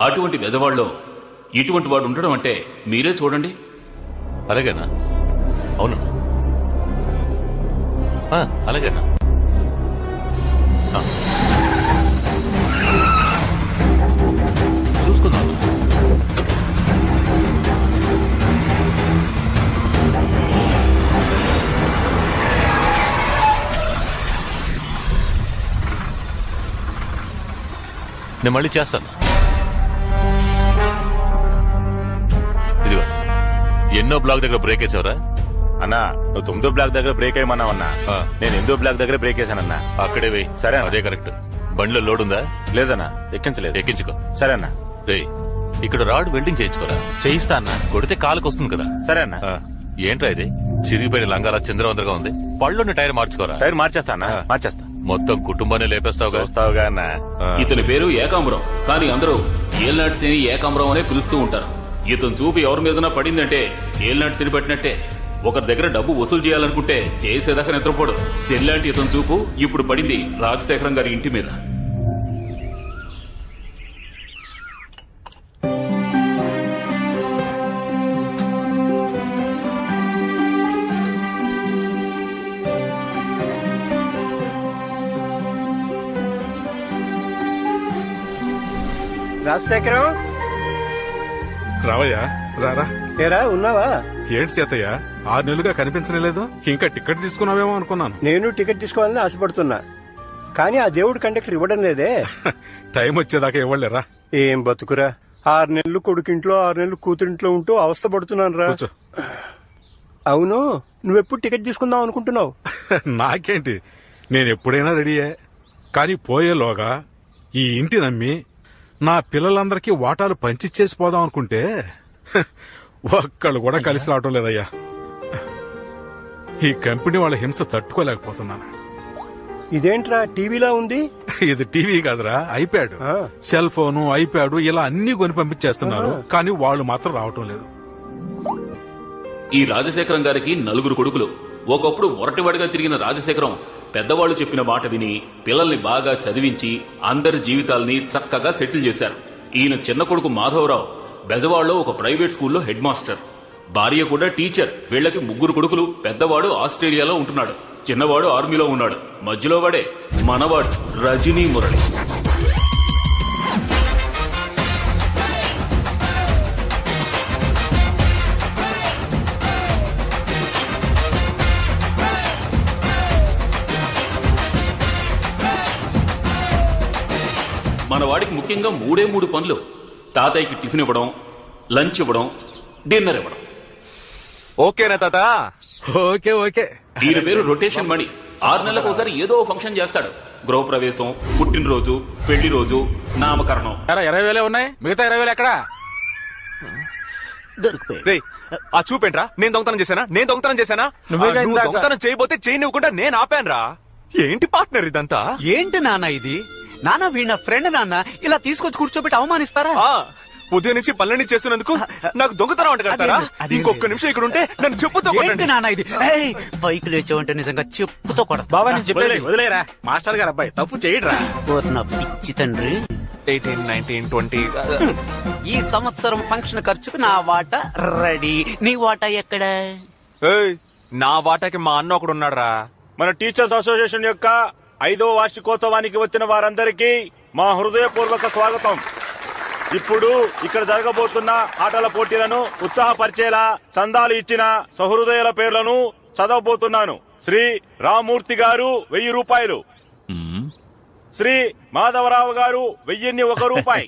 అటువంటి బెజవాడలో ఇటువంటి వాడు ఉండడం అంటే మీరే చూడండి. అలాగేనా? అవునన్నా, అలాగేనా? చూసుకుందాం. నేను మళ్ళీ చేస్తాను. ఇదిగో, ఎన్నో బ్లాక్ దగ్గర బ్రేక్ వేసావరా? అన్నా, నువ్వు 9వ బ్లాక్ దగ్గర బ్రేక్ అయ్యమన్నావన్నా. నేను 8వ బ్లాక్ దగ్గర బ్రేక్ వేసానన్నా. అక్కడే వెయ్యి. సరే, అదే కరెక్ట్. బండిలో లోడ్ ఉందా? లేదన్నా, ఎక్కించలేదు. ఎక్కించుకో. సరే అన్నా. ఇక్కడ రాడ్ వెల్డింగ్ చేయించుకోరా. చేయిస్తా అన్నా. కొడితే కాలుకి వస్తుంది కదా. సరే అన్నా. ఏంట్రా ఇది చిరిగిపోయిన లంగాల చంద్రవందరగా ఉంది. పళ్ళున్న టైర్ మార్చుకోరా. టైర్ మార్చేస్తా అన్నా, మార్చేస్తా. మొత్తం కుటుంబాన్ని లేపేస్తావుగా. వస్తావుగా అన్నా. ఇతని పేరు ఏకాంబరం, కానీ అందరూ ఏల్నాటి శని ఏకాంబరం అనే పిలుస్తూ ఉంటారు. ఇతను చూపు ఎవరి మీదనా పడిందంటే ఏల్నాటి శని పట్టినట్టే. ఒకరి దగ్గర డబ్బు వసూలు చేయాలనుకుంటే చేసేదాకా నిద్రపోడు. శనిలాంటి ఇతని చూపు ఇప్పుడు పడింది రాజశేఖరం గారి ఇంటి మీద. రాజశేఖరం, రావయ్యా, రారా. ఏరా ఉన్నావా? ఏంటి సీతయ్య, 6 నెలలుగా కనిపించలేదు. ఇంకా టికెట్ తీసుకున్నావేమో అనుకున్నాను. నేను టికెట్ తీసుకోవాలని ఆశపడుతున్నా, కానీ ఆ దేవుడు కండక్టర్ ఇవ్వడం లేదే. టైం వచ్చేదాకా ఇవ్వలేరా. ఏం బతుకురా, 6 నెలలు కొడుకింట్లో 6 నెలలు కూతురింట్లో ఉంటూ అవస్థ పడుతున్నాను రా. అవును, నువ్వెప్పుడు టికెట్ తీసుకుందాం అనుకుంటున్నావు? నాకేంటి, నేను ఎప్పుడైనా రెడీయే. కానీ పోయేలోగా ఈ ఇంటి నమ్మి నా పిల్లలందరికీ వాటాలు పంచిచ్చేసి పోదాం అనుకుంటే ఒక్కళ్ళు కూడా కలిసి రావటం లేదయ్యా. ఈ కంపెనీ వాళ్ళ హింస తట్టుకోలేకపోతున్నాను. ఇదేంట్రా టీవీలా ఉంది? ఇది టీవీ కాదురా, ఐప్యాడ్. సెల్ ఫోను, ఐప్యాడ్ ఇలా అన్ని కొని పంపించేస్తున్నారు, కానీ వాళ్ళు మాత్రం రావటం లేదు. ఈ రాజశేఖరం గారికి 4 కొడుకులు. ఒకప్పుడు మొరటివాడిగా తిరిగిన రాజశేఖరం పెద్దవాళ్లు చెప్పిన మాట విని పిల్లల్ని బాగా చదివించి అందరి జీవితాల్ని చక్కగా సెటిల్ చేశారు. ఈయన చిన్న కొడుకు మాధవరావు బెజవాడలో ఒక ప్రైవేట్ స్కూల్లో హెడ్ మాస్టర్, భార్య కూడా టీచర్. వీళ్లకి 3 కొడుకులు. పెద్దవాడు ఆస్ట్రేలియాలో ఉంటున్నాడు, చిన్నవాడు ఆర్మీలో ఉన్నాడు, మధ్యలో వాడే మనవాడు రజనీ మురళి. మన వాడికి ముఖ్యంగా 3 పనులు. తాతయ్యకి టిఫిన్ ఇవ్వడం, లంచ్ ఇవ్వడం, డిన్నర్ ఇవ్వడం. ఓకేనా తాత? Okay okay. దీని పేరు రొటేషన్ మణి. 6 నెలలకు ఒకసారి ఏదో ఫంక్షన్ చేస్తాడు. గృహప్రవేశం, పుట్టినరోజు, పెళ్లి రోజు, నామకరణం. 20,000 ఉన్నాయి, మిగతా 20,000 ఎక్కడా? దొరికిపోయి. ఆ చూపేంట్రా, నేను దొంగతనం చేశానా? నువ్వు దొంగతనం చేయబోతే చేయనివ్వకుండా నేను ఆపానురా. ఏంటి పార్ట్నర్ ఇదంతా? ఏంటి నాన్న ఇది? నాన్న వీణ ఫ్రెండ్ నాన్న, ఇలా తీసుకొచ్చి కూర్చోబెట్టి అవమానిస్తారా? ఉదయం నుంచి పనులన్నీ చేస్తున్నందుకు నాకు దొంగతనం అంట కడతారా? ఇంకొక నిమిషం ఇక్కడ ఉంటే నన్ను చెప్పుతో ఏంటి నాన్న ఇది? బైక్ లేచావంటే నిజంగా చెప్పుతో కొడతా. బాబా నేను చెప్పేది వదిలేరా, మాస్టర్ గారు అబ్బాయి తప్పు చేయడరా. నా పిచ్చి తండ్రి. 18, 19, 20. ఈ సంవత్సరం ఫంక్షన్ ఖర్చుకు నా వాటా రెడీ. నీ వాటా ఎక్కడ? నా వాటాకి మా అన్న ఒకడు ఉన్నాడు రా. మన టీచర్స్ అసోసియేషన్ యొక్క 5వ వార్షికోత్సవానికి వచ్చిన వారందరికీ మా హృదయపూర్వక స్వాగతం. ఇప్పుడు ఇక్కడ జరగబోతున్న ఆటల పోటీలను ఉత్సాహపరిచేలా చందాలు ఇచ్చిన సహృదయుల పేర్లను చదవబోతున్నాను. శ్రీ రామూర్తి గారు 1000 రూపాయలు, శ్రీ మాధవరావు గారు 1001 రూపాయి.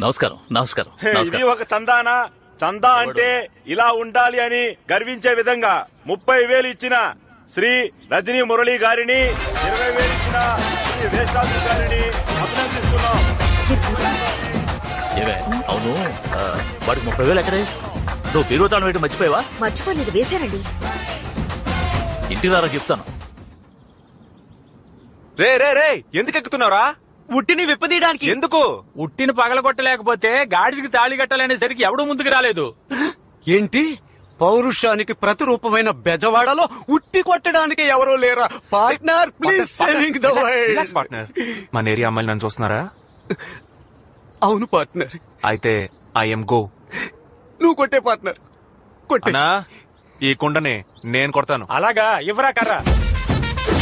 నమస్కారం. నమస్కారం. ఇది ఒక చందానా? చందా అంటే ఇలా ఉండాలి అని గర్వించే విధంగా 30,000 ఇచ్చిన శ్రీ రజనీ మురళి గారిని, 20,000 ఇచ్చిన శ్రీ వేషాద్రి గారిని అభినందిస్తున్నాం. అవును, వాడికి 30,000 ఎక్కడే? నువ్వు బీరుతాను వేయడం మర్చిపోయావా? మర్చిపోలేదు, వేశానండి. ఇంటికి రారా చెప్తాను. రే రే రే, ఎందుకు ఎక్కుతున్నావురా? ఉట్టిని విప్పదీయడానికి. ఎందుకు? ఉట్టిని పగలగొట్టలేకపోతే గాడిదికి తాళి కట్టాలనేసరికి ఎవడూ ముందుకు రాలేదు. ఏంటి? పౌరుషానికి ప్రతిరూపమైన బెజవాడలో ఉట్టి కొట్టడానికి ఎవరూ లేరా? Partner please saving the world. Partner, మన ఏరియా అమ్మాయిలు నన్ను చూస్తున్నారా? అవును పార్ట్నర్. అయితే ఐఎమ్ గో. నువ్వు కొట్టే పార్ట్నర్, కొట్టే. ఈ కుండని నేను కొడతాను. అలాగా, ఇవ్వరా కర్రా.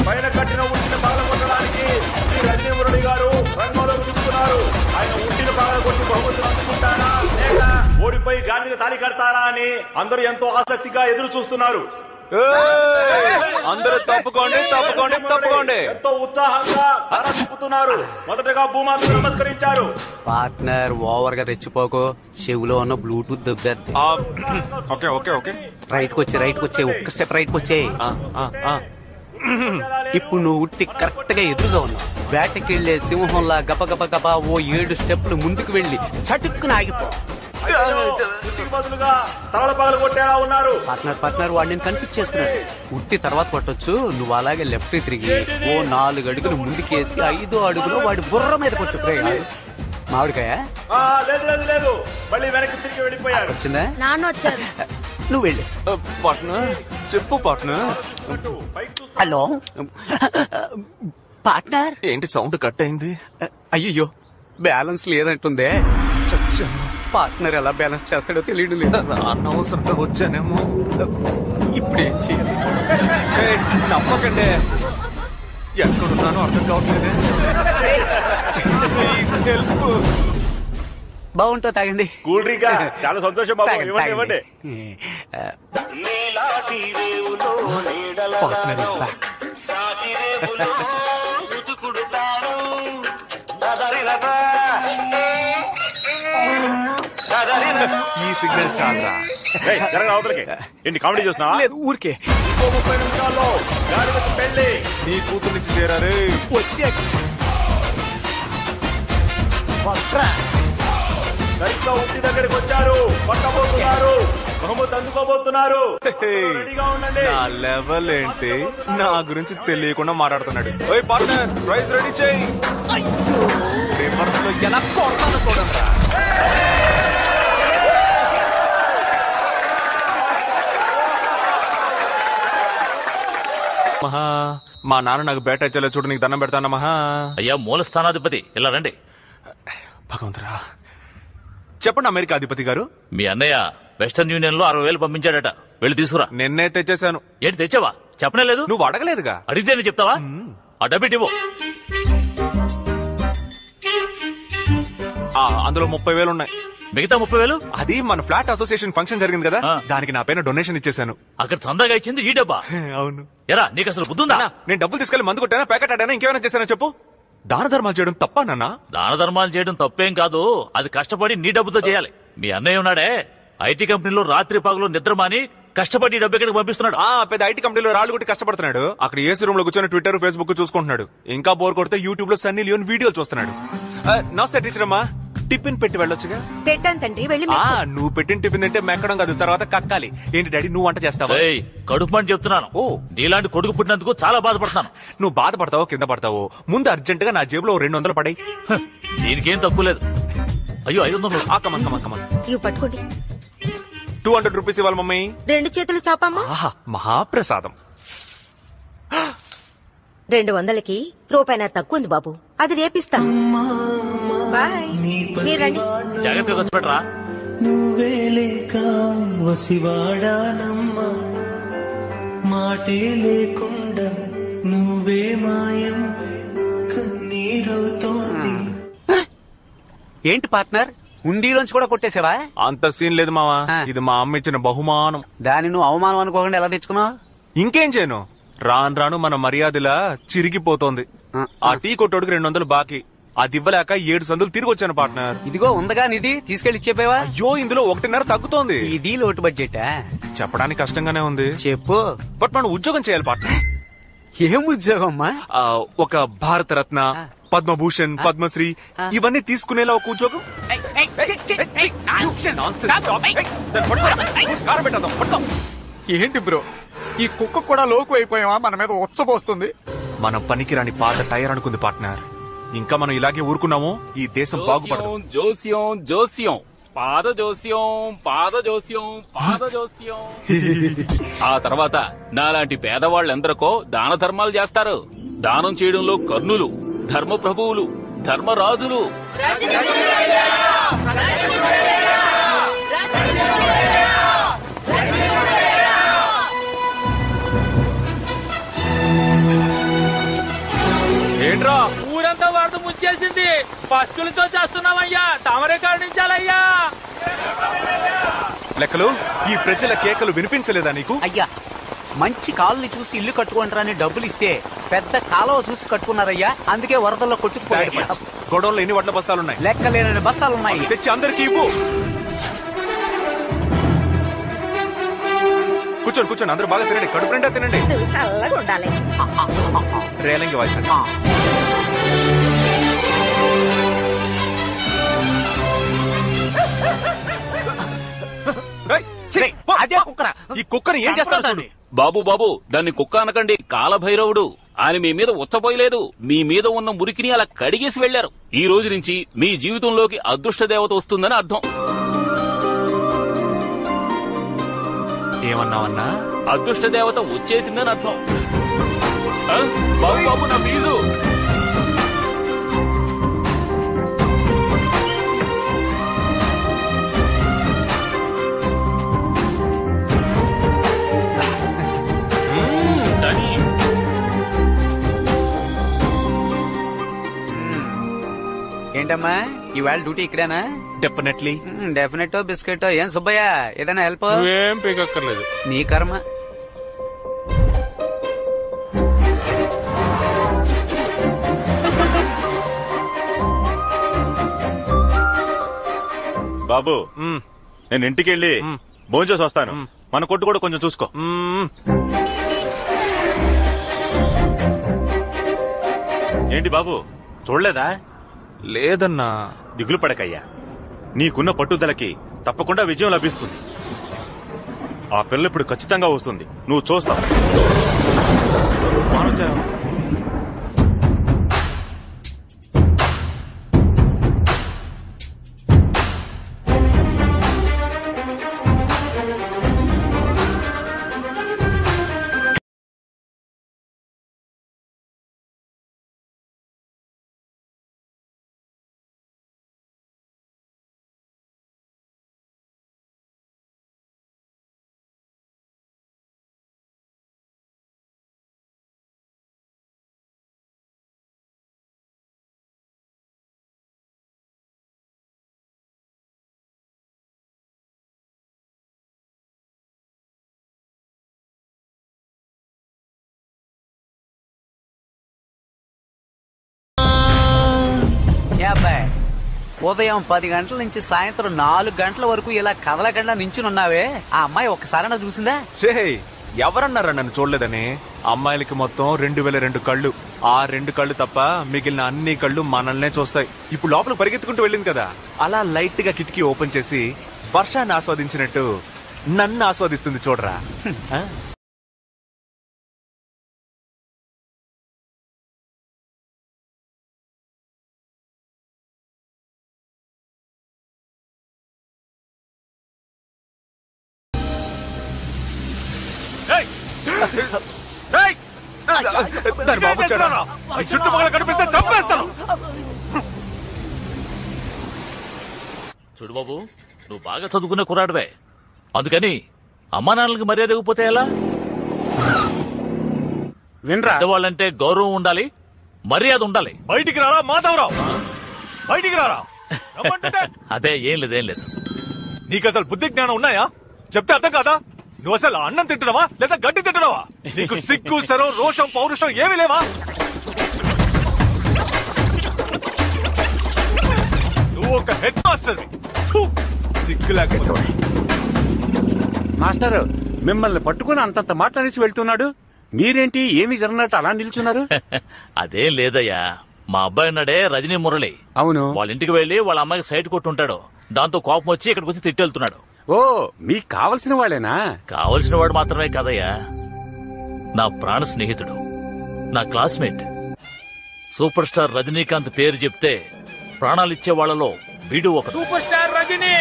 పైన కట్టిన ఉట్టిని పగలగొట్టడానికి శ్రీ రజనీ మురళి గారు రంగంలో దిగుతున్నారు. ఆయన ఉట్టిని పగలగొట్టి బహుమతులు అందుకుంటారా లేక ఓడిపోయి గాలికి తాళి కడతారా అని అందరూ ఎంతో ఆసక్తిగా ఎదురు చూస్తున్నారు. అందరూ తప్పుకోండి, తప్పుకోండి, తప్పుకోండి. ఎంతో ఉత్సాహంగా తల తిప్పుతున్నారు. మొదటగా భూమాతకు నమస్కరించారు. పార్ట్నర్ ఓవర్ గా రెచ్చిపోకు, చెవులో ఉన్న బ్లూటూత్ దెబ్బేద్ది. Okay okay okay. రైట్ కొచ్చే ఒక్క స్టెప్ రైట్ కొచ్చే. ఇప్పుడు నువ్వు ఉట్టి కరెక్ట్ గా ఎదురుగా ఉన్నావు. వేటకెళ్లే సింహంలా గప గప గప ఓ 7 స్టెప్లు ముందుకు వెళ్లి చటుక్కున ఆగిపో. బదులుగా తలల పగలు కొట్టేలా ఉన్నారు. పార్ట్నర్ వాడిని కన్ఫ్యూజ్ చేస్తున్నాడు. ఉట్టి తర్వాత కొట్టొచ్చు, నువ్వు అలాగే లెఫ్ట్ తిరిగి ఓ 4 అడుగులు ముందుకేసి 5వ అడుగులో వాడి బుర్ర మీద కొట్టు. మామిడికాయ లేదు లేదు లేదు, మళ్ళీ వెనక్కి తిరిగి వెళ్ళిపోయారు. వచ్చిందా? నాన్న వచ్చారు. నువ్వు వెళ్ళి. పార్ట్నర్ చెప్పు పార్ట్నర్. Hello partner. ఏంటి సౌండ్ కట్ అయింది? అయ్యో బ్యాలెన్స్ లేదంటుందే. పార్ట్నర్ ఎలా బ్యాలెన్స్ చేస్తాడో తెలియడం లేదు. అనవసరంగా వచ్చానేమో. ఇప్పుడు ఏం చేయాలి? నమ్మకండి, ఎక్కడున్నానో అర్థం కావట్లేదు. హెల్ప్. బాగుంటా తాగండి. Cool drink. చాలా సంతోషం బాబు. ఇవ్వండి ఇవ్వండి. Partner is back. ఈ సిగ్నల్ చాలరా. అవతలకి ఏంటి కామెడీ చూస్తున్నా? లేదు ఊరికే. 30 నిమిషాల్లో గాడిదకు పెళ్లి. నీ కూతురు నుంచి చేరారు. వచ్చే సరిగ్గా ఉట్టి దగ్గరికి వచ్చారు. పట్టబోతున్నారు. బహుమతి అందుకోబోతున్నారు. రెడీగా ఉండండి. నా లెవెల్ ఏంటి, నా గురించి తెలియకుండా మాట్లాడుతున్నాడు. ఓయ్ పార్ట్నర్, ప్రైజ్ రెడీ చేయి. రివర్స్ లో ఎలా కొడతానో చూడండి. మహా, మా నాన్న నాకు బేట ఇచ్చలే చూడు, నీకు దండం పెడతాను మహా. అయ్యా మూల స్థానాధిపతి, ఇలా రండి. భగవంతురా, చెప్పండి అమెరికా అధిపతి గారు. మీ అన్నయ్య వెస్టర్న్ యూనియన్ లో 60,000 పంపించాడట, వెళ్ళి తీసుకురా. నిన్నే తెచ్చేశాను. ఏంటి తెచ్చావా? చెప్పనే లేదు. నువ్వు అడగలేదుగా. అడిగితేనే చెప్తావా? ఆ డబ్బిట్ ఇవ్వు. అందులో 30,000 ఉన్నాయి. మిగతా 30,000 అది మన ఫ్లాట్ అసోసియేషన్ ఫంక్షన్ జరిగింది కదా, దానికి నా పైన డొనేషన్ ఇచ్చేసాను. అక్కడ చందాగా ఇచ్చింది ఈ డబ్బా? అవును. ఎరా నీకు అసలు బుద్ధుందా? నేను డబ్బులు తీసుకెళ్లి మందు కొట్టానా, ప్యాకెట్ ఆడానా, ఇంకేమైనా చేశానా చెప్పు. దాన ధర్మాలు చేయడం తప్ప నాన్న? దాన ధర్మాలు చేయడం తప్పేం కాదు, అది కష్టపడి నీ డబ్బుతో చేయాలి. మీ అన్నయ్య ఉన్నాడే, ఐటీ కంపెనీలో రాత్రి పగలు నిద్రమాని కష్టపడి డబ్బు ఎక్కడికి పంపిస్తున్నాడు. పెద్ద ఐటీ కంపెనీలో రాళ్ళు కొట్టి కష్టపడుతున్నాడు. అక్కడ ఏసీ రూమ్ లో కూర్చొని ట్విట్టర్ ఫేస్బుక్ చూసుకుంటున్నాడు. ఇంకా బోర్ కొడితే యూట్యూబ్ లో సన్నీ లియోన్ వీడియోలు చూస్తున్నాడు. నమస్తే టీచర్ అమ్మా, టిఫిన్ పెట్టి వెళ్ళొచ్చుగా. పెట్టాను తండ్రి, వెళ్ళి నువ్వు పెట్టిన టిఫిన్ అంటే మెక్కడం కాదు, తర్వాత కక్కాలి. ఏంటి డాడీ నువ్వు వంట చేస్తావా? కడుపు అని చెప్తున్నాను. నీలాంటి కొడుకు పుట్టినందుకు చాలా బాధపడుతున్నాను. నువ్వు బాధపడతావో కింద పడతావో, ముందు అర్జెంట్ గా నా జేబులో 200 పడాయి. దీనికేం తక్కువ లేదు. అయ్యో 500. Come on come on come on. ఇవి పట్టుకోండి. 200 రూపీస్ ఇవ్వాలి మమ్మీ. 2 చేతులు చాపమ్మా. మహాప్రసాదం. 200కి రూపాయి తక్కువ ఉంది బాబు, అది రేపిస్తా. బాయ్. మీరండి. జాగ్రత్తగా వచ్చి పెట్టరా. నువ్వే లేక వసివాడానమ్మా, మాటే లేకుండా నువ్వే మాయం కన్నీరవుతోంది. ఏంటి పార్ట్నర్, హుండీలోంచి కూడా కొట్టేసావా? అంత సీన్ లేదు మావా, ఇది మా అమ్మ ఇచ్చిన బహుమానం. దాన్ని నువ్వు అవమానం అనుకోకుండా ఎలా తెచ్చుకున్నావు? ఇంకేం చేయను, రాను రాను మన మర్యాదలా చిరిగిపోతోంది. ఆ టీ కొట్టోడికి 200 బాకీ, అది ఇవ్వలేక 7 సందులు తిరిగి వచ్చాను పార్ట్నర్. ఇదిగో ఉందగా నిధి, తీసుకెళ్లి ఇచ్చేపోయావా? అయ్యో ఇందులో 1.5 తగ్గుతోంది. ఇది లోటు బడ్జెట్ చెప్పడానికి కష్టంగానే ఉంది. చెప్పు. బట్ మనం ఉద్యోగం చేయాలి పార్ట్నర్. ఏం ఉద్యోగం అమ్మా? ఒక భారతరత్న, పద్మభూషణ్, పద్మశ్రీ ఇవన్నీ తీసుకునేలా ఒక ఉద్యోగం. ఏంటి బ్రో, ఈ కుక్క కూడా లోకు అయిపోయావా? మన మీద ఉచ్చబోస్తుంది. మనం పనికిరాని పాత టైర్ అనుకుంది పార్ట్నర్. ఇంకా మనం ఇలాగే ఊరుకున్నాము, ఈ దేశం బాగుపడదు. జోస్యం జోస్యం, పాద జోస్యం, పాద జోస్యం, పాద జోస్యం. ఆ తర్వాత నాలాంటి పేదవాళ్ళెందరికో దాన ధర్మాలు చేస్తారు. దానం చేయడంలో కర్ణులు, ధర్మ ప్రభువులు, ధర్మరాజులు, ఏంట్రా ఊరంతా వరద ముంచేసింది. పస్తులతో చేస్తున్నామయ్యా, తమరే కరుణించాలయ్యా. లెక్కలు ఈ ప్రజల కేకలు వినిపించలేదా నీకు? అయ్యా, మంచి కాలుని చూసి ఇల్లు కట్టుకుంటారని డబ్బులు ఇస్తే పెద్ద కాలువ చూసి కట్టుకున్నారయ్యా. అందుకే వరదల్లో కొట్టుకుపోయారు. గొడవల్లో ఎన్ని వడ్ల బస్తాలున్నాయి? లెక్కలేనని బస్తాలున్నాయి. తెచ్చి అందరికి ఇవ్వు. కూర్చోండి కూర్చోండి, అందరూ బాగా తినండి, కడుపు నిండా తినండి. చల్లగా ఉండాలి. రేలంగి వాయిస్ అదే కుక్కరా. ఈ కుక్కని ఏం చేస్తాను? బాబు బాబు, దాన్ని కుక్క అనకండి, కాలభైరవుడు. ఆయన మీ మీద ఉచ్చపోయలేదు, మీ మీద ఉన్న మురికిని అలా కడిగేసి వెళ్లారు. ఈ రోజు నుంచి మీ జీవితంలోకి అదృష్ట దేవత వస్తుందని అర్థం. ఏమన్నావన్నా? అదృష్ట దేవత వచ్చేసిందని అర్థం. బాబు బాబు, నా ఫీజు. ఏంటమ్మా ఇవాళ డ్యూటీ ఇక్కడేనా? డెఫినెట్లీ. Definite biscuit. ఏం సుబ్బయ్య, ఏదైనా హెల్ప్? ఏం పీకక్కర్లేదు. నీ కర్మ. బాబు నేను ఇంటికి వెళ్ళి భోంచేసి వస్తాను. మన కొట్టు కూడా కొంచెం చూసుకో. ఏంటి బాబు, చూడలేదా? లేదన్నా. దిగులు పడకయ్యా, నీకున్న పట్టుదలకి తప్పకుండా విజయం లభిస్తుంది. ఆ పిల్ల ఇప్పుడు ఖచ్చితంగా వస్తుంది, నువ్వు చూస్తావు. ఉదయం 10 గంటల నుంచి సాయంత్రం 4 గంటల వరకు ఇలా కదలకుండా నించునున్నావే, ఆ అమ్మాయి ఒక్కసారైనా చూసిందా? ఎవరన్నారా నన్ను చూడలేదని? అమ్మాయిలకి మొత్తం 2002 కళ్ళు. ఆ 2 కళ్ళు తప్ప మిగిలిన అన్ని కళ్ళు మనల్నే చూస్తాయి. ఇప్పుడు లోపల పరిగెత్తుకుంటూ వెళ్ళింది కదా, అలా లైట్ గా కిటికీ ఓపెన్ చేసి వర్షాన్ని ఆస్వాదించినట్టు నన్ను ఆస్వాదిస్తుంది చూడరా. బాబు చుట్టుపక్కల కనిపిస్తే చంపేస్తాను. చూడు బాబు, నువ్వు బాగా చదువుకునే కుర్రాడివే, అందుకని అమ్మా నాన్నలకి మర్యాద ఇవ్వకపోతే ఎలా? వినరా, పెద్దవాళ్ళంటే గౌరవం ఉండాలి, మర్యాద ఉండాలి. బయటికి రారా మాధవరావు, బయటికి రారా. అదే ఏం లేదు. నీకు అసలు బుద్ధి జ్ఞానం ఉన్నాయా? చెప్తే అర్థం కాదా? నువ్వు అసలు అన్నం తింటున్నావా లేదా గడ్డి తింటున్నావా? నీకు సిగ్గు శరం రోషం పౌరుషం ఏమీ లేవా? నువ్వు ఒక హెడ్ మాస్టర్, సిగ్గు లేకపోతే. మాస్టర్ మిమ్మల్ని పట్టుకుని అంతంత మాట్లాడేసి వెళ్తున్నాడు, మీరేంటి ఏమి జరగనట్టు అలా నిల్చున్నారు? అదేం లేదయ్యా, మా అబ్బాయి ఉన్నాడే రజనీ మురళి, అవును, వాళ్ళ ఇంటికి వెళ్లి వాళ్ళ అమ్మాయికి సైట్ కొట్టుంటాడు. దాంతో కోపం వచ్చి ఇక్కడికి వచ్చి తిట్టెళ్తున్నాడు. ఓ, మీకు కావలసిన వాళ్ళేనా? కావలసిన వాడు మాత్రమే కాదయ్యా, నా ప్రాణ స్నేహితుడు, నా క్లాస్మేట్. సూపర్ స్టార్ రజనీకాంత్ పేరు చెప్తే ప్రాణాలిచ్చే వాళ్లలో వీడు ఒక superstar Rajini.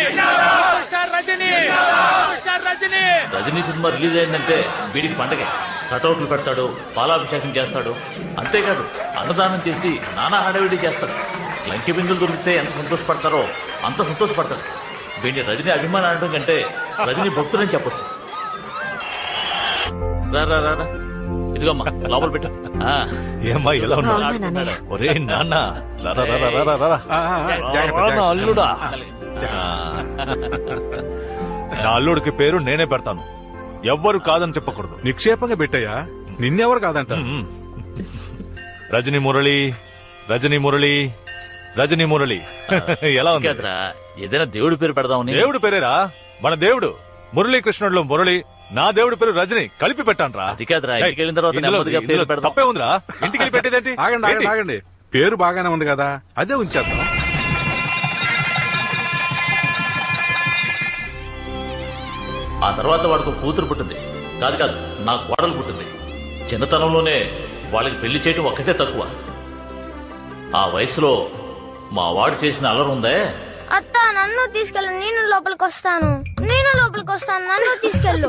Rajini cinema release అయిందంటే వీడికి పండగే. కటౌట్లు పెడతాడు, పాలాభిషేకం చేస్తాడు. అంతేకాదు అన్నదానం చేసి నానా హడావిడి చేస్తాడు. లంకి బిందులు దొరికితే ఎంత సంతోషపడతారో అంత సంతోషపడతాడు. వీడిని రజనీ అభిమానం అనడం కంటే రజనీ భక్తులని చెప్పొచ్చు. రా రా రా ఇదిగమ్మా లోపల పెట్టు. ఏమ్మా ఎలా ఉన్నా? ఒరే నాన్న అల్లుడా, నా అల్లుడికి పేరు నేనే పెడతాను, ఎవ్వరు కాదని చెప్పకూడదు. నిక్షేపంగా పెట్టయ్యా, నిన్నెవరు కాదంట. రజనీ మురళి, రజనీ మురళి, రజనీ మురళి. ఎలా ఉంది? ఏదైనా దేవుడి పేరు పెడదామని. దేవుడి పేరేరా? మన దేవుడు మురళీకృష్ణుడిలో మురళి, నా దేవుడి పేరు రజని కలిపి పెట్టాను. అది కాదురా, ఇంటికి వెళ్ళిన తర్వాత తప్పే ఉందిరా. ఇంటికి వెళ్ళి పెట్టేదేంటి? ఆగండి ఆగండి, పేరు బాగానే ఉంది కదా, అదే ఉంచేద్దాం. ఆ తర్వాత వాడికి కూతురు పుట్టింది. కాదు నా కోడలు పుట్టింది. చిన్నతనంలోనే వాళ్ళకి పెళ్లి చేయడం ఒక్కటే తక్కువ. ఆ వయసులో మా వాడు చేసిన అల్లరి ఉందే. అత్త నన్ను తీసుకెళ్ళు, నేను లోపలికి వస్తాను, నన్ను తీసుకెళ్ళు.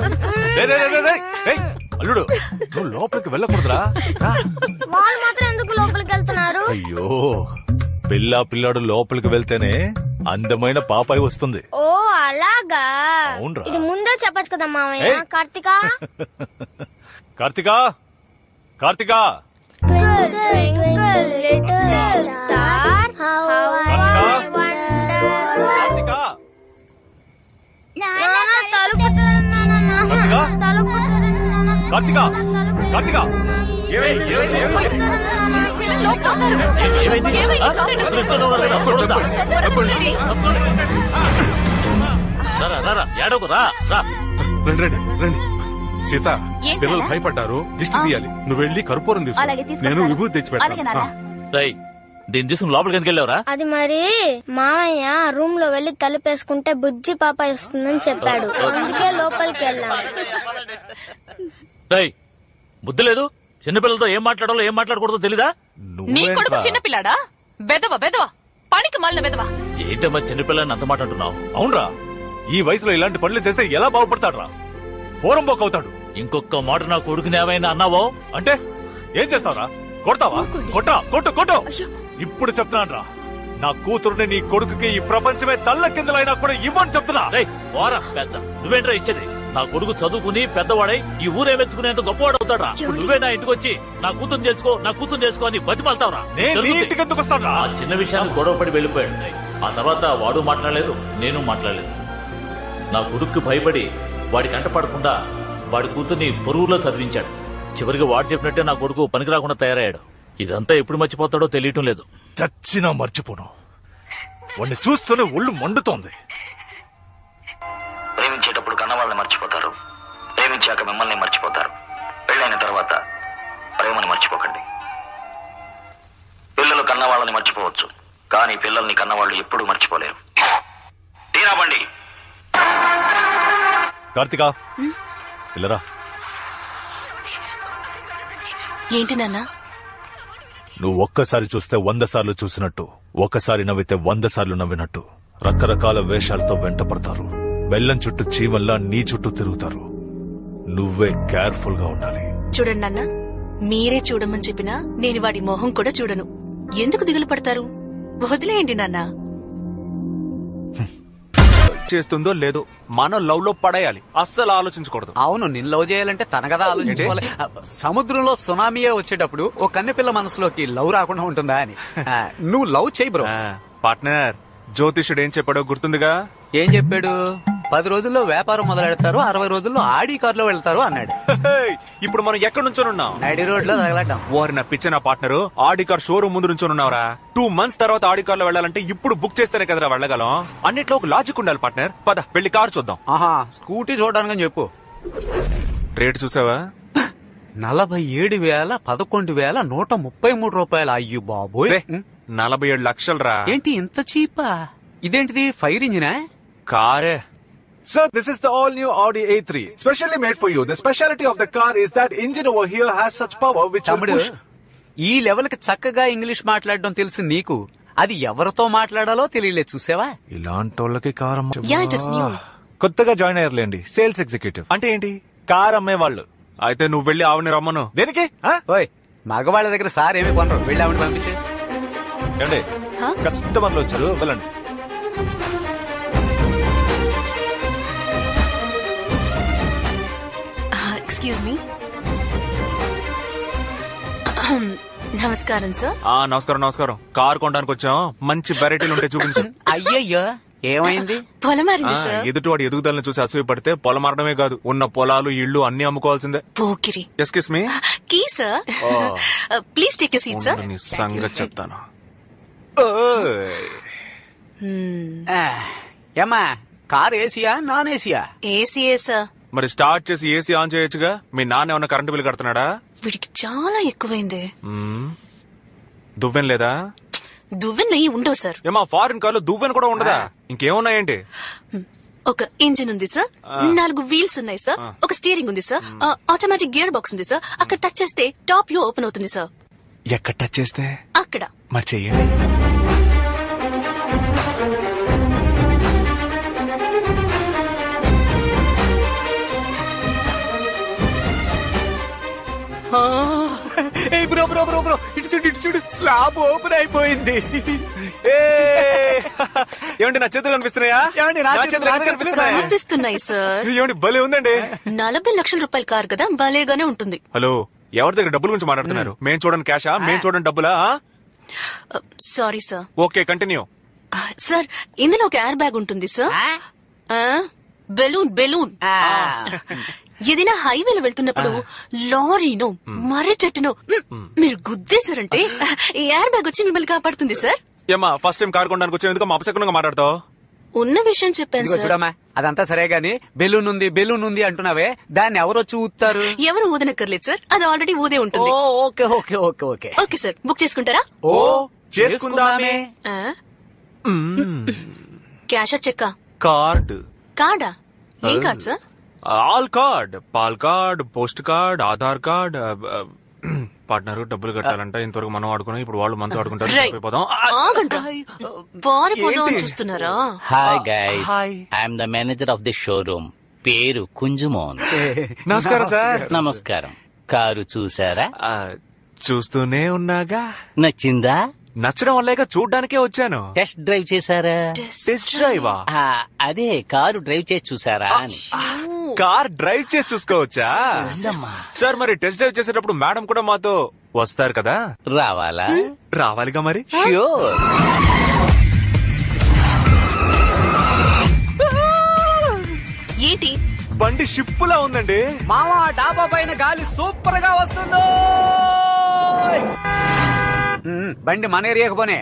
అల్లుడు నువ్వు లోపలికి వెళ్ళకూడదురా. వాళ్ళు మాత్రం ఎందుకు లోపలికి వెళ్తున్నారు? అయ్యో, పిల్లాడు లోపలికి వెళ్తేనే అందమైన పాపాయి వస్తుంది. ఓ అలాగా? ఇది ముందే చెప్పచ్చు కదా మామయ్య. కార్తికా కార్తికా కార్తికా కార్తికా కార్తికా రండి సీత, పిల్లలు భయపడ్డారు, దిష్టి తీయాలి. నువ్వు వెళ్ళి కర్పూరం తీసుకో, నేను విభూతి తెచ్చి పెడతాను. దీన్ని తీసుకుని లోపలికి ఎందుకు వెళ్ళావరా? అది మరి మామయ్య రూమ్ లో వెళ్లి తలుపేసుకుంటే బుజ్జి పాప వస్తుందని చెప్పాడు, అందుకే లోపలికి వెళ్ళాం. బుద్ధి లేదు? చిన్నపిల్లలతో ఏం మాట్లాడాలో ఏం మాట్లాడకూడదో తెలీదా? నీ కొడుకు చిన్నపిల్లాడా? బెదవ బెదవ, పనికి మాలిన బెదవ. ఏంటమ్మా చిన్నపిల్లని అంత మాట అంటున్నావు? అవునరా, ఈ వయసులో ఇలాంటి పనులు చేస్తే ఎలా బాగుపడతాడు? పోరంబోక్ అవుతాడు. ఇంకొక మాట నా కొడుకుని ఏమైనా అన్నావో అంటే ఏం చేస్తావరా? కొడతావా? కొట్టు కొట్టు. ఇప్పుడు చెప్తున్నాను, నా కూతురుని నీ కొడుకుకి ఈ ప్రపంచమే తల్ల కిందలైనా కూడా ఇవ్వని చెప్తున్నా. పెద్ద నువ్వేంట్రా ఇచ్చేది? నా కొడుకు చదువుకుని పెద్దవాడై ఈ ఊరే మెచ్చుకునేంత గొప్పవాడు అవుతాడా? నువ్వే నా ఇంటికి వచ్చి నా కూతురు చేసుకో అని బతిమాలతావురా? చిన్న విషయాన్ని గొడవపడి వెళ్ళిపోయాడు. ఆ తర్వాత వాడు మాట్లాడలేదు, నేను మాట్లాడలేదు. నా కొడుక్కి భయపడి వాడి కంట పడకుండా వాడి కూతుర్ని పొరుగులో చదివించాడు. చివరికి వాడు చెప్పినట్టే నా కొడుకు పనికి రాకుండా తయారయ్యాడు. ఇదంతా ఎప్పుడు మర్చిపోతాడో తెలియటం లేదు. చచ్చినా మర్చిపోను. వాడిని చూస్తూనే ఒళ్ళు మండుతోంది. ప్రేమించేటప్పుడు కన్నవాళ్ళని మర్చిపోతారు, ప్రేమించాక మిమ్మల్ని మర్చిపోతారు. పెళ్ళైన తర్వాత ప్రేమని మర్చిపోకండి. పిల్లలు కన్నవాళ్ళని మర్చిపోవచ్చు, కానీ పిల్లల్ని కన్నవాళ్ళు ఎప్పుడూ మర్చిపోలేరు. తీరాబండి. కార్తికా పిల్లరా. ఏంటి నాన్న? నువ్వు ఒక్కసారి చూస్తే 100 సార్లు చూసినట్టు, ఒక్కసారి నవ్వితే 100 సార్లు నవ్వినట్టు రకరకాల వేషాలతో వెంట పడతారు. బెల్లం చుట్టూ చీమల్లా నీ చుట్టూ తిరుగుతారు. నువ్వే కేర్ఫుల్ గా ఉండాలి. చూడండి నాన్న, మీరే చూడమని చెప్పినా నేను వాడి మొహం కూడా చూడను. ఎందుకు దిగులు పడతారు? వదిలేయండి నాన్న. చేస్తుందో లేదో మనం లవ్ లో పడేయాలి, అస్సలు ఆలోచించకూడదు. అవును, నిన్ను లవ్ చేయాలంటే తన కదా ఆలోచించుకోవాలి. సముద్రంలో సునామీయే వచ్చేటప్పుడు ఓ కన్నెపిల్ల మనసులోకి లవ్ రాకుండా ఉంటుందా అని. నువ్వు లవ్ చేయి బ్రో. పార్ట్నర్, జ్యోతిషుడు ఏం చెప్పాడో గుర్తుందిగా? ఏం చెప్పాడు? 10 రోజుల్లో వ్యాపారం మొదలెడతారు, 60 రోజుల్లో ఆడి కారులో వెళ్తారు అన్నాడు. ఇప్పుడు మనం ఎక్కడి నుంచోనున్నాం? నడి రోడ్ లో తగలటం. వారు నా పిచ్చిన పార్ట్నర్, ఆడి కార్ షోరూమ్ ముందు నుంచోనున్నావురా. 2 months తర్వాత ఆడి కార్ లో వెళ్ళాలంటే ఇప్పుడు బుక్ చేస్తేనే కదరా వెళ్ళగలం. అన్నిట్లో ఒక లాజిక్ ఉండాలి పార్ట్నర్. పద వెళ్ళి కారు చూద్దాం. ఆహా, స్కూటీ చూడడానికి చెప్పు. రేటు చూసావా? 47,11,133 రూపాయలు. అయ్యో బాబోయ్, 47 లక్షలు రా. ఏంటి ఇంత చీపా? ఇదేంటిది, ఫైర్ ఇంజినా? కారే. Sir, this is the all-new Audi A3, specially made for you. The speciality of the car is that engine over here has such power which will push. ఈ లెవెల్ కి చక్కగా ఇంగ్లీష్ మాట్లాడడం తెలుసు నీకు, అది ఎవరితో మాట్లాడాలో తెలియలేదు. చూసావా? ఇలాంటి వాళ్ళకి కారం. Yeah, it is new. కొత్తగా జాయిన్ అయ్యారులేండి, సేల్స్ ఎగ్జిక్యూటివ్. అంటే ఏంటి? కార్ అమ్మేవాళ్ళు. అయితే నువ్వు వెళ్ళి ఆవిడని రమ్మను. దేనికి? ఓయ్ మగవాళ్ళ దగ్గర సార్ ఏమి కొనరు, వెళ్ళి ఆవిడ పంపించే. ఏమండి కస్టమర్లు వచ్చారు, వెళ్ళండి. Excuse me. నమస్కారం సార్. నమస్కారం నమస్కారం. కారు కొనడానికి వచ్చాం, మంచి వెరైటీలు ఉంటే చూపించు. అయ్యయ్యో ఏమైంది? పొలం మారింది సార్. ఎదుటివాడి ఎదుగుదలను చూసి అసూయ పడితే పొలం మారడమే కాదు, ఉన్న పొలాలు ఇళ్లు అన్ని అమ్ముకోవాల్సిందే. పోకిరి. Excuse me. Key sir. Please take your seat sir. నీ సంగతి చెప్తాను. ఏమ్మా కార్ ఏసీయా నాన్ ఏసీయా? ఏసీయే సార్. మరి స్టార్ట్ చేసి ఏసీ ఆన్ చేయొచ్చుగా. మీ నాన్న ఏమన్నా కరెంటు బిల్లు కడుతున్నాడా? వీడికి చాలా ఎక్కువైంది. దువ్వెన లేదా? దువ్వెన నెయ్యి ఉండవు సార్. ఏమా ఫారిన్ కార్లో దువ్వెన కూడా ఉండదా? ఇంకేమున్నాయేంటి? ఒక ఇంజిన్ ఉంది సార్, 4 వీల్స్ ఉన్నాయి సార్, ఒక స్టీరింగ్ ఉంది సార్, ఆటోమేటిక్ గేర్ బాక్స్ ఉంది సార్. అక్కడ టచ్ చేస్తే టాప్ వ్యూ ఓపెన్ అవుతుంది సార్. ఎక్కడ టచ్ చేస్తే? అక్కడ. మరి చెయ్యండి. బ్రో బ్రో బ్రో బ్రో ఇటు చూడు స్లాబ్ ఓపెన్ అయిపోయింది. ఏమండి నా చేతులు కనిపిస్తున్నాయా? కనిపిస్తున్నాయి సార్. ఏమండి భలే ఉందండి. 40 లక్షల రూపాయల కార్ కదా, భలేగానే ఉంటుంది. హలో, ఎవరి దగ్గర డబ్బుల గురించి మాట్లాడుతున్నారు? మేం చూడండి క్యాషా, మేం చూడండి డబ్బులా? Sorry sir. Okay continue. Sir ఇందులో ఒక ఎయిర్ బ్యాగ్ ఉంటుంది సార్. బెలూన్ ఏదైనా హైవేలో వెళ్తున్నప్పుడు లారీనో మర్రి చెట్టునో మీరు గుద్దేశారంటే ఎయిర్ బ్యాగ్ వచ్చి మిమ్మల్ని కాపాడుతుంది సార్. ఏమా ఫస్ట్ టైం కార్ కొనడానికి వచ్చే ఎందుకు అపశకునంగా మాట్లాడతావు? ఉన్న విషయం చెప్పాను సార్. చూడమ్మా అదంతా సరే గాని బెలూన్ ఉంది అంటున్నావే, దాన్ని ఎవరు వచ్చి ఊతారు? ఎవరు ఊదనక్కర్లేదు సార్, అది ఆల్రెడీ ఊదే ఉంటుంది. Okay okay okay okay okay sir, book చేసుకుంటారా? ఓ చేసుకుందామే. క్యాషా చెక్కా? కార్డ్. కార్డా? ఏం కార్డ్ సార్? ఆల్ కార్డ్, పాల్ card, post card, Aadhaar card. Partner డబ్బులు కట్టాలంట, ఇంతవరకు మనం ఆడుకున్నాం, ఇప్పుడు వాళ్ళు మనతో ఆడుకుంటారు. చూస్తున్నారా? Hi guys, I'm the manager of the showroom. పేరు కుంజుమోన్. నమస్కారం సార్. నమస్కారం. కారు చూసారా? చూస్తూనే ఉన్నాగా. నచ్చిందా? నచ్చడం వల్లేక చూడ్డానికే వచ్చాను. టెస్ట్ డ్రైవ్ చేశారా? టెస్ట్ డ్రైవా? అదే కారు డ్రైవ్ చేసి చూసారా అని. కార్ డ్రైవ్ చేసి చూసుకోవచ్చా సార్? మరి టెస్ట్ డ్రైవ్ చేసేటప్పుడు మేడం కూడా మాతో వస్తారు కదా? రావాలా? రావాలిగా మరి. ష్యూర్. ఏంటి బండి షిప్పులా ఉందండి. మావా డాబా పైన గాలి సూపర్ గా వస్తుందో. బండి మన ఏరియాకు పోనే.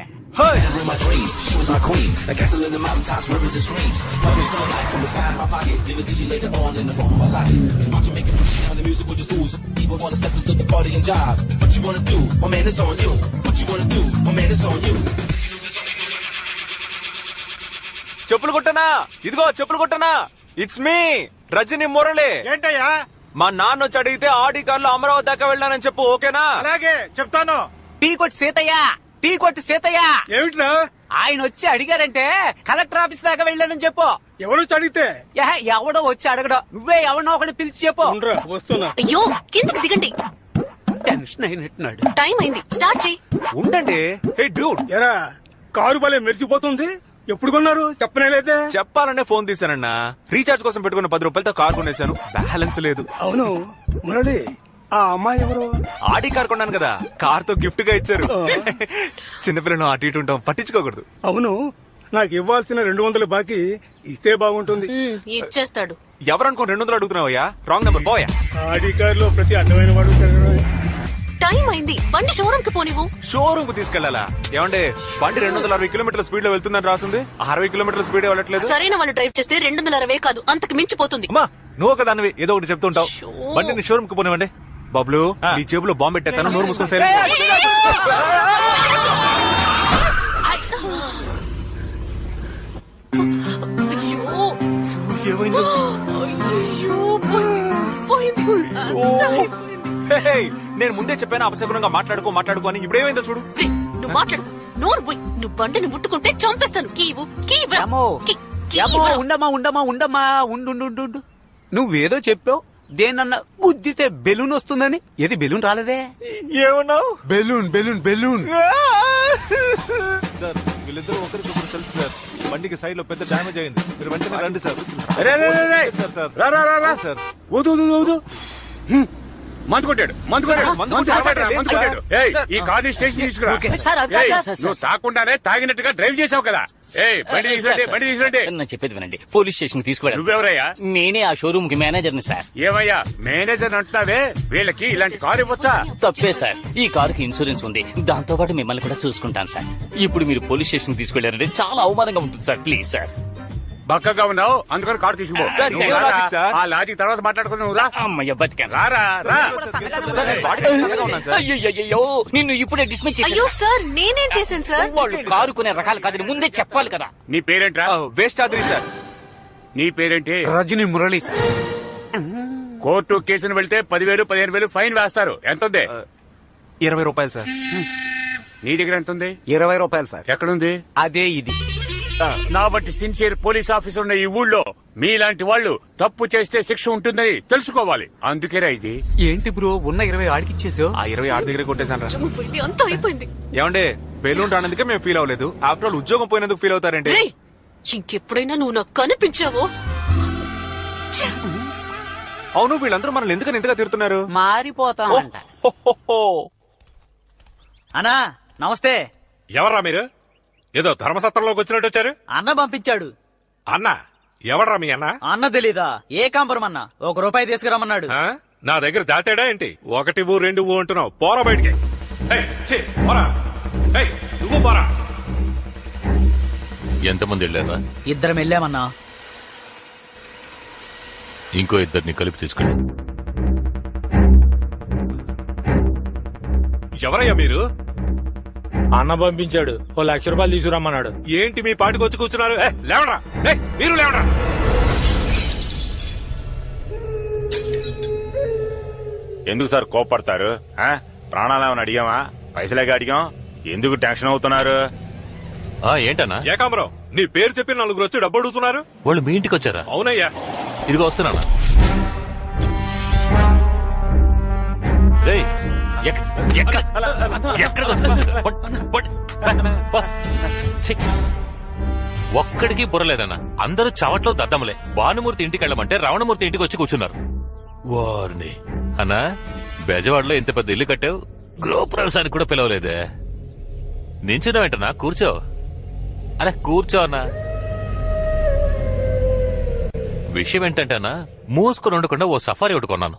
చెప్పులు కొట్టనా? ఇదిగో చెప్పులు కొట్టనా. It's me Rajini Murali. ఏంటయ్యా? మా నాన్న వచ్చి అడిగితే ఆడి కార్లో అమరావతి దాకా వెళ్ళానని చెప్పు. ఓకేనా? అలాగే చెప్తాను. టీ కొట్టి సీతయ్య. ఏమిట్రా? ఆయన వచ్చి అడిగారంటే కలెక్టర్ ఆఫీస్ దాకా వెళ్ళానని చెప్పు. ఎవరు వచ్చి అడిగితే? ఎవడో వచ్చి అడగడం, నువ్వే ఎవరినో ఒకటి పిలిచి చెప్పు. వస్తున్నా. అయ్యో కిందకి దిగండి. టెన్షన్ అయినట్టున్నాడు. టైం అయింది, స్టార్ట్ చేయి. ఉండండి. హే డ్యూడ్, ఎరా కారు భలే మెరిసిపోతుంది. ఎప్పుడు కొన్నారు? చెప్పనేలేదే. చెప్పాలనే ఫోన్ తీసానన్నా. రీఛార్జ్ కోసం పెట్టుకున్న 10 రూపాయలతో కార్ కొనేశాను. బ్యాలెన్స్ లేదు. అవును మురళి, ఆ అమ్మాయి ఎవరు? ఆడి కార్ కొన్నాను కదా, కార్ తో గిఫ్ట్ గా ఇచ్చారు. చిన్నపిల్లను అటు ఇటు ఉంటాం, పట్టించుకోకూడదు. అవును, నాకు ఇవ్వాల్సిన 200 బాకీ ఇస్తే బాగుంటుంది. ఇచ్చేస్తాడు. ఎవరనుకో 200 అడుగుతున్నావయ్యా? Wrong number. పోయా. ఆడి కార్ లో ప్రతి అడ్డమైన వాడు. టైం అయింది, బండి షోరూమ్ కి పోనివ్వు. షోరూమ్ కు తీసుకెళ్లాలా? ఏమంటే బండి 260 కిలోమీటర్ల స్పీడ్ లో వెళ్తుందని రాసింది, 60 కిలోమీటర్ల స్పీడ్ వెళ్ళట్లేదు. సరైన వాళ్ళు డ్రైవ్ చేస్తే 260 కాదు, అంతకు మించిపోతుంది. నువ్వు ఒక దానివి ఏదో ఒకటి చెప్తుంటావు. బండిని షోరూమ్ కు పోనివ్వండి. బబ్లు, నీ జేబులో బాంబు పెట్టేస్తాను, నోరు మూసుకొని సైలెంట్. నేను ముందే చెప్పాను అపశకునంగా మాట్లాడుకో అని. ఇప్పుడేమైందో చూడు. నువ్వు మాట్లాడు, నోరు పోయి. నువ్వు బండిని ముట్టుకుంటే చంపేస్తాను. ఉండమ్మా ఉండు. నువ్వేదో చెప్పావు, దేనన్నా గుద్దితే బెలూన్ వస్తుందని. ఏది బెలూన్ రాలేదే? ఏమన్నావు? Balloon balloon balloon. సార్ వీళ్ళిద్దరూ ఒకరికొకరు తెలుసు సార్. బండికి సైడ్ లో పెద్ద డ్యామేజ్ అయింది. మీరు వెంటనే రండి సార్. సార్ మందు కొట్టాడు. ఈ కార్ స్టేషన్ తీసుకురా. నువ్వు తాకుండానే తాగినట్టుగా డ్రైవ్ చేసావు కదా. బండి తీసుకుంటే నేను చెప్పేది వినండి. పోలీస్ స్టేషన్ తీసుకువెళ్ళండి. నువ్వెవరయ్యా? నేనే ఆ షోరూమ్ కి మేనేజర్ని సార్. ఏమయ్యా మేనేజర్ అంటున్నావే? వీళ్ళకి ఇలాంటి కారు ఇవ్వచ్చా? తప్పే సార్. ఈ కారుకి ఇన్సూరెన్స్ ఉంది. దాంతో పాటు మిమ్మల్ని కూడా చూసుకుంటాను సార్. ఇప్పుడు మీరు పోలీస్ స్టేషన్ తీసుకెళ్లారంటే చాలా అవమానంగా ఉంటుంది సార్. Please sir. బక్కగా ఉన్నావు అందుకని కారు తీసుకుపో. ఆ లాజిక్ తర్వాత మాట్లాడుకున్నావు. రా అమ్మయ్య బతికాను. రా. అయ్యో నిన్ను ఇప్పుడే డిస్మిస్ చేశాను. అయ్యో సార్ నేనేం చేశాను సార్? వాళ్ళు కారు కొనే రకాలు కాదని ముందే చెప్పాలి కదా. నీ పేరేంట్రా? వేష్టాద్రి సార్. నీ పేరేంటి? రజనీ మురళి సార్. కోర్టు కేసును వెళ్తే 10,000 15,000 ఫైన్ వేస్తారు. ఎంత ఉంది? 20 రూపాయలు సార్. నీ దగ్గర ఎంత ఉంది? 20 రూపాయలు సార్. ఎక్కడుంది? అదే ఇది. నా బట్టి సిన్సియర్ పోలీస్ ఆఫీసర్ ఉన్న ఈ ఊళ్ళో మీలాంటి వాళ్ళు తప్పు చేస్తే శిక్ష ఉంటుందని తెలుసుకోవాలి. అందుకేరా ఇది. ఏంటి బ్రో ఉన్న 20 ఆడికిచ్చేసావు? ఆ 20 ఆడి దగ్గర కొట్టేశాను రా. అంతా అయిపోయింది. ఏమండే బెలూన్ రానందుకే మేము ఫీల్ అవ్వలేదు. ఆఫ్టర్ ఆల్ ఉద్యోగం పోయినందుకు ఫీల్ అవుతారండి. ఇంకెప్పుడైనా నువ్వు నాకు కనిపించావో? అవును వీళ్ళందరూ మనల్ని ఎందుకని ఇంతగా తిడుతున్నారు? మారిపోతామంట. అన్నా నమస్తే. ఎవర్రా మీరు? ఏదో ధర్మసత్రంలోకి వచ్చినట్టు వచ్చారు. అన్న పంపించాడు. అన్న ఎవడ్రా మీ అన్న? అన్న తెలీదా? ఏ కాంపురం అన్న? ₹1 తీసుకురమ్మన్నాడు. నా దగ్గర దాచాడా ఏంటి? 1 ఊ 2 ఊ అంటున్నావు. పోరా బయటికి. నువ్వు పోరా. ఎంతమంది వెళ్ళారా? 2 వెళ్ళామన్నా. ఇంకో 2 కలిపి తీసుకెళ్ళి. ఎవరయ్యా మీరు? అన్న పంపించాడు. ₹1,00,000 తీసుకురమ్మన్నాడు. ఏంటి మీ పాటికి వచ్చి కూర్చున్నారు? లేవరా మీరు లేవరా. ఎందుకు సార్ కోపడతారు? ప్రాణాలు ఏమైనా అడిగామా? పైసలేగా అడిగాం. ఎందుకు టెన్షన్ అవుతున్నారు? ఏంటన్నా? ఏకాంబరం నీ పేరు చెప్పి 4 వచ్చి డబ్బు అడుగుతున్నారు. వాళ్ళు మీ ఇంటికి వచ్చారా? అవునయ్యా. ఇదిగో వస్తున్నానా. ఒక్కడికి బుర్రలేదన్నా. అందరూ చవట్లో దద్దములే. భానుమూర్తి ఇంటికి వెళ్ళమంటే రావణమూర్తి ఇంటికి వచ్చి కూర్చున్నారు. వారిని అన్నా బెజవాడలో ఇంత పెద్ద ఇల్లు కట్టావు, గృహప్రవేశానికి కూడా పిలవలేదే. నించున్నావేంటన్నా? కూర్చో. అరే కూర్చో అన్నా. విషయం ఏంటంటే అన్నా, మూసుకొని ఉండకుండా ఓ సఫారీ ఒకటి కొన్నాను.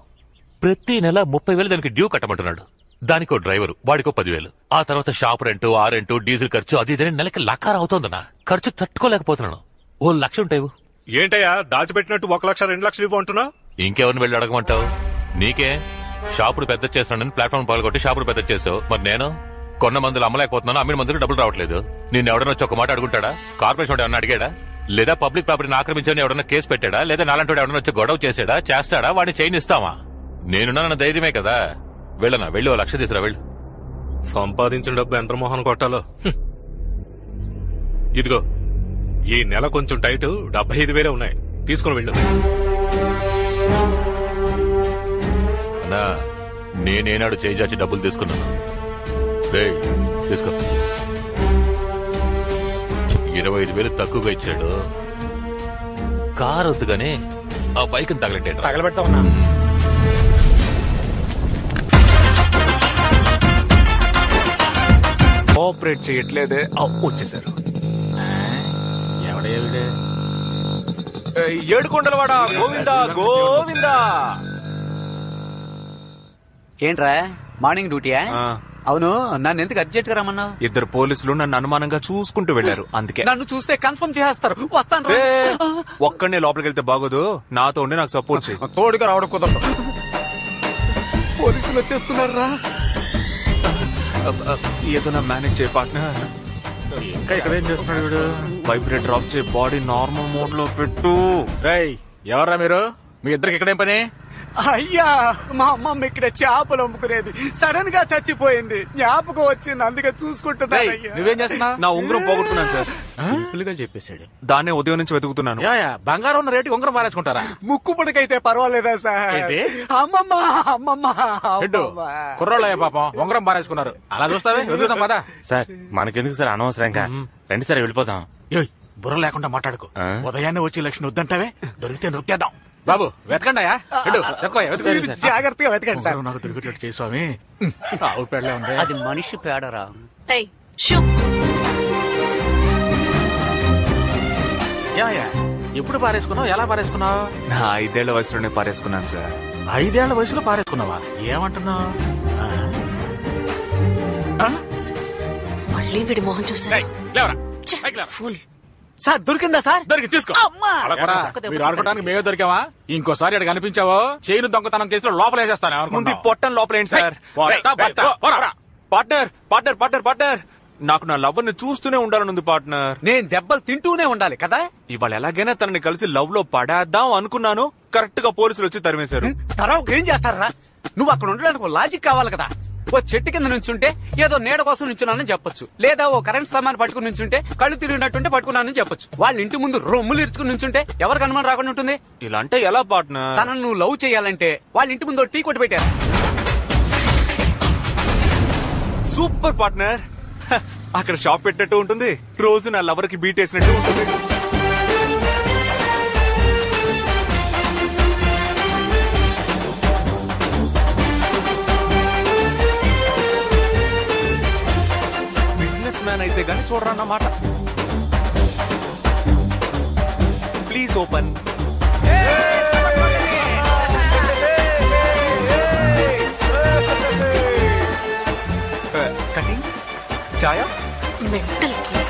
ప్రతి నెల 30,000 దానికి డ్యూ కట్టమంటున్నాడు. దానికో డ్రైవరు, వాడికో 10,000. ఆ తర్వాత షాప్ రెంటు, ఆ రెంటు, డీజిల్ ఖర్చు, అది ఇదని నెలకి లకార అవుతోందన్నా. ఖర్చు తట్టుకోలేకపోతున్నాను. ₹1,00,000 ఉంటాయి. ఏంటయ్యా దాచిపెట్టినట్టు 1,00,000 2,00,000 ఇవ్వు అంటున్నావు? ఇంకెవరిని వెళ్ళి అడగమంటావు? నీకే షాపును పెద్ద చేస్తానని ప్లాట్ఫామ్ పాల్గొట్టి షాపును పెద్ద చేసావు. మరి నేను కొన్న మందులు అమ్మలేకపోతున్నాను, అమ్మిన మందులు డబ్బులు రావట్లేదు. నిన్ను ఎవడన్నా వచ్చి ఒక మాట అడుగుంటాడా? కార్పొరేషన్ ఎవడన్నా అడిగాడా? లేదా పబ్లిక్ ప్రాపర్టీని ఆక్రమించని ఎవడన్నా కేసు పెట్టాడా? లేదా నాలంటి ఎవడన్నా వచ్చి గొడవ చేస్తాడా? వాడిని చైన్ ఇస్తావా? నేనున్నా ధైర్యమే కదా. వెళ్ళనా? వెళ్ళి ₹1,00,000 తీసురా. వెళ్ళు. సంపాదించిన డబ్బు ఎంత మోహన్ కొట్టాలో. ఇదిగో ఈ నెల కొంచెం టైట్ 75,000 ఉన్నాయి. తీసుకుని వెళ్ళు. అన్నా నేనేనాడు చేయి చాచి డబ్బులు తీసుకున్నాను. తీసుకో. 25,000 తక్కువగా ఇచ్చాడు. కారు వద్దుగానే ఆ బైక్ తగలబెడతా ఉన్నా. కోఆపరేట్ చేయట్లేదే. వచ్చేసారు. ఎవడే? ఏడుకొండలవాడ గోవిందా గోవిందా. ఏంట్రా మార్నింగ్ డ్యూటీయా? అవును, నన్ను ఎందుకు అర్జెంట్ గా రమ్మన్నావు? 2 పోలీసులు నన్ను అనుమానంగా చూసుకుంటూ వెళ్లారు. అందుకే నన్ను చూస్తే కన్ఫర్మ్ చేస్తారు. వస్తాను. ఒక్కడనే లోపలికి వెళ్తే బాగోదు. నాతో ఉండి నాకు సపోర్ట్ చేయి. తోడుగా రావడం కుదరదు. పోలీసులు వచ్చేస్తున్నారా? ఏదైనా మేనేజ్ చేయ పార్ట్నర్. ఇంకా ఇక్కడ ఏం చేస్తున్నాడు వీడు? వైబ్రేటర్ ఆఫ్ చేయి, బాడీ నార్మల్ మోడ్ లో పెట్టు. ఎవర్రా మీరు? మీ ఇద్దరికి ఇక్కడేం పని? అయ్యా, మా అమ్మమ్మ ఇక్కడ చేపలు అమ్ముకునేది. సడన్ గా చచ్చిపోయింది. జ్ఞాపకం వచ్చింది, అందుకే చూసుకుంటున్నా. నువ్వేం చేస్తున్నావు? నా ఉంగరం పోగొట్టుకున్నాను సార్. సింపుల్ గా చెప్పేశాడు. దాన్నే ఉదయం నుంచి వెతుకుతున్నాను. బంగారం ఉన్న రేటు ఉంగరం పారేసుకుంటారా? ముక్కు పుడకైతే పర్వాలేదా సార్? ఏంటి? అమ్మమ్మ అమ్మమ్మ హెడ్డు కుర్రోళ్ళయ్య పాపం ఉంగరం పారేసుకున్నారు. అలా చూస్తావే వెతుకుతాం కదా. సార్ మనకెందుకు సార్ అనవసరంగా, రండి సార్ వెళ్ళిపోతాం. బుర్ర లేకుండా మాట్లాడుకో. ఉదయాన్నే వచ్చి లక్ష్మి వద్దంటావే, దొరికితే నొక్కేద్దాం. బాబు వెతకండి అయ్యా. జాగ్రత్తగా వెతకండి సార్. నాకు దొరికేటట్టు చేయి స్వామి. ఆవు పేడలే ఉంది. అది మనిషి పేడరా. ఎప్పుడు పారేసుకున్నావు? ఎలా పారేసుకున్నావు? నా 5 ఏళ్ల వయసులోనే పారేసుకున్నాను సార్. 5 ఏళ్ల వయసులో పారేసుకున్నావా? ఏమంటున్నావు? మళ్ళీ వీడి మొహం చూసారా? ఫుల్ సార్ దొరికిందా సార్? దొరికి తీసుకో. మీరు ఆడుకోవడానికి మేమే దొరికావా? ఇంకోసారి అక్కడ కనిపించావో చేయను దొంగతనం కేసులో లోపల వేసేస్తాను. ముందు పొట్టం లోపలేండి sir. Partner partner partner partner, నాకు నా లవ్ ని చూస్తూనే ఉండాలనుంది పార్ట్నర్. నేను దెబ్బలు తింటూనే ఉండాలి కదా. ఇవాళ ఎలాగైనా తనని కలిసి లవ్ లో పడేద్దాం అనుకున్నాను. కరెక్ట్ గా పోలీసులు వచ్చి తరిమేశారు. తర్వాత ఏం చేస్తారా? నువ్వు అక్కడ ఉండడానికి లాజిక్ కావాలి కదా. ఓ చెట్టు కింద నుంచుంటే ఏదో నీడ కోసం నుంచున్నానని చెప్పొచ్చు, లేదా ఓ కరెంట్ స్తంభాన్ని పట్టుకుని నుంచుంటే కళ్ళు తిరిగినట్టుంటే పట్టుకున్నానని చెప్పొచ్చు. వాళ్ళ ఇంటి ముందు రొమ్ములు ఇరుచుకుని నుంచుంటే ఎవరికి అనుమానం రాకుండా ఉంటుంది? ఇలా అంటే ఎలా పార్ట్నర్? తనను నువ్వు లవ్ చేయాలంటే వాళ్ళ ఇంటి ముందు టీ కొట్టి పెట్టారు. Super partner. అక్కడ షాప్ పెట్టినట్టు ఉంటుంది, రోజు నా లవర్ కి బీట్ వేసినట్టు ఉంటుంది. బిజినెస్ మ్యాన్ అయితే గానీ చూడరన్నమాట. Please open. కటింగ్ చాయా మెంటల్ కేస్.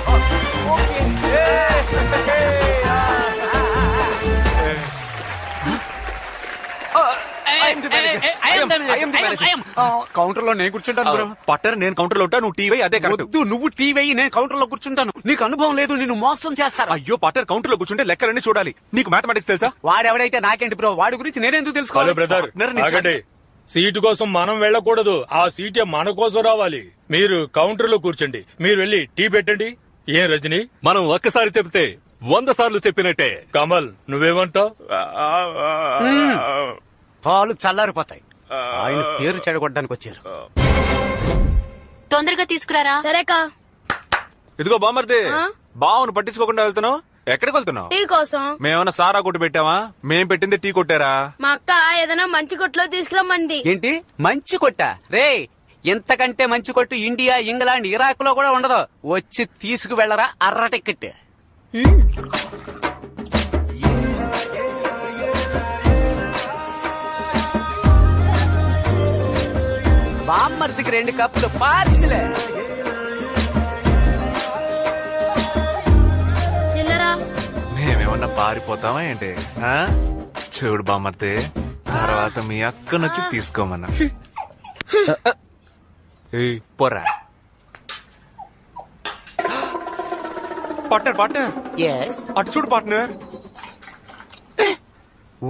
కౌంటర్ లో నేను కూర్చుంటాను బ్రో. పట్టర్ నేను కౌంటర్ లో ఉంటా, నువ్వు టీవీ అదే కరెక్ట్. వద్దు, నువ్వు టీవీ, నేను కౌంటర్ లో కూర్చుంటాను. నీకు అనుభవం లేదు, నిన్ను మోసం చేస్తారు. అయ్యో పట్టర్ కౌంటర్ లో కూర్చుంటే లెక్కలన్నీ చూడాలి. నీకు మ్యాథమెటిక్స్ తెలుసా? వాడెవడైతే నాకేంటి బ్రో, వాడి గురించి నేనెందుకు తెలుసుకోవాలి? బ్రదర్ సీటు కోసం మనం వెళ్ళకూడదు, ఆ సీటే మన కోసం రావాలి. మీరు కౌంటర్ లో కూర్చోండి, మీరు వెళ్ళి టీ పెట్టండి. ఏం రజని, మనం ఒక్కసారి చెప్తే 100 సార్లు చెప్పినట్టే. కమల్ నువ్వేమంటావు? పాలు చల్లారిపోతాయి. ఆయన పేరు చెడగొట్టడానికి వచ్చారు. తొందరగా తీసుకురారా. సరేకా. ఇదిగో బామర్ది, బావును పట్టించుకోకుండా వెళ్తున్నావు. ఎక్కడికి వెళ్తున్నావు? టీ కోసం. మేమన్నా సారా కొట్టు పెట్టావా? మేం పెట్టింది టీ కొట్టారా? మా అక్క ఏదైనా మంచి కొట్లో తీసుకురమ్మంది. ఏంటి మంచి కొట్ట? రే, ఎంతకంటే మంచి కొట్టు ఇండియా, ఇంగ్లాండ్, ఇరాక్ లో కూడా ఉండదు. వచ్చి తీసుకు వెళ్లరా అర్ర టికెట్. బామ్మర్దికి 2 కప్పులు పార్సిలే. చిల్లరా. మేమేమన్నా పారిపోతావా ఏంటి? చూడు బామర్ది, తర్వాత మీ అక్కనొచ్చి తీసుకోమన్నా. పోరా పార్ట్నర్. పార్ట్నర్ అటు చూడు పార్ట్నర్.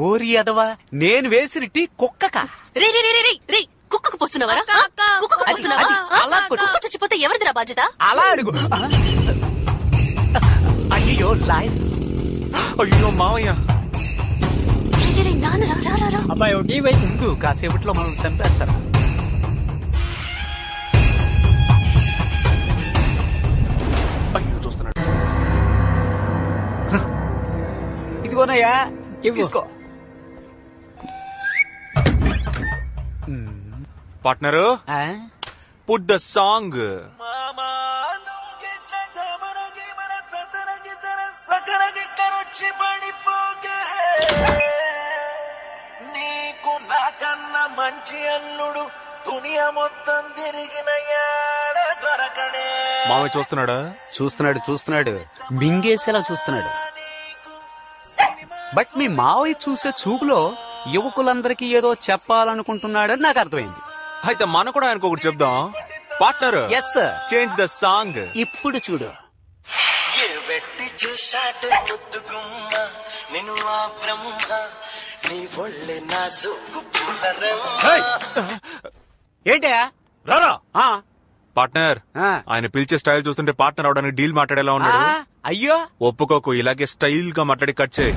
ఓరి అదవా, నేను వేసిన టీ కుక్కకా? రే రే రే రే రే, కుక్కకు పోస్తున్నావా? కుక్కకు పోస్తున్నావా? అలా కుక్క చచ్చిపోతే ఎవరిదిరా బాధ్యత? అలా అడుగు. అయ్యో లాయ్. అయ్యో మావయ్య. అబ్బాయి టీ వైపు కాసేపట్లో మనం చంపేస్తారు. అయ్యో చూస్తున్నాడు. ఇదిగోనయ్యా తీసుకో. Partner put the song. నీకు నాకన్నా మంచి అల్లుడు దునియా మొత్తం తిరిగిన దొరకడే. మామయ్య చూస్తున్నాడా? చూస్తున్నాడు. మింగేసేలా చూస్తున్నాడు. బట్ మీ మావయ్య చూసే చూపులో యువకులందరికీ ఏదో చెప్పాలనుకుంటున్నాడని నాకు అర్థమైంది. అయితే మనం కూడా ఆయనకు ఒకటి చెప్దాం. Partner yes change the song. ఇప్పుడు చూడు. ఏ వెట్టి చేశాడు ముద్దుగుమ్మ నిన్ను ఆ బ్రహ్మ, నీ ఒళ్ళే నా సోకు పుల్లరమ్మ. ఏంటా రారా పార్ట్నర్. ఆయన పిలిచే స్టైల్ చూస్తుంటే పార్ట్నర్ అవడానికి డీల్ మాట్లాడేలా ఉన్నాడు. అయ్యో ఒప్పుకోకు, ఇలాగే స్టైల్ గా మాట్లాడి కట్ చేయి.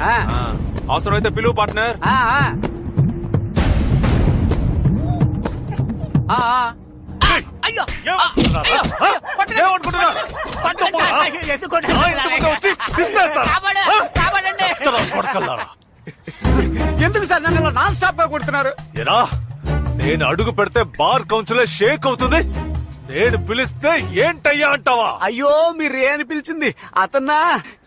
అవసరమైతే పిలువు పార్ట్నర్. అయ్యో ఎందుకు సార్ నన్ను నాన్ స్టాప్ గా కొడుతున్నారు? ఎరా, నేను అడుగు పెడితే బార్ కౌన్సిలే షేక్ అవుతుంది, నేను పిలిస్తే ఏంటయ్యా అంటావా? అయ్యో మీరు అని పిలిచింది అతన్నా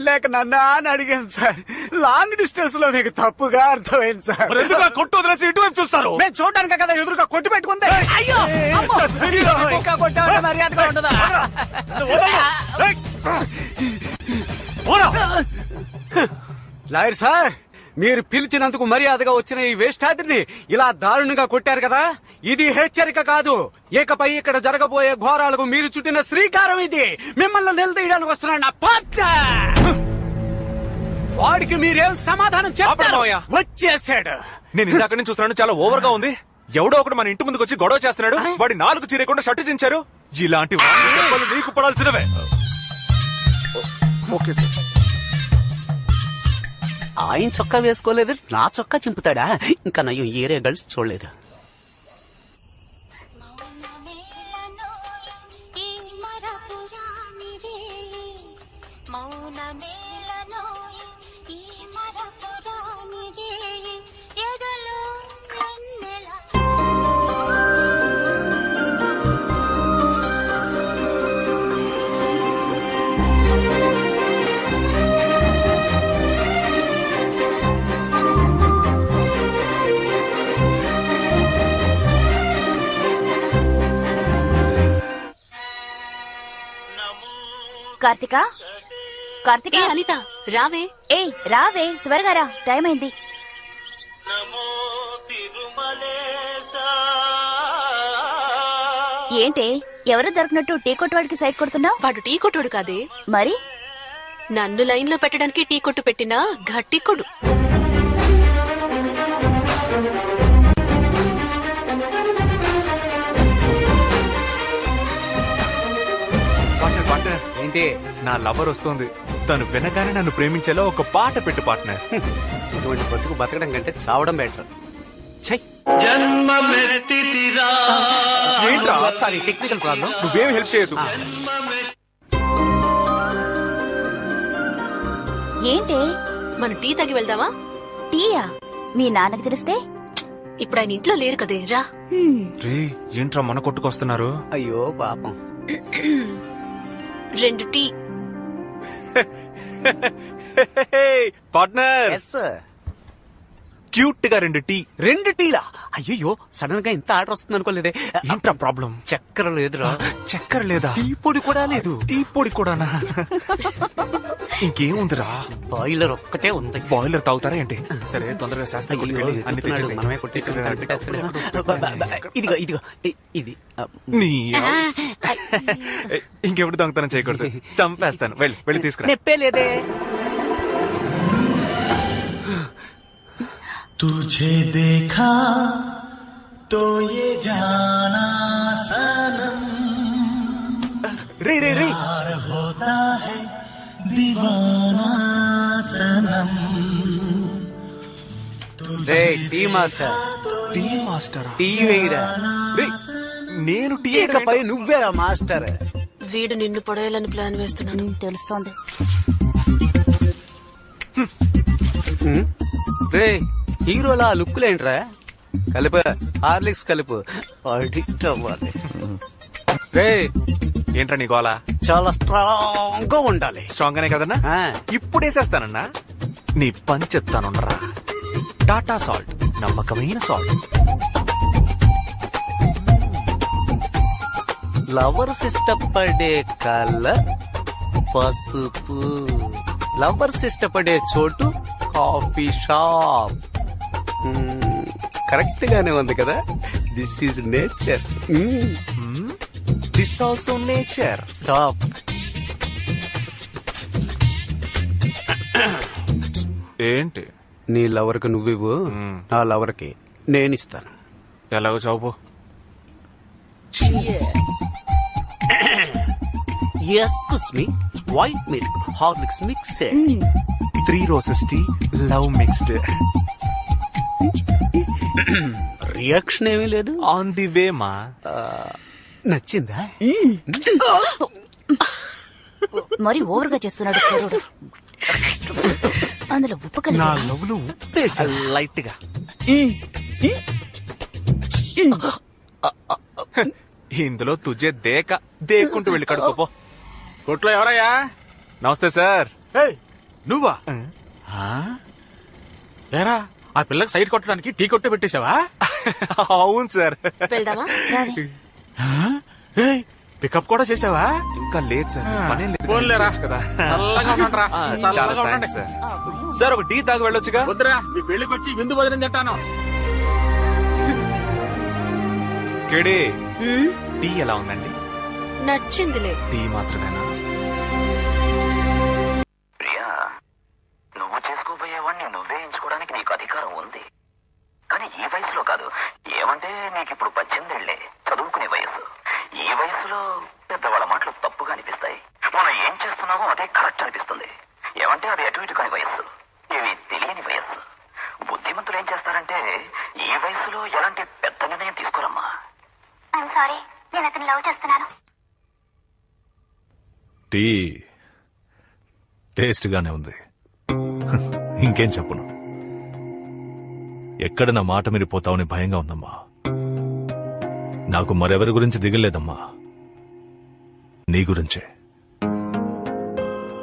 లేక నన్నా అని అడిగాను సార్. లాంగ్ డిస్టెన్స్ లో మీకు తప్పుగా అర్థమైంది సార్. కొట్టు వదిలేసి ఇటువైపు చూస్తారు. నేను చూడడానికి కదా ఎదురుగా కొట్టి పెట్టుకుంది. అయ్యో ఇంకా కొట్టామంటే మర్యాదగా ఉండదా? లాయర్ సార్, మీరు పిలిచినందుకు మర్యాదగా వచ్చిన ఈ వేష్టాద్రిని ఇలా దారుణంగా కొట్టారు కదా, ఇది హెచ్చరిక కాదు. ఇకపై ఇక్కడ జరగబోయే ఘోరాలకు మీరు చుట్టిన శ్రీకారం ఇది. మిమ్మల్ని నిలదీయడానికి వస్తున్నాడు నా పార్ట్నర్. వాడికి మీరేం సమాధానం చెప్పారు? వచ్చేసాడు. నేను ఇందాక నుంచి చూస్తున్నాను, చాలా ఓవర్ గా ఉంది. ఎవడో ఒకడు మన ఇంటి ముందుకు వచ్చి గొడవ చేస్తున్నాడు, వాడి 4 చీరకుండా షర్టు చించారు. ఇలాంటి నీకు పడాల్సినవే. Okay sir. ఆయన చొక్కా వేసుకోలేదు, నా చొక్కా చింపుతాడా? ఇంకా నయ్యం ఏరే గర్ల్స్ చూడలేదు. కార్తిక, కార్తిక, అనిత రావే. రావే, త్వరగా రా, టైం అయింది. ఏంటే ఎవరు దొరికినట్టు టీ కొట్టువాడికి సైడ్ కొడుతున్నావు? వాడు టీ కొట్టుడు కాదే. మరి నన్ను లైన్ లో పెట్టడానికి టీ కొట్టు పెట్టినా గట్టి కొడు. ఏంటి, నా లవర్ వస్తోంది, తను వినగానే నన్ను ప్రేమించేలా ఒక పాట పెట్టు పార్ట్నర్. ఇటువంటి బతుకు బతకడం కంటే చావడం బెటర్. ఏంట్రా? Sorry, technical problem. నువ్వేం హెల్ప్ చేయదు. ఏంటే, మన టీ తాగి వెళ్దామా? టీయా? మీ నాన్నకి తెలిస్తే? ఇప్పుడు ఆయన ఇంట్లో లేరు కదే. రా. రే, ఏంట్రా మన కొట్టుకొస్తున్నారు? అయ్యో పాపం. 2 టీ. పార్ట్నర్, క్యూట్ గా 2 టీ. 2 టీలా? అయ్యో, సడన్ గా ఇంత ఆర్డర్ వస్తుంది అనుకోలేదే. ఏంట్రా ప్రాబ్లం? చక్కెర లేదురా. చక్కెర లేదా? టీ పొడి కూడా లేదు. టీ పొడి కూడానా? ఇంకేముందిరా? బాయిలర్ ఒక్కటే ఉంది. బాయిలర్ తాగుతారా ఏంటి? సరే, తొందరగా శాస్త్రి అన్ని తెచ్చేసి మనమే కొట్టేసి ఇదిగో ఇదిగో ఇది. ఇంకెప్పుడు దొంగతనం చేయకూడదు, చంపేస్తాను. వెళ్ళి తీసుకురా. నెప్పే లేదే. तुझे देखा तो ये जाना सनम, रे प्यार होता है दीवाना सनम. రే tea master, tea master, tea వేయరా. నేను టీ. ఇకపై నువ్వేరా మాస్టర్. వీడు నిన్ను పడేయాలని ప్లాన్ వేస్తున్నాడు. తెలుస్తోంది. రే, హీరోలా లుక్కులేంట్రా? కలిప హార్లిక్స్ కలుపు, అడిక్ట్ అవ్వాలి. రే, ఏంట్రా నీ గోలా? చాలా స్ట్రాంగ్ గా ఉండాలి. స్ట్రాంగ్ గానే కదన్నా? ఇప్పుడు వేసేస్తానన్నా. నీ పని చెప్తానుండరా. టాటా సాల్ట్, నమ్మకమైన సాల్ట్. లవర్స్ ఇష్టపడే కలర్ పసుపు. లవర్స్ ఇష్టపడే చోటు కాఫీ షాప్. కరెక్ట్ గానే ఉంది కదా. This is nature. This also nature. Stop. ఏంటి? నీ లవర్కి నువ్వివ్వు, నా లవర్కి నేనిస్తాను. ఎలాగో చౌపు. Excuse me, white milk Horlicks mixed 3 roses tea love mixed. Reaction ఏమీ లేదు. ఆన్ ది వే మా. నచ్చిందా? మరి ఓవర్ గా చేస్తున్నాడు కుర్రోడు. అందులో ఉప్పు కలిపి నా లవ్లు ఉప్పేసా లైట్ గా. ఇందులో తుజే దేకుంటూ వెళ్ళి కడుకోపో. కొట్లో ఎవరయ్యా? నమస్తే సార్. నువ్వా? ఏరా ఆ పిల్లకి సైడ్ కొట్టడానికి టీ కొట్టు పెట్టేశావా? అవును సార్. వెళ్దామా? పికప్ కూడా చేసావా? ఇంకా లేదు సార్. పనేం లేదు. పోన్లేరా కదా. చల్లగా ఉండండిరా. చాలా చల్లగా ఉండండి. Thanks sir. సార్ ఒక టీ తాగి వెళ్ళొచ్చుగా? వద్దురా, మీ పెళ్లికి వచ్చి విందు భోజనం తింటాను. కేడి టీ ఎలా ఉందండి? నచ్చిందిలే. టీ మాత్రమేనా? ప్రియా, నువ్వు చేసుకోబోయేవాడిని నువ్వే ఎంచుకోవడానికి నీకు అధికారం ఉంది. కానీ ఈ వయసులో కాదు. ఏమంటే నీకిప్పుడు 18 ఏళ్లే, చదువుకునే వయసు. ఈ వయసులో పెద్దవాళ్ళ మాటలు తప్పుగా అనిపిస్తాయి. మనం ఏం చేస్తున్నామో అదే కరెక్ట్ అనిపిస్తుంది. ఏమంటే అది అటు ఇటు కాని వయస్సు, ఇవి తెలియని వయస్సు. బుద్ధిమంతులు ఏం చేస్తారంటే ఈ వయసులో ఎలాంటి పెద్ద నిర్ణయం తీసుకోరమ్మా. ఐఎమ్ సారీ, నేను అతను లవ్ చేస్తున్నాను. టీ టేస్ట్ గానే ఉంది. ఇంకేం చెప్పను. ఎక్కడ నా మాట మీరిపోతావని భయంగా ఉందమ్మా. నాకు మరెవరి గురించి దిగలేదమ్మా, నీ గురించే.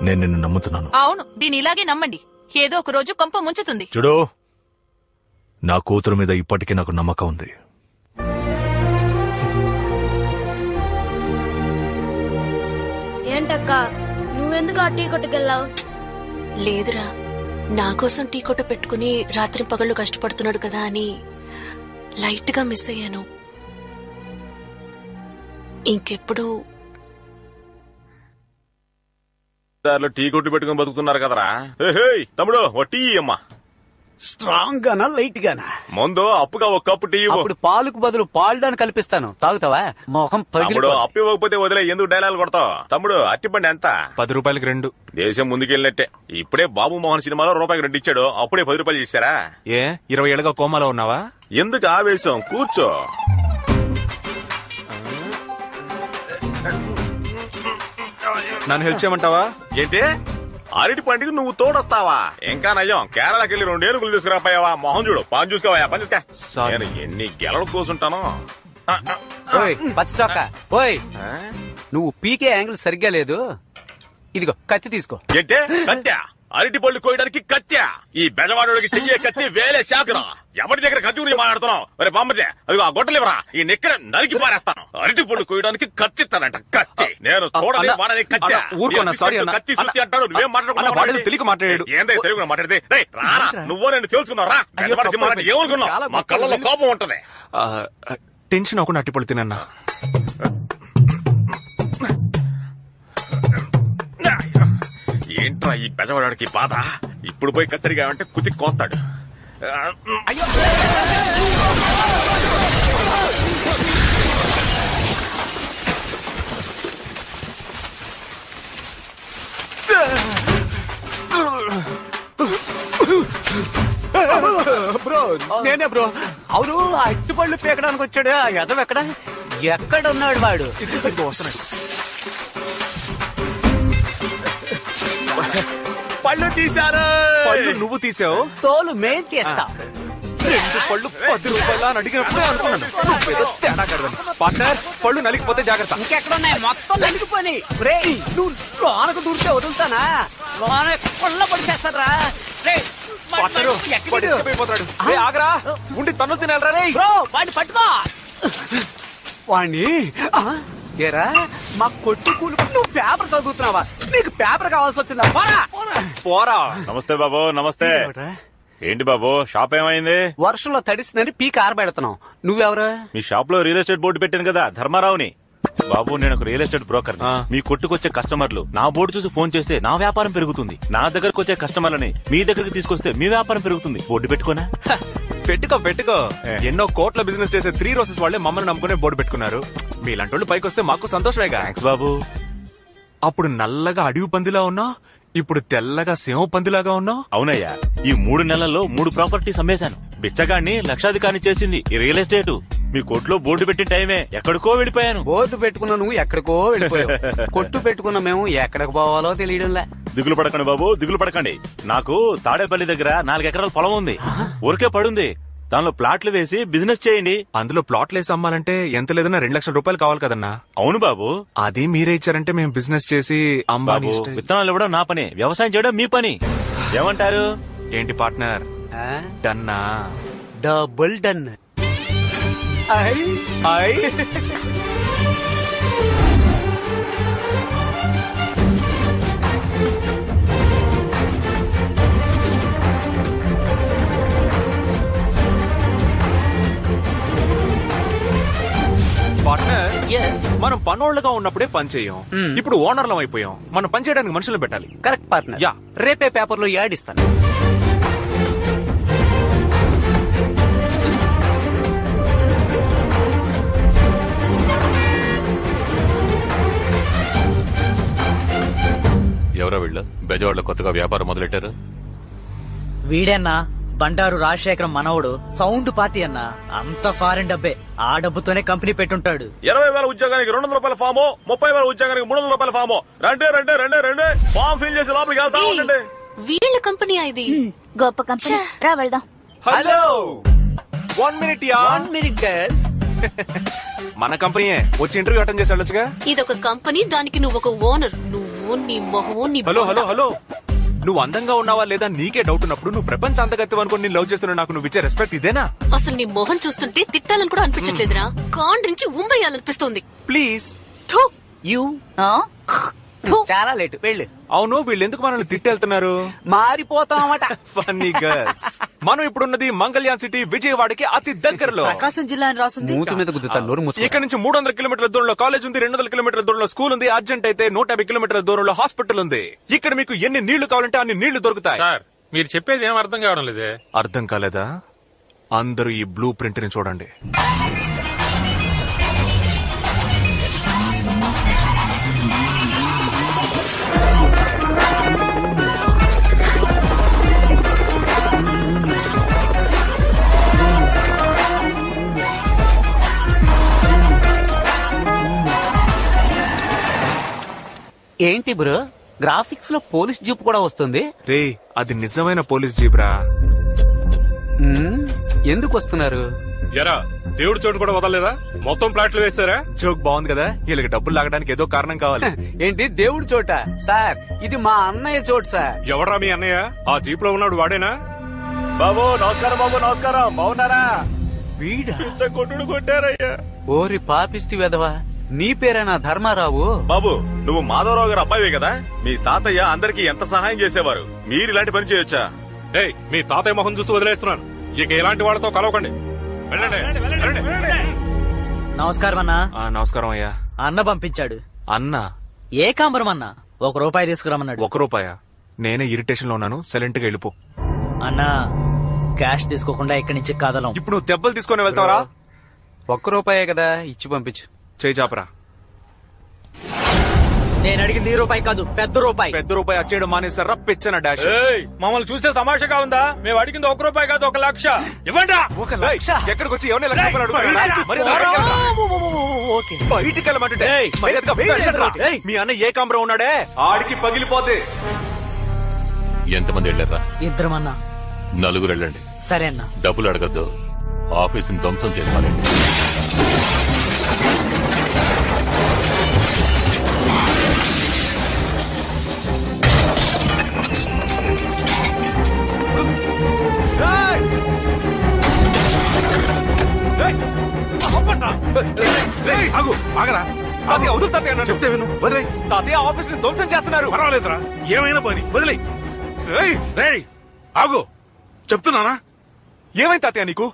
నేను నిన్ను నమ్ముతున్నాను. అవును, దీని ఇలాగే నమ్మండి. ఏదో ఒక రోజు కొంప ముంచుతుంది. చూడు, నా కూతురు మీద ఇప్పటికీ నాకు నమ్మకం ఉంది. ఏంటక్క, నువ్వెందుకు ఆ టీ కొట్టుకెళ్ళావు? లేదురా, నా కోసం టీ కొట్టు పెట్టుకుని రాత్రి పగళ్ళు కష్టపడుతున్నాడు కదా అని లైట్ గా మిస్ అయ్యాను. ఇంకెప్పుడు టీ కొట్టు పెట్టుకుని బతుకుతున్నారు కదరా. తమ్ముడు ఓ టీ అమ్మా. స్ట్రాంగ్ గానా లైట్ గానా? ముందు అప్పుగా ఒక కప్పు టీ ఇవ్వు. అప్పుడు పాలకు బదులు పాల్డాన్ని కల్పిస్తాను, తాగుతావా? మొహం తమ్ముడు అప్పు ఇవ్వకపోతే వదిలే, ఎందుకు డైలాగ్ కొడతావు? తమ్ముడు అట్టిపండి ఎంత? 10 రూపాయలకి 2. దేశం ముందుకెళ్ళినట్టే. ఇప్పుడే బాబు మోహన్ సినిమాలో రూపాయికి 2 ఇచ్చాడు, అప్పుడే 10 రూపాయలు చేశారా? ఏ 20 ఏళ్ళుగా కోమాలో ఉన్నావా? ఎందుకు ఆవేశం? కూర్చో. నన్ను హెల్ప్ చేయమంటావా? ఏంటి అరటి పండుగ నువ్వు తోడొస్తావా? ఇంకా నయ్యం, కేరళకి వెళ్ళి 2 ఏనుగులు తీసుకురాపోయావా? మొహం చూడు, పని చూసుకోవా, పని చూసుకో. నేను ఎన్ని గెలలు కూర్చుంటాను. పచ్చ ఓయ్, నువ్వు పీకే యాంగిల్ సరిగ్గా లేదు. ఇదిగో కత్తి తీసుకో. ఏంటే కత్త్యా? అరటి పళ్ళు కోయడానికి కత్త్యా? ఈ బెజవాడోడికి చెయ్యే కత్తి వేలే శాఖరా. ఎవరి దగ్గర కత్తి గురించి మాట్లాడుతున్నావు? మరి బామ్మదే, అదిగో ఆ గొడ్డలివరా, ఈ నెక్కడ నరికి పారేస్తాను. అరటి పళ్ళు కోయడానికి కత్తి ఇస్తానంట. కత్తి నేను చూడని వాడని కత్తి. ఊరుకోనా? సారీ అన్న. కత్తి సుత్తి అంటాడు, నువ్వేం మాట్లాడుకున్నావు? తెలుగు మాట్లాడాడు. ఏందే తెలుగు మాట్లాడితే? రారా, నువ్వో నేను తెలుసుకుందాం రా. ఏమనుకున్నావు? మా కళ్ళలో కోపం ఉంటది. టెన్షన్ అవ్వకుండా అట్టిపళ్ళు తినన్నా. ఏంట్రా ఈ బెజవాడికి బాధ? ఇప్పుడు పోయి కత్తిరిగా అంటే కుతి కోస్తాడు. బ్రో నేనే బ్రో. అవును, అట్టుపళ్ళు పీకడానికి వచ్చాడు ఆ యదవ. ఎక్కడున్నాడు వాడు? పళ్ళు తీశారు. పళ్ళు నువ్వు తీసావు? తోలు మేం తీస్తా. 2 పళ్ళు 10 రూపాయలు అని అడిగినప్పుడే అనుకున్నాను నువ్వేదో తేడా కడదని. పార్ట్నర్, పళ్ళు నలిగిపోతే జాగ్రత్త. ఇంకెక్కడున్నాయి? మొత్తం నలిగిపోయి. రే, నువ్వు లోనకు దూరితే వదులుతానా? లోన కొల్ల పడిచేస్తారా? ఆగరా, ఉండి తన్ను తినాలరా. రే వాడిని పట్టుకో. వాణ్ణి ఏరా, మా కొట్టు కూలి. నువ్వు పేపర్ చదువుతున్నావా? నీకు పేపర్ కావాల్సి వచ్చిందా? పోరా. నమస్తే బాబు. నమస్తే. ఏంటి బాబు, షాప్ ఏమైంది? వర్షంలో తడిసిందని పీక ఆరబెడుతున్నావు. నువ్వెవరు? మీ షాప్ లో రియల్ ఎస్టేట్ బోర్డు పెట్టాను కదా, ధర్మారావుని. బాబు, నేను ఒక రియల్ ఎస్టేట్ బ్రోకర్. మీ కొట్టుకొచ్చే కస్టమర్లు నా బోర్డు చూసి ఫోన్ చేస్తే నా వ్యాపారం పెరుగుతుంది. నా దగ్గరకు వచ్చే కస్టమర్లని మీ దగ్గరకు తీసుకొస్తే మీ వ్యాపారం పెరుగుతుంది. బోర్డు పెట్టుకోనా? పెట్టుకో. ఎన్నో కోట్ల బిజినెస్ చేసే 3 రోజెస్ వాళ్ళే మమ్మల్ని నమ్ముకునే బోర్డు పెట్టుకున్నారు. మీలాంటి వాళ్ళు పైకి వస్తే మాకు సంతోషమేగా. థాంక్స్ బాబు. అప్పుడు నల్లగా అడవి పందిలా ఉన్నావు, ఇప్పుడు తెల్లగా సింహ పందిలాగా ఉన్నావు. అవునయ్యా, ఈ 3 నెలల్లో 3 ప్రాపర్టీస్ అమ్మేశాను. బిచ్చగాడిని లక్షాధికారిని చేసింది ఈ రియల్ ఎస్టేట్. మీ కొట్లో బోర్డు పెట్టిన టైమే ఎక్కడికో వెళ్ళిపోయాను. బోర్డు పెట్టుకున్న నువ్వు ఎక్కడికో వెళ్ళిపోయావు. కొట్టు పెట్టుకున్న మేము ఎక్కడికి పోవాలో తెలియడంలే. దిగులు పడకండి బాబు, దిగులు పడకండి. నాకు తాడేపల్లి దగ్గర 4 ఎకరాల పొలం ఉంది, ఊరికే పడుంది. దానిలో ప్లాట్లు వేసి బిజినెస్ చేయండి. అందులో ప్లాట్లు వేసి అమ్మాలంటే ఎంత లేదన్నా 2 లక్షల రూపాయలు కావాలి కదన్నా. అవును బాబు, అది మీరే ఇచ్చారంటే మేము బిజినెస్ చేసి బాబు, విత్తనాలు ఇవ్వడం నా పని, వ్యవసాయం చేయడం మీ పని. ఏమంటారు? ఏంటి పార్ట్నర్, డన్నా? Double done. పార్ట్నర్, మనం పనోళ్ళగా ఉన్నప్పుడే పని చేయం. ఇప్పుడు ఓనర్లం అయిపోయాం. మనం పని చేయడానికి మనుషులు పెట్టాలి. Correct partner. యా, రేపే పేపర్లో యాడ్ ఇస్తాను. ఎవరో వీళ్ళు బెజవాడలో కొత్తగా వ్యాపారం మొదలెట్టారు. వీడన్నా బండారు రాజశేఖరం మనవడు, సౌండ్ పార్టీ అన్నా. అంత ఫారెన్ డబ్బే. ఆ డబ్బుతోనే కంపెనీ పెట్టుంటాడు. 20,000 ఉద్యోగానికి 200 రూపాయల ఫాము, 30,000 ఉద్యోగానికి 300 రూపాయల ఫాము. రండి ఫామ్ ఫిల్ చేసి లోపలికి వెళ్తా ఉండండి. వీళ్ళ కంపెనీ ఇది. గొప్ప కంపెనీ. రా వెళ్దాం. Hello, 1 minute yeah. 1 minute girls. మన కంపెనీయే, వచ్చి ఇంటర్వ్యూ అటెండ్ చేసి వెళ్ళొచ్చుగా. ఇదొక కంపెనీ, దానికి నువ్వు ఒక ఓనర్. నువ్వు నీ మొహం నీ హలో, నువ్వు అందంగా ఉన్నావా లేదా నీకే డౌట్ ఉన్నప్పుడు నువ్వు ప్రపంచ అంతగత్యం అనుకుని నేను లవ్ చేస్తున్నా. నాకు నువ్వు ఇచ్చే రెస్పెక్ట్ ఇదేనా? అసలు నీ మొహం చూస్తుంటే తిట్టాలని కూడా అనిపించట్లేదురా. కాండ్రించి ఉమ్మేయాలనిపిస్తుంది. ప్లీజ్. యూ చాలా లేట్, వెళ్ళు. అవును, వీళ్ళు ఎందుకు మనల్ని తిట్టెళ్తున్నారు? మారిపోతామట. Funny girls. మనం ఇప్పుడున్నది మంగళ్యాన్ సిటీ, విజయవాడకి అతి దగ్గరలో. ప్రకాశం జిల్లా అని రాసింది. మూతి మీద గుద్దుతాను. ఇక్కడ నుంచి 300 కిలోమీటర్ల దూరంలో కాలేజ్ ఉంది, 200 కిలోమీటర్ల దూరంలో స్కూల్ ఉంది, అర్జెంట్ అయితే 150 కిలోమీటర్ల దూరంలో హాస్పిటల్ ఉంది. ఇక్కడ మీకు ఎన్ని నీళ్లు కావాలంటే అన్ని నీళ్లు దొరుకుతాయి. సార్, మీరు చెప్పేది ఏం అర్థం కావడం లేదే. అర్థం కాలేదా? అందరూ ఈ బ్లూ ప్రింట్ ని చూడండి. ఏంటి బ్రో, గ్రాఫిక్స్ లో పోలీస్ జీప్ కూడా వస్తుంది? రే, అది నిజమైన పోలీస్ జీబ్రా. ఎందుకు వస్తున్నారు? ఎరా, దేవుడి చోటు కూడా వదలలేదా? మొత్తం ప్లాట్లు వేస్తారా? జోక్ బాగుంది కదా. వీళ్ళకి డబ్బులు లాగడానికి ఏదో కారణం కావాలి. ఏంటి దేవుడి చోట? సార్, ఇది మా అన్నయ్య చోటు సార్. ఎవరా మీ అన్నయ్య? ఆ జీప్ లో ఉన్నాడు వాడేనా? బాబు నమస్కారం. బాబు నమస్కారం, బాగున్నారా? వీడా కొట్టుడు కొట్టారయ్యా. ఓరి పాపిష్టి వెధవా, నీ పేరేనా ధర్మారావు? బాబు, నువ్వు మాధవరావు గారు అబ్బాయివే కదా? మీ తాతయ్య అందరికి ఎంత సహాయం చేసేవారు. మీరు ఇలాంటి పని చేయొచ్చా? ఏయ్, మీ తాతయ్య మొహం చూస్తూ వదిలేస్తున్నాను. ఇక ఇలాంటి వాళ్ళతో కలవకండి. వెళ్ళండి. నమస్కారం అన్నా. నమస్కారం అయ్యా. అన్న పంపించాడు. అన్న ఏకాంబరం అన్న. 1 రూపాయి తీసుకురమ్మన్నాడు. 1 రూపాయా? నేనే ఇరిటేషన్ లో ఉన్నాను, సైలెంట్ గా వెళ్ళిపో. అన్నా, క్యాష్ తీసుకోకుండా ఇక్కడి నుంచి కదలం. ఇప్పుడు నువ్వు దెబ్బలు తీసుకొని వెళ్తావరా? 1 రూపాయే కదా, ఇచ్చి పంపించు. చేయి చాపరా. నేను అడిగింది 1 రూపాయి కాదు, పెద్ద రూపాయి. పెద్ద రూపాయి వచ్చేయడం మానేసారా? పెచ్చన డాష్. మమ్మల్ని చూసే తమాషగా ఉందా? మేము అడిగింది 1 రూపాయి కాదు, 1 లక్ష. ఇవ్వండి. 1 లక్ష? ఎక్కడికి వచ్చి ఎవరిని లక్ష రూపాయలు అడుగుతున్నా? బయటికి వెళ్ళమంటుంటే మీ అన్న ఏకాంబరం ఉన్నాడే, ఆడికి పగిలిపోతే. ఎంతమంది వెళ్ళారా? 2 అన్నా. 4 వెళ్ళండి. సరే అన్న. డబ్బులు అడగద్దు, ఆఫీసుని ధ్వంసం చేసుకోవాలి. చెప్తే విను. తాతయ్య ఆఫీస్ ని ధ్వంసం చేస్తున్నారు. పర్వాలేదురా, ఏమైనా పని వదిలే. ఆగు, చెప్తున్నానా? ఏమైంది తాతయ్య నీకు?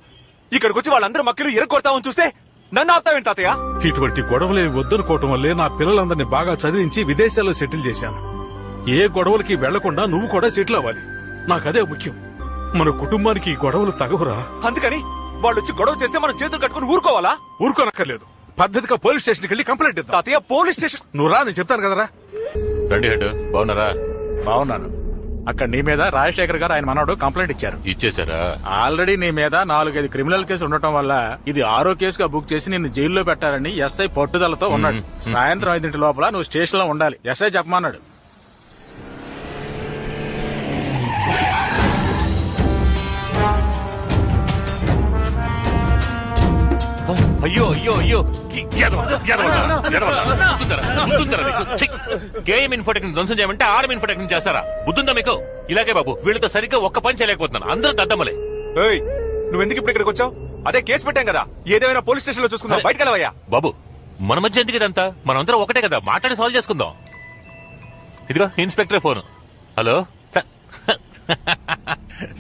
ఇక్కడికి వచ్చి వాళ్ళందరూ మక్కలు ఎరగొడతామని చూస్తే నన్ను ఆపుతావేంటి తాతయ్య? ఇటువంటి గొడవలే వద్దనుకోవటం వల్లే నా పిల్లలందరినీ బాగా చదివించి విదేశాల్లో సెటిల్ చేశాను. ఏ గొడవలకి వెళ్లకుండా నువ్వు కూడా సెటిల్ అవ్వాలి. నాకదే ముఖ్యం. మన కుటుంబానికి ఈ గొడవలు తగవురా. అందుకని వాళ్ళు వచ్చి గొడవ చేస్తే మనం చేతులు కట్టుకుని ఊరుకోవాలా? ఊరుకోనక్కర్లేదు, పద్ధతిగా పోలీస్ స్టేషన్కి వెళ్ళి కంప్లైంట్ ఇద్దాం. తాతయ్య, పోలీస్ స్టేషన్? నువ్వు రా, నేను చెప్తాను కదరా. రండి హెడ్, బాగున్నారా? బాగున్నాను. అక్కడ నీ మీద రాజశేఖర్ గారు ఆయన మనవడు కంప్లైంట్ ఇచ్చారు. ఇచ్చేసారా? ఆల్రెడీ నీ మీద 4-5 క్రిమినల్ కేసు ఉండటం వల్ల ఇది 6వ కేసుగా బుక్ చేసి నిన్ను జైల్లో పెట్టారని ఎస్ఐ పట్టుదలతో ఉన్నాడు. సాయంత్రం 5 లోపల నువ్వు స్టేషన్ లో ఉండాలి, ఎస్ఐ చెప్పమన్నాడు. అయ్యో అయ్యో అయ్యో, కేఎం ఇన్ఫోటెక్ ధ్వంసం చేయమంటే ఆర్ఎం ఇన్ఫోటెక్ చేస్తారా? బుద్ధుందా మీకు? ఇలాగే బాబు, వీళ్ళతో సరిగ్గా ఒక్క పని చేయలేకపోతున్నాను. అందరూ దద్దమ్మలే. నువ్వెందుకు ఇప్పుడు ఇక్కడికి వచ్చావు? అదే కేసు పెట్టాం కదా, ఏదేమైనా పోలీస్ స్టేషన్ లో చూసుకుందాం. బయటకు వెళ్ళవయ్యా. బాబు, మన మధ్య ఎందుకు ఇదంతా? మనందరం ఒకటే కదా, మాట్లాడి సాల్వ్ చేసుకుందాం. ఇదిగో ఇన్స్పెక్టర్ ఫోన్. హలో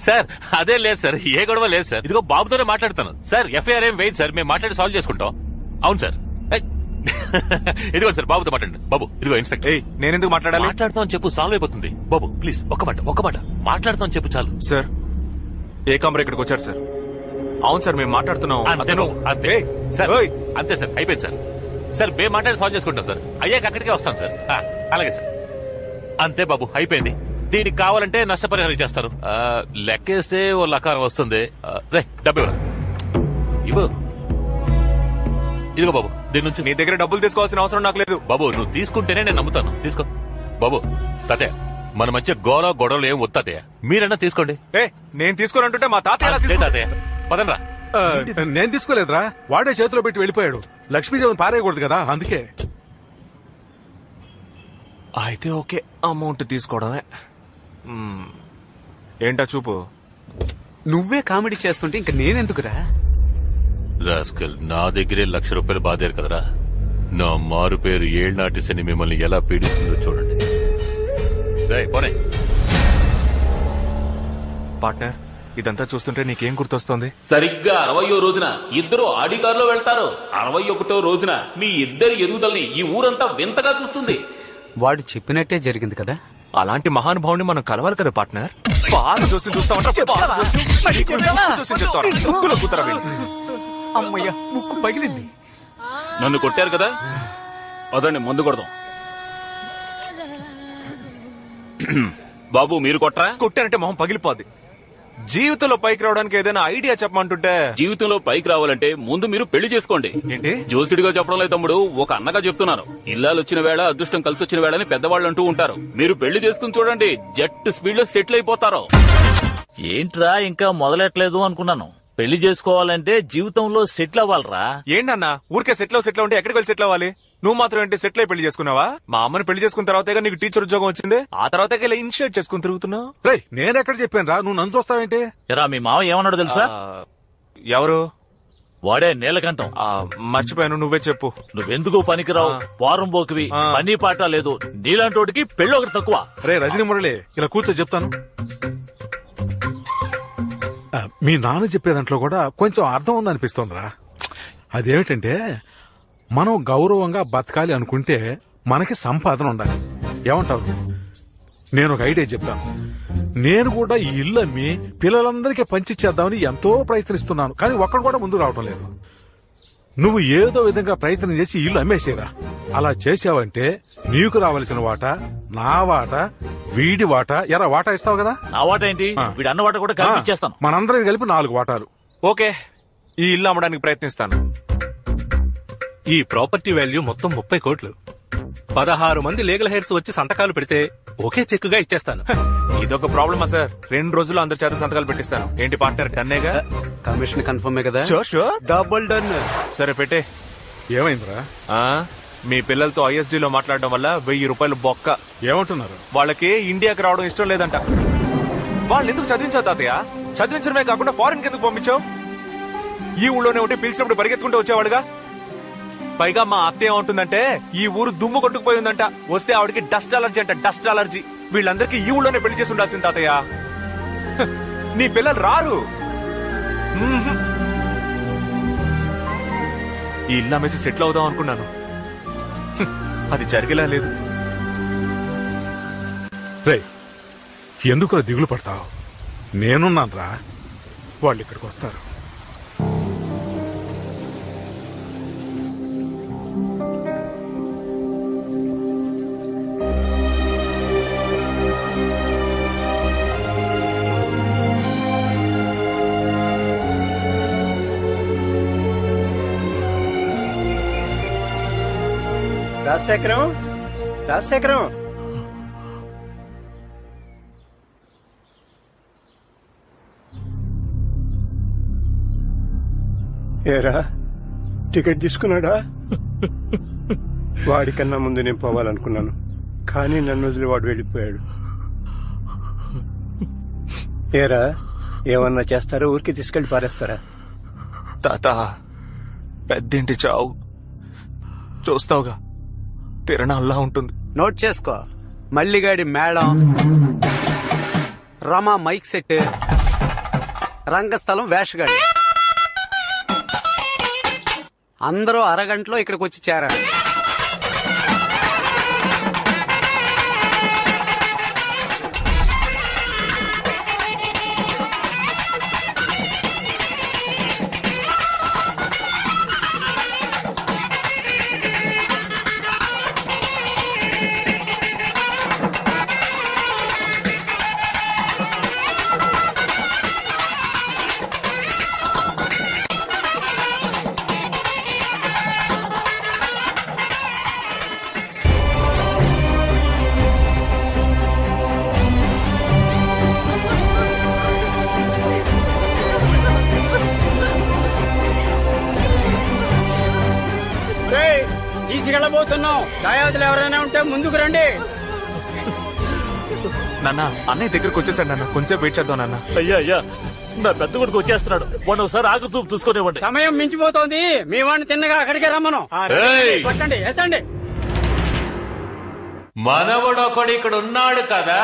సార్, అదే లేదు సార్, ఏ గొడవ లేదు సార్. ఇదిగో బాబుతోనే మాట్లాడుతాను సార్. ఎఫ్ఐఆర్ ఏం వేయదు సార్, మేము మాట్లాడి సాల్వ్ చేసుకుంటాం. అవును సార్. ఇదిగో సార్, బాబుతో మాట్లాడండి. బాబు, ఇదిగో ఇన్స్పెక్టర్. నేను ఎందుకు మాట్లాడాలి? మాట్లాడుతాం చెప్పు, సాల్వ్ అయిపోతుంది. బాబు ప్లీజ్, ఒక్క మాట మాట్లాడుతాం చెప్పు చాలు. సార్, ఏ కామరా ఇక్కడికి వచ్చారు సార్? అవును సార్, మేము మాట్లాడుతున్నాం. అంతే సార్, అంతే సార్, అయిపోయింది సార్. సార్, మేము మాట్లాడి సాల్వ్ చేసుకుంటాం సార్. అయ్యాక అక్కడికే వస్తాం సార్. అలాగే సార్. అంతే బాబు, అయిపోయింది. దీనికి కావాలంటే నష్టపరిహారం చేస్తారు. లెక్కేస్తే ఓ లకారం వస్తుంది. రే, డబ్బు ఇవ్వరా? ఇవ్వు. ఇదిగో బాబు, దీని నుంచి నీ దగ్గర డబ్బులు తీసుకోవాల్సిన అవసరం నాకు లేదు. బాబు, నువ్వు తీసుకుంటేనే నేను నమ్ముతాను. తీసుకో బాబు. తాతయ్య, మన మధ్య గొడవలు ఏం వద్దు తాతయ్య, మీరన్నా తీసుకోండి. నేను తీసుకోనంటుంటే మా తాతయ్య తాతయ్య పదండ్రా. నేను తీసుకోలేదురా, వాడే చేతిలో పెట్టి వెళ్ళిపోయాడు. లక్ష్మీదేవిని పారేయకూడదు కదా, అందుకే. అయితే ఓకే, అమౌంట్ తీసుకోవడమే. ఏంటా చూపు? నువ్వే కామెడీ చేస్తుంటే ఇంక నేనెందుకురా? రాస్కల్, నా దగ్గరే ₹1,00,000 బాధారు కదరా. నా మారు పేరు ఏళ్నాటి శని మిమ్మల్ని ఎలా పీడిస్తుందో చూడండి. పోనే పార్ట్నర్, ఇదంతా చూస్తుంటే నీకేం గుర్తొస్తుంది? సరిగ్గా 60వ రోజున ఇద్దరు ఆడి కారులో వెళ్తారు. 61వ రోజున మీ ఇద్దరి ఎదుగుదలని ఈ ఊరంతా వింతగా చూస్తుంది. వాడు చెప్పినట్టే జరిగింది కదా. అలాంటి మహానుభావుని మనం కలవాలి కదా పార్ట్నర్. అమ్మయ్యా, ముక్కు పగిలింది. నన్ను కొట్టారు కదా, అదండి మందు కొడదాం. బాబు, మీరు కొట్టరా? కొట్టారంటే మొహం పగిలిపోద్ది. జీవితంలో పైకి రావడానికి ఏదైనా ఐడియా చెప్పమంటుంటే? జీవితంలో పైకి రావాలంటే ముందు మీరు పెళ్లి చేసుకోండి. ఏంటి జోసిడిగా చెప్పడం లేదు తమ్ముడు, ఒక అన్నగా చెప్తున్నాను. ఇల్లాలు వచ్చిన వేళ అదృష్టం కలిసి వచ్చిన వేళని పెద్దవాళ్ళు అంటూ ఉంటారు. మీరు పెళ్లి చేసుకుని చూడండి, జట్ స్పీడ్ లో సెటిల్ అయిపోతారు. ఏంట్రా ఇంకా మొదలెట్లేదు అనుకున్నాను. పెళ్లి చేసుకోవాలంటే జీవితంలో సెటిల్ అవ్వాలరా. ఏంటన్నా ఊరికే సెటిల్ ఉంటే ఎక్కడికి వెళ్ళి సెటిల్ అవ్వాలి? నువ్వు మాత్రం ఏంటి సెటిల్ అయి పెళ్లి చేసుకున్నావా? మా అమ్మని పెళ్లి చేసుకున్న తర్వాత నీకు టీచర్ ఉద్యోగం వచ్చింది. ఆ తర్వాత ఇలా ఇనిషియేట్ చేసుకుని తిరుగుతున్నావు. నేనెక్కడ చెప్పాను రా, నువ్వు నన్ను చూస్తావేంటి? ఎరా, మీ మావ ఏమన్నాడు తెలుసా? ఎవరు? వాడే నీలకంఠం. మర్చిపోయాను, నువ్వే చెప్పు. నువ్వెందుకు పనికిరావు, వారం పోకివి, పని పాట లేదు. నీలాంటోడికి పెళ్లి ఒకటి తక్కువ. రే రజనీ మురళి, ఇలా కూర్చో చెప్తాను. మీ నాన్న చెప్పే దాంట్లో కూడా కొంచెం అర్థం ఉందనిపిస్తోందిరా. అదేమిటంటే, మనం గౌరవంగా బతకాలి అనుకుంటే మనకి సంపాదన ఉండాలి. ఏమంటావు? నేను ఒక ఐడియా చెప్తాను. నేను కూడా ఈ ఇల్లు అమ్మి పిల్లలందరికీ పంచిచ్చేద్దామని ఎంతో ప్రయత్నిస్తున్నాను, కానీ ఒక్కడు కూడా ముందు రావటం లేదు. నువ్వు ఏదో విధంగా ప్రయత్నం చేసి ఇల్లు అమ్మేసేరా. అలా చేసావంటే నీకు రావాల్సిన వాటా, నా వాటా, వీడి వాటా, ఎరా వాటా ఇస్తావు కదా. నా వాటా ఏంటి? వీడి అన్న వాటా కూడా కలిపి ఇచ్చేస్తాను. మనందరం కలిపి 4 వాటాలు. ఓకే, ఈ ఇల్లు అమ్మడానికి ప్రయత్నిస్తాను. ఈ ప్రాపర్టీ వాల్యూ మొత్తం 30 కోట్లు. 16 మంది లీగల్ హెయిర్స్ వచ్చి సంతకాలు పెడితే ఒకే చెక్కుగా ఇచ్చేస్తాను. ఇదొక ప్రాబ్లమా సార్? 2 రోజుల్లో అందరి చేత సంతకాలు పెట్టిస్తాను. ఏంటి పార్ట్నర్, డన్నేగా? కమిషన్ కన్ఫర్మే కదా? Sure, double done. సరే పెట్టే. ఏమైందిరా? మీ పిల్లలతో ISD లో మాట్లాడడం వల్ల ₹1000 బొక్క. ఏమంటున్నారు? వాళ్ళకి ఇండియాకి రావడం ఇష్టం లేదంట. వాళ్ళు ఎందుకు చదివించావు తాతయ్య? చదివించడమే కాకుండా ఫారెన్ కి ఎందుకు పంపించావు? ఈ ఊళ్ళోనే ఉంటే పిలిచినప్పుడు పరిగెత్తుకుంటూ వచ్చేవాడుగా. పైగా మా అత్త ఏమంటుందంటే, ఈ ఊరు దుమ్ము కొట్టుకుపోయి ఉందంట. వస్తే ఆవిడకి డస్ట్ అలర్జీ అంట, డస్ట్ అలర్జీ. వీళ్ళందరికీ ఈ ఊళ్ళోనే పెళ్లి చేసి ఉండాల్సింది తాతయ్య. నీ పిల్లలు రారు. ఈ ఇల్లు అమ్మేసి సెటిల్ అవుదాం అనుకున్నాను, అది జరిగేలా లేదు. రే, ఎందుకు దిగులు పడతావు? నేనున్నాను రా, వాళ్ళు ఇక్కడికి వస్తారు. రాజశేఖరం, రాజశేఖరం. ఏరా, టికెట్ తీసుకున్నాడా? వాడికన్నా ముందు నేను పోవాలనుకున్నాను, కానీ నన్ను వదిలి వాడు వెళ్ళిపోయాడు. ఏరా, ఏమన్నా చేస్తారా? ఊరికి తీసుకెళ్లి పారేస్తారా? తాత, పెద్దింటి చావు చూస్తావుగా, తిరణాల్లా ఉంటుంది. నోట్ చేసుకో. మల్లిగాడి మేళం, రమా మైక్ సెట్, రంగస్థలం వేషగాడి. అందరూ అరగంటలో ఇక్కడికి వచ్చి చేరారు. తీసుకెళ్ళబోతున్నాం. దాయాదులు ఎవరైనా ఉంటే ముందుకు రండి. నాన్న, అన్నయ్య దగ్గరకు వచ్చేసాడు నాన్న, కొంచెం వెయిట్ చేద్దాం నాన్న. అయ్యా అయ్యా, నా పెద్ద కొడుకు వచ్చేస్తున్నాడు. వాడు ఒకసారి ఆకు చూపు చూసుకునేవ్వండి. సమయం మించిపోతోంది. మీ వాడిని తిన్నగా అక్కడికే రమ్మను. పట్టండి, ఎత్తండి. మనవడొకడు ఇక్కడ ఉన్నాడు కదా.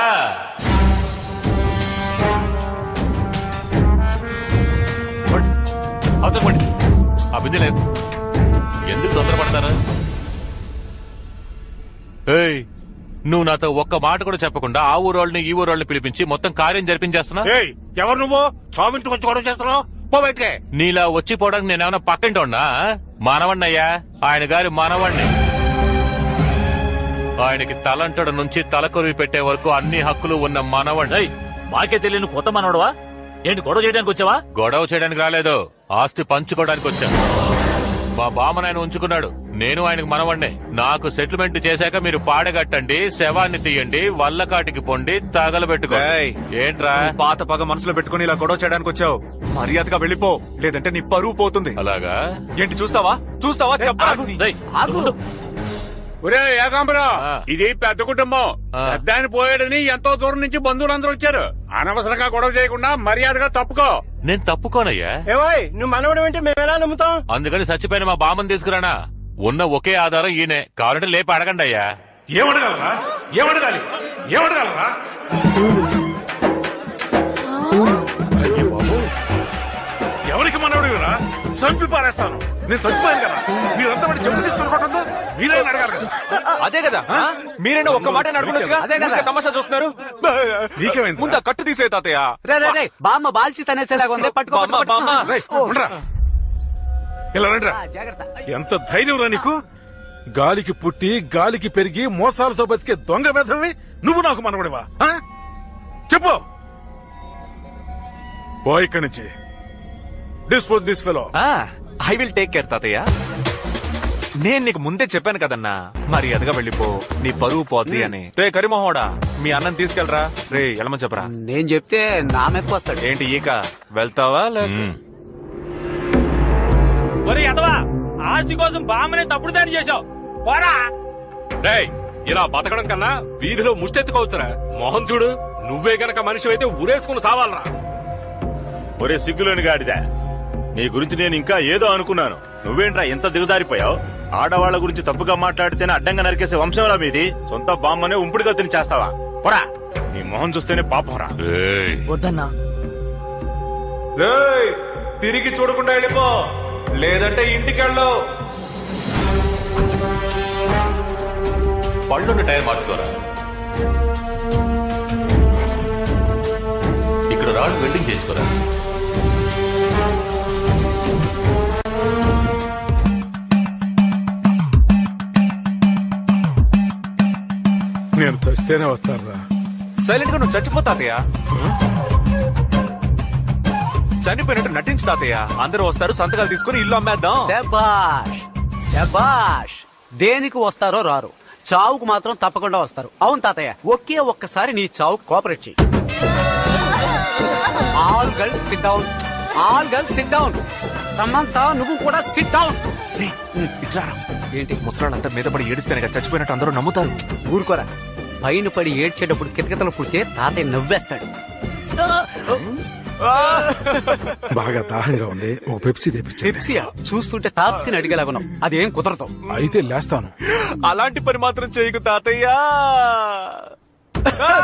అవతలపండి, అభిధి లేదు. ఎందుకు తొందరపడతారా? ఏయ్, నువ్వు నాతో ఒక్క మాట కూడా చెప్పకుండా ఆ ఊరోళ్ళని ఈ ఊరోళ్ళని పిలిపించి మొత్తం కార్యం జరిపించేస్తున్నా. ఎవరు నువ్వు? చావింటికి వచ్చి గొడవ చేస్తున్నావు? పో బయటికే. నీలా వచ్చిపోవడానికి నేనేమన్నా పక్కింటి ఉన్నా? మనవణ్ణయ్యా, ఆయన గారి మనవణ్ణి. ఆయనకి తలంటడు నుంచి తలకొరివి పెట్టే వరకు అన్ని హక్కులు ఉన్న మనవణ్ణి. మాకే తెలియని కొత్త మనవడవా? ఏంటి గొడవ చేయడానికి వచ్చావా? గొడవ చేయడానికి రాలేదు, ఆస్తి పంచుకోవడానికి వచ్చా. మా బామ్మనాయన ఉంచుకున్నాడు, నేను ఆయనకు మనవణ్ణే. నాకు సెటిల్మెంట్ చేశాక మీరు పాడగట్టండి, శవాన్ని తీయండి, వల్లకాటికి పొండి, తగలబెట్టుకో. ఏంట్రా పాత పగ మనసులో పెట్టుకుని ఇలా గొడవ చేయడానికి వచ్చావు? మర్యాదగా వెళ్ళిపో, లేదంటే నీ పరువు పోతుంది. అలాగా? ఏంటి చూస్తావా? చూస్తావా? చెప్పా. ఒరే ఏకాంబరం, ఇది పెద్ద కుటుంబం. పెద్ద ఆయన పోయాడని ఎంతో దూరం నుంచి బంధువులందరూ వచ్చారు. అనవసరంగా గొడవ చేయకుండా మర్యాదగా తప్పుకో. నేను తప్పుకోనయ్యా. ఏవాయ్, నువ్వు మనవడం అంటే మేము ఎలా నమ్ముతాం? అందుకని చచ్చిపోయిన మా బామ్మని తీసుకురానా? ఉన్న ఒకే ఆధారం ఈయనే, కావాలంటే లేపి అడగండి అయ్యా. ఏమడగలరా? ఏమడగాలి? ఏమడగలరా? ఎవరికి మనవడివిరా? చంపి పారేస్తాను. నేను చచ్చిపోయాను కదా, మీరంతా వాడి చెప్పు తీసుకుని మీరే అడగాలి కదా. అదే కదా, మీరైనా ఒక్క మాట అడుగునొచ్చుగా. అదే కదా తమాషా చూస్తున్నారు. నీకేమైంది? ముందు కట్టు తీసే తాతయ్య. రే బామ్మ బాల్చి తనేసేలాగా ఉంది. పట్టుకో. ఇలా రండిరా. ఎంత ధైర్యం రా నీకు? గాలికి పుట్టి గాలికి పెరిగి మోసాలతో బతికే దొంగ వెధవి నువ్వు నాకు మనవడివా? చెప్పు. పో ఇక్కడి నుంచి. Dispose this fellow. I will take care తాతయ్య. నేను నీకు ముందే చెప్పాను కదన్నా, మర్యాదగా వెళ్ళిపో, నీ పరువు పోద్ది అని. రే కరిమోహోడా, మీ అన్నం తీసుకెళ్ళరా. రే ఎలమని చెప్పరా. నేను చెప్తే నా మెప్పు వస్తాడు. ఏంటి ఈక వెళ్తావా? ఒరే ఎదవా, ఆస్తి కోసం బామ్మనే తప్పుడు దాడి చేశావు. పోరా. ఇలా బతకడం కన్నా వీధిలో ముష్టెత్తుకోవచ్చురా. మొహం చూడు, నువ్వే గనక మనిషి అయితే ఊరేసుకుని చావాలరా. ఒరే సిగ్గులోని గాడిదా, నీ గురించి నేను ఇంకా ఏదో అనుకున్నాను. నువ్వేంట్రా ఎంత దిగదారిపోయావు? ఆడవాళ్ల గురించి తప్పుగా మాట్లాడితేనే అడ్డంగా నరికేసే వంశంలా మీది. సొంత బామ్మనే ఉంపుడుగా తిని చేస్తావా? పోరా. నీ మొహం చూస్తేనే పాపం రా. వద్దన్నా. తిరిగి చూడకుండా వెళ్ళిపో, లేదంటే ఇంటికెళ్ళు. పళ్ళున్న టైర్ మార్చుకోరా. ఇక్కడ రాళ్ళు వెల్డింగ్ చేసుకోరా. నేను చస్తేనే వస్తారా? సైలెంట్ గా నువ్వు చచ్చిపోతాతయ్య. చనిపోయినట్టు నటించు తాతయ్య. అందరూ వస్తారు, సంతకాలు తీసుకుని ఇల్లు అమ్మేద్దాం. శబాష్ శబాష్. దేనికి వస్తారో రారు, చావుకు మాత్రం తప్పకుండా వస్తారు. అవును తాతయ్య, ఒక్కసారి నీ చావుకు కోఆపరేట్ చెయ్యి. All girls SIT down, all girls SIT down. Samantha నువ్వు కూడా సిట్ డౌన్. ఏంటి ముసలాళ్ళంతా మీద పడి ఏడిస్తేనే చచ్చిపోయినట్టు అందరూ నమ్ముతారు. ఊరుకోరా, పైన పడి ఏడ్చేటప్పుడు కితకితలు పుడితే తాతయ్య నవ్వేస్తాడు. బాగా దాహంగా ఉంది, ఒక పెప్సీ తెప్పించు. పెప్సీయా? చూస్తుంటే తాప్సీని అడిగేలాగున్నాం, అదేం కుదరదు. అయితే లేస్తాను. అలాంటి పని మాత్రం చేయకు తాతయ్య.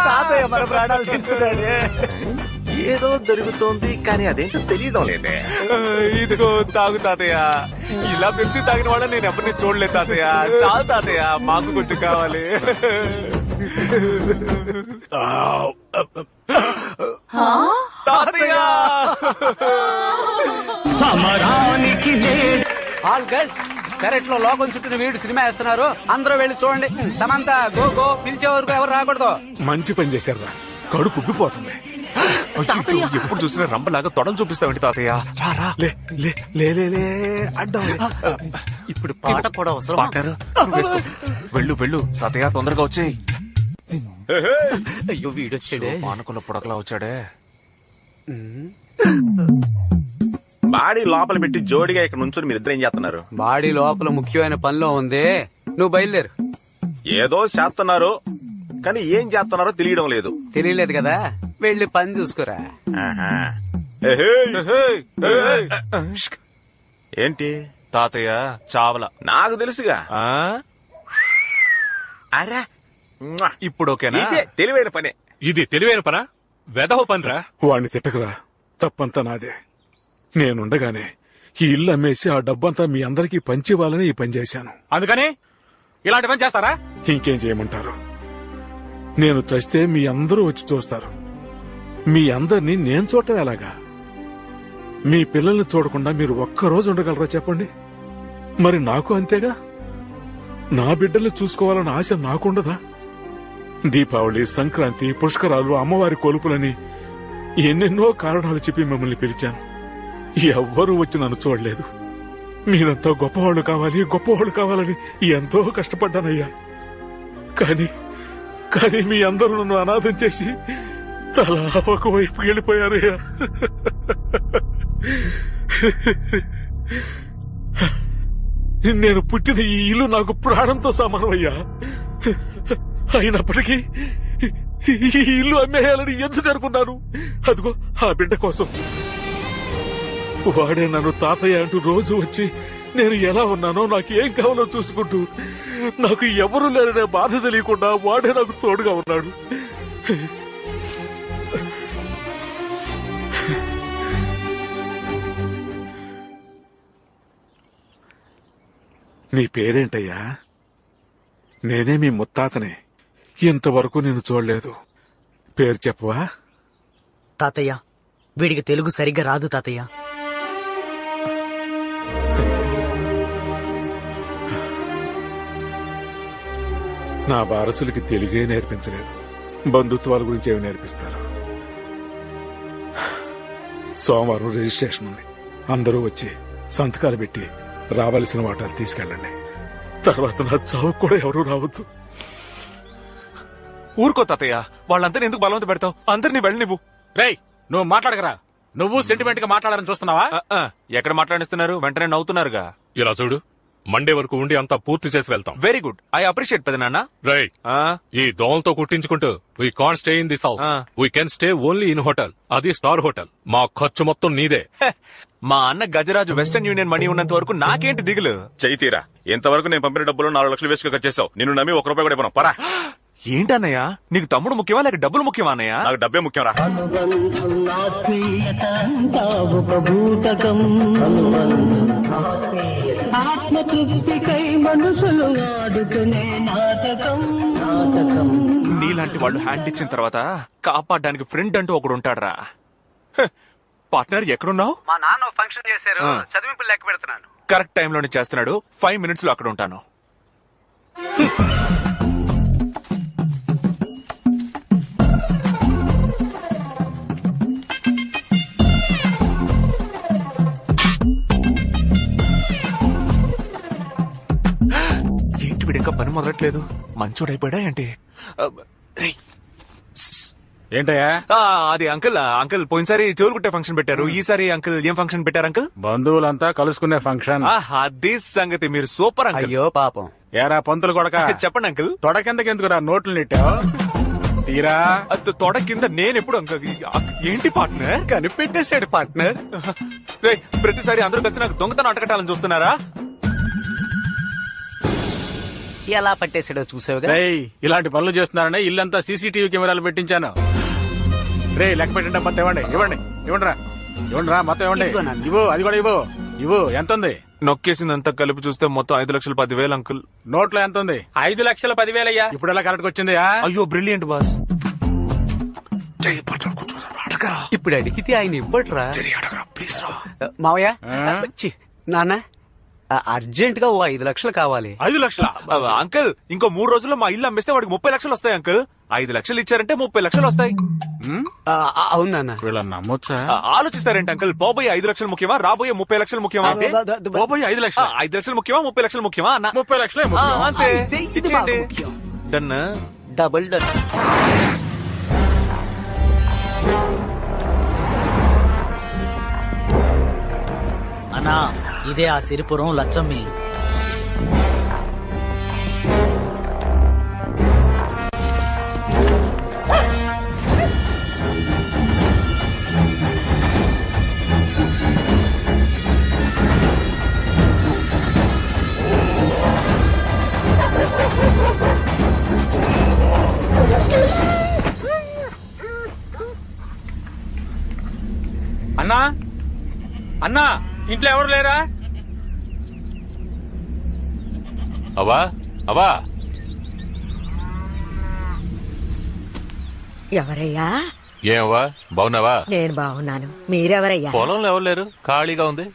తాతయ్య మన ప్రాణాలు తీస్తున్నాడే. ఏదో జరుగుతోంది కానీ అదేంటో తెలియడం లేదే. ఇదిగో తాగు తాతయ్య. ఇలా పెంచి తాగిన వాళ్ళ నేను ఎవరిని చూడలేదు తాతయ్య. చాలు తాతయ్య, మాకు కొంచెం కావాలి. తాతయ్య ఆల్ గర్ల్స్ కరెక్ట్ లో లోకం చుట్టూ వీడు సినిమా వేస్తున్నారు, అందరూ వెళ్ళి చూడండి. సమంత గో గో, పిలిచే వరకు ఎవరు రాకూడదు. మంచి పని చేశారా, కడుపు ఉబ్బిపోతుంది. ఎప్పుడు చూసినా రంపలాగా తొడలు చూపిస్తావేంటి తాతయ్య? అడ్డం. ఇప్పుడు పాట కూడా అవసరం. పార్ట్నర్ వెళ్ళు వెళ్ళు తాతయ్య, తొందరగా వచ్చేయి. అయ్యో వీడొచ్చాడే, మానకుల పొడకలా వచ్చాడే. బాడీ లోపల పెట్టి జోడిగా ఇక్కడ నుంచొని మీరిద్దరు ఏం చేస్తున్నారు? బాడీ లోపల ముఖ్యమైన పనిలో ఉంది, నువ్వు బయలుదేరు. ఏదో చేస్తున్నారు కానీ ఏం చేస్తున్నారో తెలియడం లేదు. తెలియలేదు కదా, వెళ్ళి పని చూసుకోరా. ఏంటి తాతయ్య చావల? నాకు తెలుసుగా. అరే ఇప్పుడు ఓకేనా? ఇదే తెలివైన పనే. ఇది తెలివైన పనా? వెధవ పనిరా. వాడిని తిట్టకురా, తప్పంతా నాదే. నేనుండగానే ఈ ఇల్లు అమ్మేసి ఆ డబ్బంతా మీ అందరికీ పంచివ్వాలని ఈ పని చేశాను. అందుకని ఇలాంటి పని చేస్తారా? ఇంకేం చేయమంటారు? నేను చస్తే మీ అందరూ వచ్చి చూస్తారు. మీ అందరినీ నేను చూడటం ఎలాగా? మీ పిల్లల్ని చూడకుండా మీరు ఒక్కరోజు ఉండగలరా చెప్పండి? మరి నాకు అంతేగా. నా బిడ్డల్ని చూసుకోవాలన్న ఆశ నాకుండదా? దీపావళి, సంక్రాంతి, పుష్కరాలు, అమ్మవారి కొలుపులని ఎన్నెన్నో కారణాలు చెప్పి మిమ్మల్ని పిలిచాను. ఎవ్వరూ వచ్చి నన్ను చూడలేదు. మీరంతా గొప్పవాళ్లు కావాలి, గొప్పవాళ్లు కావాలని ఎంతో కష్టపడ్డానయ్యా. కానీ మీ అందరూ నన్ను అనాథం చేసి తలా ఒకవైపు వెళ్ళిపోయారయ్యా. నేను పుట్టిన ఈ ఇల్లు నాకు ప్రాణంతో సమానమయ్యా. అయినప్పటికీ ఈ ఇల్లు అమ్మేయాలని ఎందుకు అనుకున్నాను? అదిగో ఆ బిడ్డ కోసం. వాడే నన్ను తాతయ్య అంటూ రోజు వచ్చి నేను ఎలా ఉన్నానో, నాకు ఏం కావాలో చూసుకుంటూ, నాకు ఎవరూ లేరనే బాధ తెలియకుండా వాడే నాకు తోడుగా ఉన్నాడు. నీ పేరేంటయ్యా? నేనే మీ ముత్తాతనే. ఇంతవరకు నేను చూడలేదు. పేరు చెప్పవా? తాతయ్య, వీడికి తెలుగు సరిగ్గా రాదు తాతయ్య. నా వారసులకి తెలుగే నేర్పించలేదు, బంధుత్వాల గురించి ఏమి నేర్పిస్తారు? సోమవారం రిజిస్ట్రేషన్ ఉంది. అందరూ వచ్చి సంతకాలు పెట్టి రావాల్సిన వాటాలు తీసుకెళ్ళండి. తర్వాత నా చావు కూడా ఎవరూ రావద్దు. ఊరుకో తాతయ్య, వాళ్ళందరినీ ఎందుకు బలవంత పెడతావు? అందరినీ వెళ్ళి నువ్వు. రేయ్, నువ్వు మాట్లాడగరా. నువ్వు సెంటిమెంట్ గా మాట్లాడాలని చూస్తున్నావా? ఎక్కడ మాట్లాడిస్తున్నారు? వెంటనే నవ్వుతున్నారుగా. ఇలా చూడు, మండే వరకు ఉండి అంతా పూర్తి చేసి వెళ్తాం. వెరీ గుడ్, ఐ అప్రిషియేట్ పెదనాన్న. రైట్. ఈ దోమలతో కుట్టించుకుంటూ we can't stay in this house. We can stay only in hotel, అది స్టార్ హోటల్. మా ఖర్చు మొత్తం నీదే. మా అన్న గజరాజు వెస్టర్న్ యూనియన్ మనీ ఉన్నంత వరకు నాకేంటి దిగులు? చైతీరా, ఇంతవరకు నేను పంపిన డబ్బులు 4 లక్షలు వేసుకు ఖర్చు చేసావు. నిన్ను నమ్మి 1 రూపాయి కూడా ఇవ్వను. పరా. ఏంటన్నయ్య, నీకు తమ్ముడు ముఖ్యమా లేక డబ్బులు ముఖ్యమా? అన్నయ్య, నాకు డబ్బే ముఖ్యం రా. ఆత్మతృప్తికై మనుషులు ఆడుకునే నాటకం. నీలాంటి వాళ్ళు హ్యాండ్ ఇచ్చిన తర్వాత కాపాడడానికి ఫ్రెండ్ అంటూ ఒకడు ఉంటాడ్రా. పార్ట్నర్ ఎక్కడున్నావు? మా నాన్న ఫంక్షన్ చేశారు, చదివింపులు లెక్క పెడుతున్నాను. కరెక్ట్ టైంలోనే చేస్తున్నాడు. 5 minutes లో అక్కడ ఉంటాను. మొదలట్లేదు. మంచోడైపోయాడా ఏంటి? ఏంటయ్యా? అది అంకుల్ పోయినసారి చెవులు కుట్టే ఫంక్షన్ పెట్టారు. ఈసారి అంకుల్ ఏం ఫంక్షన్ పెట్టారు అంకుల్? బంధువులంతా కలుసుకునే ఫంక్షన్. అదే సంగతి. మీరు సూపర్ అంకుల్. అయ్యో పాపం. ఏరా పంతులు కొడక చెప్పండి అంకుల్. తొడ కిందకెందుకురా నోట్లు నెట్టావు? తీరా తొడ కింద నేనెప్పుడు అంకుల్? ఏంటి పార్ట్నర్? కనిపెట్టేశాడు పార్ట్నర్. ప్రతిసారి అందరూ కలిసి నాకు దొంగతనం అటకట్టాలని చూస్తున్నారా? ఎలా పట్టేశాడో చూసావుగా. ఇలాంటి పనులు చేస్తున్నారని ఇల్లంతా సీసీటీవీ కెమెరాలు పెట్టించాను. రే లెక్క పెట్టండి. మొత్తం ఇవ్వండి. ఇవ్వండిరా మొత్తం ఇవ్వండి. ఇవ్వు, అది కూడా ఇవ్వు. ఎంత ఉంది? నొక్కేసిందంతా కలిపి చూస్తే మొత్తం 5,10,000 అంకుల్. నోట్లో ఎంత ఉంది? 5,10,000 అయ్యా. ఇప్పుడు ఎలా కరెక్ట్ వచ్చింది? అయ్యో బ్రిలియంట్ బాస్. ఇప్పుడు అడిగితే ఆయన ఇవ్వట్రా. మావయ్య నాన్న అర్జెంట్ గా 5 లక్షలు కావాలి. 5 లక్షల? అంకుల్ ఇంకో 3 రోజుల్లో మా ఇల్లు అమ్మేస్తే వాడికి 30 లక్షలు వస్తాయి అంకుల్. 5 లక్షలు ఇచ్చారంటే 30 లక్షలు వస్తాయి. అవునా? వీళ్ళని నమ్మొచ్చా? ఆలోచిస్తారేంటి అంకుల్? పోబోయే 5 లక్షలు ముఖ్యమా, రాబోయే 30 లక్షలు ముఖ్యమా? పోబోయే 5 లక్షలు. 5 లక్షలు ముఖ్యమా, 30 లక్షలు ముఖ్యమా అన్న? 30 లక్షలే అంతే. ఇచ్చేయండి. డన్. Double done. అన్నా ఇదే ఆ సిరిపురం లచ్చం మిల్లు. అన్నా ఇంట్లో ఎవరు లేరా? అవా ఎవరయ్యా? ఏమవ్వా బాగున్నావా? నేను బాగున్నాను. మీరెవరయ్యా? పొలంలో ఎవరు లేరు, ఖాళీగా ఉంది.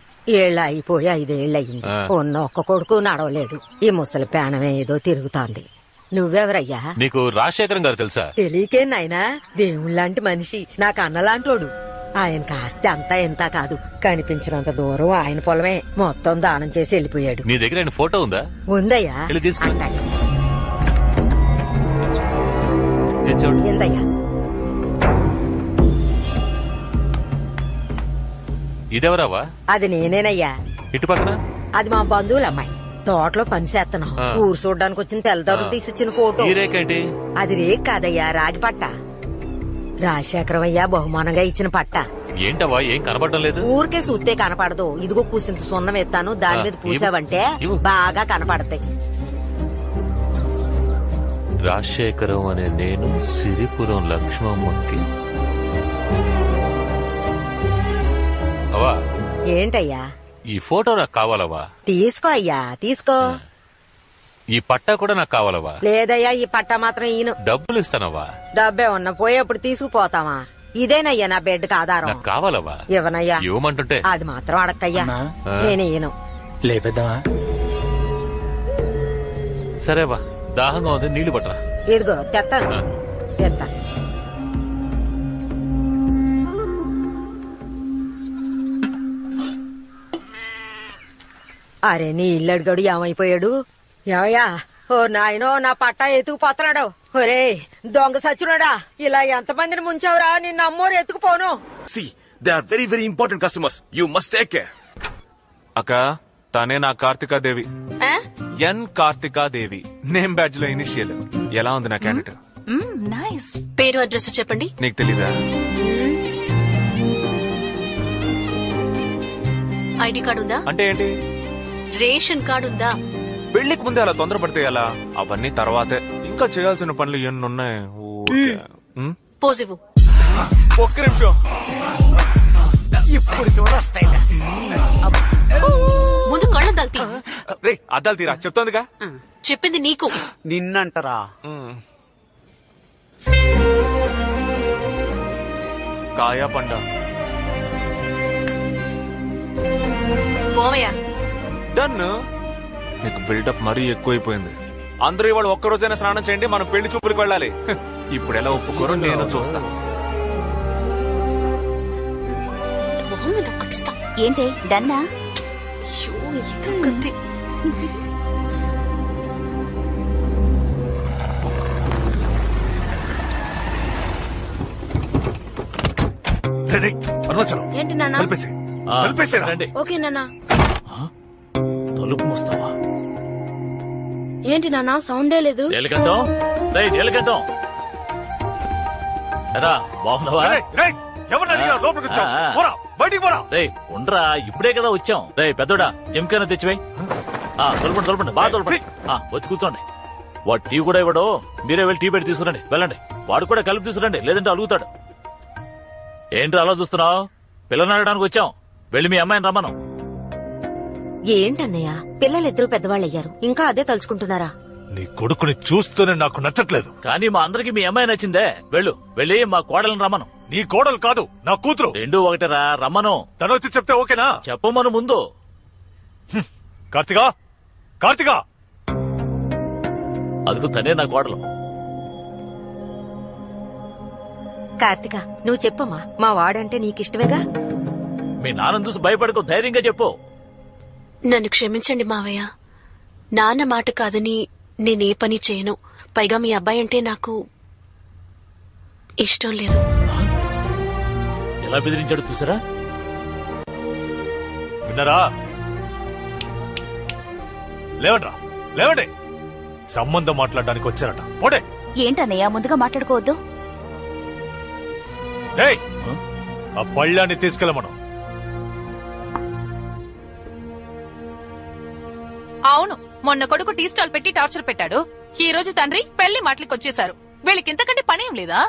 ఏళ్ళు అయిపోయి 5 ఏళ్ళయింది. ఉన్న ఒక్క కొడుకు నడవలేడు. ఈ ముసలి ప్రాణమే ఏదో తిరుగుతోంది. నువ్వెవరయ్యా? నీకు రాజశేఖరం గారు తెలుసా? తెలియకే నాయనా, దేవుళ్లాంటి మనిషి, నాకు అన్నలాంటోడు. ఆయన కాస్త అంతా ఎంత కాదు, కనిపించినంత దూరం ఆయన పొలమే. మొత్తం దానం చేసి వెళ్ళిపోయాడు. నీ దగ్గర ఆయన ఫోటో ఉందా? ఉందయ్యా. ఎందయ్యా? ఇదెవరావా? అది నేనేనయ్యా. ఇటు పక్కన అది మా బంధువుల అమ్మాయి. తోటలో పని చేస్తున్నాం. ఊరు చూడడానికి వచ్చిన తెల్లదొరలు తీసిచ్చిన ఫోటో. అది రేక్ కాదయ్యా, రాగి పట్ట. రాజశేఖరం అయ్యా బహుమానంగా ఇచ్చిన పట్ట. ఏంటవా ఏం కనపడడం లేదు? ఊరికే చూస్తే కనపడదు. ఇదిగో కూసింత సున్నం ఎత్తాను, దాని మీద పూసావంటే బాగా కనపడతాయి. రాజశేఖరం అనే నేను సిరిపురం లక్ష్మమ్మకి. అవా ఏంటయ్యా? ఈ ఫోటో నాకు కావాలవా? తీసుకో అయ్యా, తీసుకో. ఈ పట్టా కూడా నాకు కావాలవా? లేదయ్యా, ఈ పట్టా మాత్రం ఈయన. డబ్బులు ఇస్తానవా? డబ్బే ఉన్నా పోయేప్పుడు తీసుకుపోతామా? ఇదేనయ్యా నా బెడ్కి ఆధారం. నాకు కావాలవా? ఇవ్వనయ్యా. ఇవ్వమంటుంటే అది మాత్రం అడక్కయ్యా, నేను ఈయను. లేపెద్దామా? సరేవా, దాహంగా ఉంది, నీళ్లు పట్టరా. ఇదిగో తెత్తాను. అరే నీ ఇల్లు అడిగాడు ఏమైపోయాడు? ఏమయ్యా? ఓ నాయనో, నా పట్టా ఎత్తుకుపోతున్నాడు. ఒరే దొంగ సచ్చునాడా, ఇలా ఎంతమందిని ముంచావురా? నిన్న అమ్మోరు ఎత్తుకుపోను. They are very very important customers. You must take care. అక్క, తనే నా కార్తికాదేవి. ఎన్ కార్తికాదేవి. నేమ్ బ్యాడ్జ్ లో ఇనిషియల్. ఎలా ఉంది నా క్యాండిడేట్? నైస్. పేరు అడ్రస్ చెప్పండి. నీకు తెలీదా? ఐడి కార్డు ఉందా? అంటే ఏంటి? రేషన్ కార్డు ఉందా? పెళ్లికి ముందే అలా తొందరపడితే ఎలా? అవన్నీ తర్వాతే. ఇంకా చేయాల్సిన పనులు ఎన్నున్నాయి. పోజివు. ఒక్క నిమిషం. ఇప్పుడు చూడొస్తాయి. ముందు కళ్ళు దల్తీ. రే అద్దాలు తీరా, చెప్తోందిగా. చెప్పింది నీకు. నిన్నంటరా? కాయా పండ. పోవయ్యా. డన్. నీకు బిల్డప్ మరీ ఎక్కువైపోయింది. అందరూ ఇవాళ ఒక్కరోజైనా స్నానం చేయండి, మనం పెళ్లి చూపులకు వెళ్ళాలి. ఇప్పుడు ఎలా ఒప్పుకోరో నేను చూస్తా. ఏంటి డన్నా? అరుణాచలం ఏంటి నాన్న? రండి. ఓకే నాన్న. తలుపు మూస్తావా? ఏంటి నాన్న సౌండే లేదు? నీలకంఠం, రేయ్ నీలకంఠం, ఎరా బాగున్నావా? రేయ్ ఉండరా, ఇప్పుడే కదా వచ్చాం. రేయ్ పెద్దోడా జిమ్కైనా తెచ్చిపోయి. తొలపండి బాగా తొలపండి. వచ్చి కూర్చోండి. వాడు టీ కూడా ఇవ్వడు, మీరే వెళ్ళి టీ పెట్టి తీసుకురండి. వెళ్ళండి. వాడు కూడా కలిపి తీసుకురండి, లేదంటే అలుగుతాడు. ఏంటి అలా చూస్తున్నావు? పిల్లలు అడగడానికి వచ్చాం. వెళ్ళి మీ అమ్మాయిని రమ్మను. ఏంటన్నయ్య, పిల్లలిద్దరూ పెద్దవాళ్ళయ్యారు, ఇంకా అదే తలుచుకుంటున్నారా? నీ కొడుకుని చూస్తూనే నాకు నచ్చట్లేదు. కానీ మా అందరికి మీ అమ్మాయి నచ్చిందే. వెళ్ళి మా కోడలను రమ్మను. నీ కోడలు కాదు, నా కూతురు. రెండు ఒకటేరా, రమ్మను. తను వచ్చి చెప్తే ఓకేనా? చెప్పమను ముందు. కార్తికా అదిగో తనే నా కోడలు. కార్తిక, నువ్వు చెప్పమ్మా. మా వాడంటే నీకిష్టమేగా? మీ నాన్న చూసి భయపడకు, ధైర్యంగా చెప్పు. నన్ను క్షమించండి మావయ్య. నాన్న మాట కాదని నేనే పని చేయను. పైగా మీ అబ్బాయి అంటే నాకు ఇష్టం లేదు. ఎలా బెదిరించాడు చూసారా? విన్నారా? లేవండి. సంబంధం మాట్లాడడానికి వచ్చారట. పోడే. ఏంటన్నయ్య ముందుగా మాట్లాడుకోవద్దు. ఆ పళ్ళాన్ని తీసుకెళ్ళమను. అవును, మొన్న కొడుకు టీ స్టాల్ పెట్టి టార్చర్ పెట్టాడు. ఈ రోజు తండ్రి పెళ్లి మాటలకు వచ్చేశారు. వీళ్ళకి ఇంతకంటే పనేం లేదా?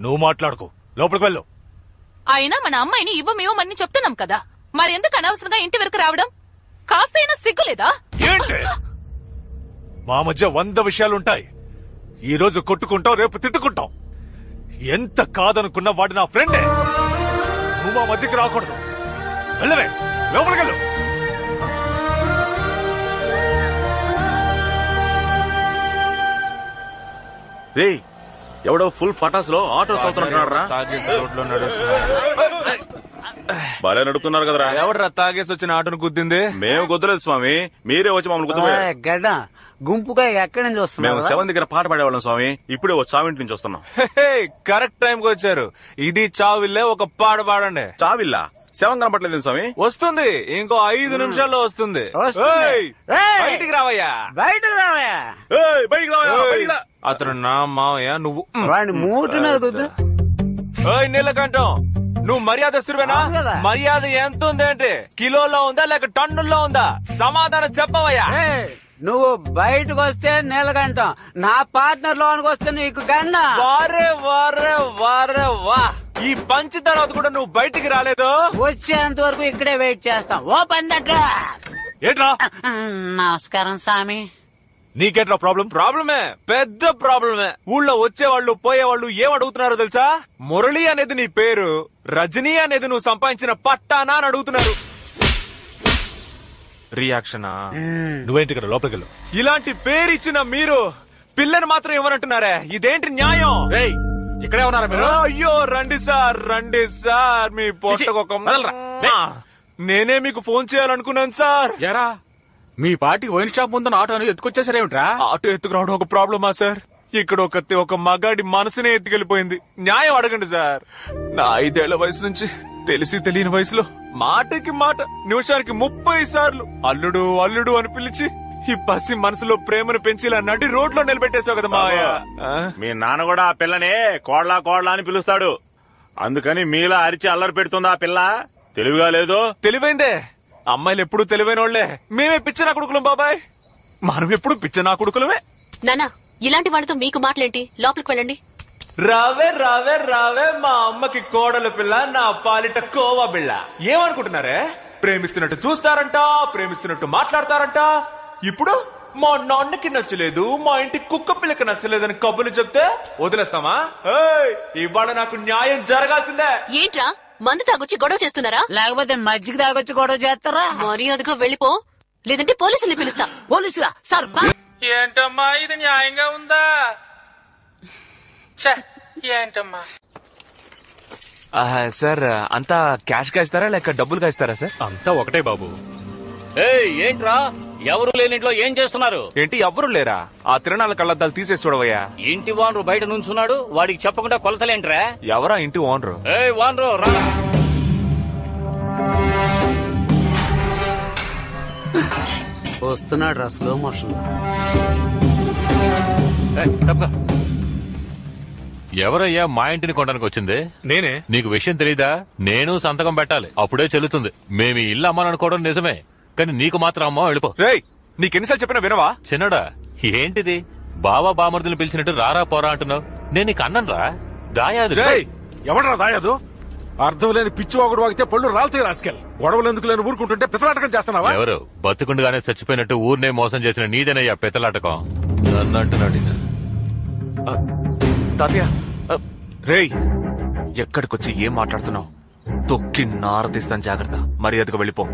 నువ్వు మాట్లాడుకో, లోపలికి వెళ్ళు. అయినా మన అమ్మాయిని ఇవ్వమని చెప్తున్నాం కదా, మరి ఎందుకు అనవసరంగా ఇంటి వరకు రావడం? కాస్తైనా సిగ్గులేదా? ఏంటి? మా మధ్య 100 విషయాలుంటాయి. ఈ రోజు కొట్టుకుంటాం, రేపు తిట్టుకుంటాం. ఎంత కాదనుకున్నా వాడు నా ఫ్రెండే. నువ్వు మా మధ్యకి రాకూడదు. వెళ్ళవే, లోపలికి వెళ్ళు. రేయ్, ఎవడో ఫుల్ పటాసులో ఆటో తోలుతున్నాడు రా. బాగా నడుపుతున్నారు కదరా. ఎవడరా తాగేసి వచ్చిన ఆటోను గుద్దింది? మేము గుద్దలేదు స్వామి, మీరే వచ్చి మమ్మల్ని గుద్దపోయారు. గడ్డ గుంపుగా ఎక్కడి నుంచి వస్తున్నాం? మేము 7 దగ్గర పాట పాడేవాళ్ళం స్వామి. ఇప్పుడే ఓ చావింటి నుంచి వస్తున్నాం. కరెక్ట్ టైం కి వచ్చారు. ఇది చావిల్లే, ఒక పాట పాడండి. చావిల్లా? 7 కనపట్లేదు స్వామి. వస్తుంది, ఇంకో 5 నిమిషాల్లో వస్తుంది. బయటికి రావయ్యా. అతను నా మావయ్య, నువ్వు మూట మీద. నీలకంఠం, నువ్వు మర్యాదస్తుడివేనా? మర్యాద ఎంత ఉందేంటి? కిలోలో ఉందా లేక టన్నుల్లో ఉందా? సమాధానం చెప్పవయ్యా. నువ్వు బయటకు వస్తే నీలకంఠం, నా పార్ట్నర్ లోనికి వస్తే నీకు గండ. వా ఈ పంచి తర్వాత కూడా నువ్వు బయటికి రాలేదు. వచ్చేంత వరకు ఇక్కడే వెయిట్ చేస్తాం. ఓ పందట్రా. ఏంట్రా? నమస్కారం స్వామి. నీకేట్రా ప్రాబ్లం? ప్రాబ్లమే, పెద్ద ప్రాబ్లమే. ఊళ్ళో వచ్చేవాళ్ళు పోయేవాళ్ళు ఏం అడుగుతున్నారో తెలుసా? మురళి అనేది నీ పేరు, రజనీ అనేది నువ్వు సంపాదించిన పట్టానా అని అడుగుతున్నారు. రియాక్షనా? నువ్వేంటి ఇక్కడ? లోపలికి వెళ్ళు. ఇలాంటి పేరిచ్చిన మీరు పిల్లని మాత్రం ఇవ్వనంటున్నారే, ఇదేంటి న్యాయం? ఇక్కడే ఉన్నారా మీరు? అయ్యో రండి సార్, మీ పొట్టకొక. నేనే మీకు ఫోన్ చేయాలనుకున్నాను సార్. ఎరా, మీ పార్టీకి వైన్ షాప్ ముందున్న ఆటోని ఎత్తుకొచ్చేసారేమిట్రా? ఆటో ఎత్తుకురావడం ఒక ప్రాబ్లమా సార్? ఇక్కడ ఒక మగాడి మనసునే ఎత్తుకెళ్లిపోయింది. న్యాయం అడగండి సార్. నా 5 ఏళ్ల వయసు నుంచి తెలిసి తెలియని వయసులో మాటకి మాట, నిమిషానికి 30 సార్లు అల్లుడు అల్లుడు అని పిలిచి ఈ పసి మనసులో ప్రేమను పెంచి ఇలా నడి రోడ్లో నిలబెట్టేశావు కదా మావయ్య. మీ నాన్న కూడా ఆ పిల్లని కోడ్లా అని పిలుస్తాడు. అందుకని మీలా అరిచి అల్లరి పెడుతుంది ఆ పిల్ల. తెలివిగా లేదు? తెలివైందే. అమ్మాయిలు ఎప్పుడు తెలివైన వాళ్లే. మేమే పిచ్చనా కొడుకులం బాబాయ్. మనం ఎప్పుడు పిచ్చనా కొడుకులమే. నానా, ఇలాంటి వాళ్ళతో మీకు మాటలేంటి? లోపలికి వెళ్ళండి. రావే మా అమ్మకి కోడలు పిల్ల, నా పాలిట కోవా బిళ్ళ. ఏమనుకుంటున్నారే? ప్రేమిస్తున్నట్టు చూస్తారంట, ప్రేమిస్తున్నట్టు మాట్లాడతారంట. ఇప్పుడు మా నాన్నకి నచ్చలేదు, మా ఇంటి కుక్క పిల్లకి నచ్చలేదని కబుర్లు చెప్తే వదిలేస్తామా? ఇవాళ నాకు న్యాయం జరగాల్సిందే. ఏంట్రా, మందు తాగొచ్చి గొడవ చేస్తున్నారా? లేకపోతే మజ్జిగ తాగొచ్చి గొడవ చేస్తారా? మర్యాదగా వెళ్ళిపో, లేదంటే పోలీసుల్ని పిలుస్తా. పోలీసులా? సార్ ఏంటమ్మా ఇది న్యాయంగా ఉందా? ఏంటమ్మా సార్, అంతా క్యాష్ గా ఇస్తారా లేక డబ్బులుగా ఇస్తారా సార్? అంతా ఒకటే బాబు. ఏంట్రా ఎవరు లేని ఇంట్లో ఏం చేస్తున్నారు? ఏంటి ఎవ్వరు లేరా? ఆ తిరణాల కళ్ళద్దాలు తీసేసి చూడవయ్యా. ఇంటి ఓనరు బయట నుంచున్నాడు, వాడికి చెప్పకుండా కొలతలేంట్రా? ఎవరా ఇంటి ఓనరు? ఏయ్ ఓనరు రా. వస్తున్నాడు రా స్లో మోషన్. ఎవరయ్యా మా ఇంటిని కొనడానికి వచ్చింది? నేనే. నీకు విషయం తెలీదా? నేను సంతకం పెట్టాలి, అప్పుడే చెల్లుతుంది. మేము ఈ ఇల్లు అమ్మాలనుకోవడం నిజమే, కానీ నీకు మాత్రం అమ్మా వెళ్ళిపో. రేయ్, నీకెన్నిసార్లు చెప్పినా వినవా? చిన్నడా, ఏంటిది బావా బామర్దులు పిలిచినట్టు రారా పోరా అంటున్నావు? నేను నీకు అన్నరా దాయాదు. ఎవడరా దాయాదు? అర్థం లేని పిచ్చి వాగుడు వాగితే పళ్ళు రాలుతాయి రాసుకెళ్ళి. గొడవలు ఎందుకు లేని ఊరుకుంటుంటే పితలాటకం చేస్తున్నావా? ఎవరు బతుకుండగానే చచ్చిపోయినట్టు ఊరినే మోసం చేసిన నీదేనయ్యా పితలాటకం. నన్ను అంటున్నాడు. తాతయ్య, రేయ్ ఎక్కడికొచ్చి ఏం మాట్లాడుతున్నావు? తొక్కి నారదీస్తాను, జాగ్రత్త. మర్యాదగా వెళ్ళిపో.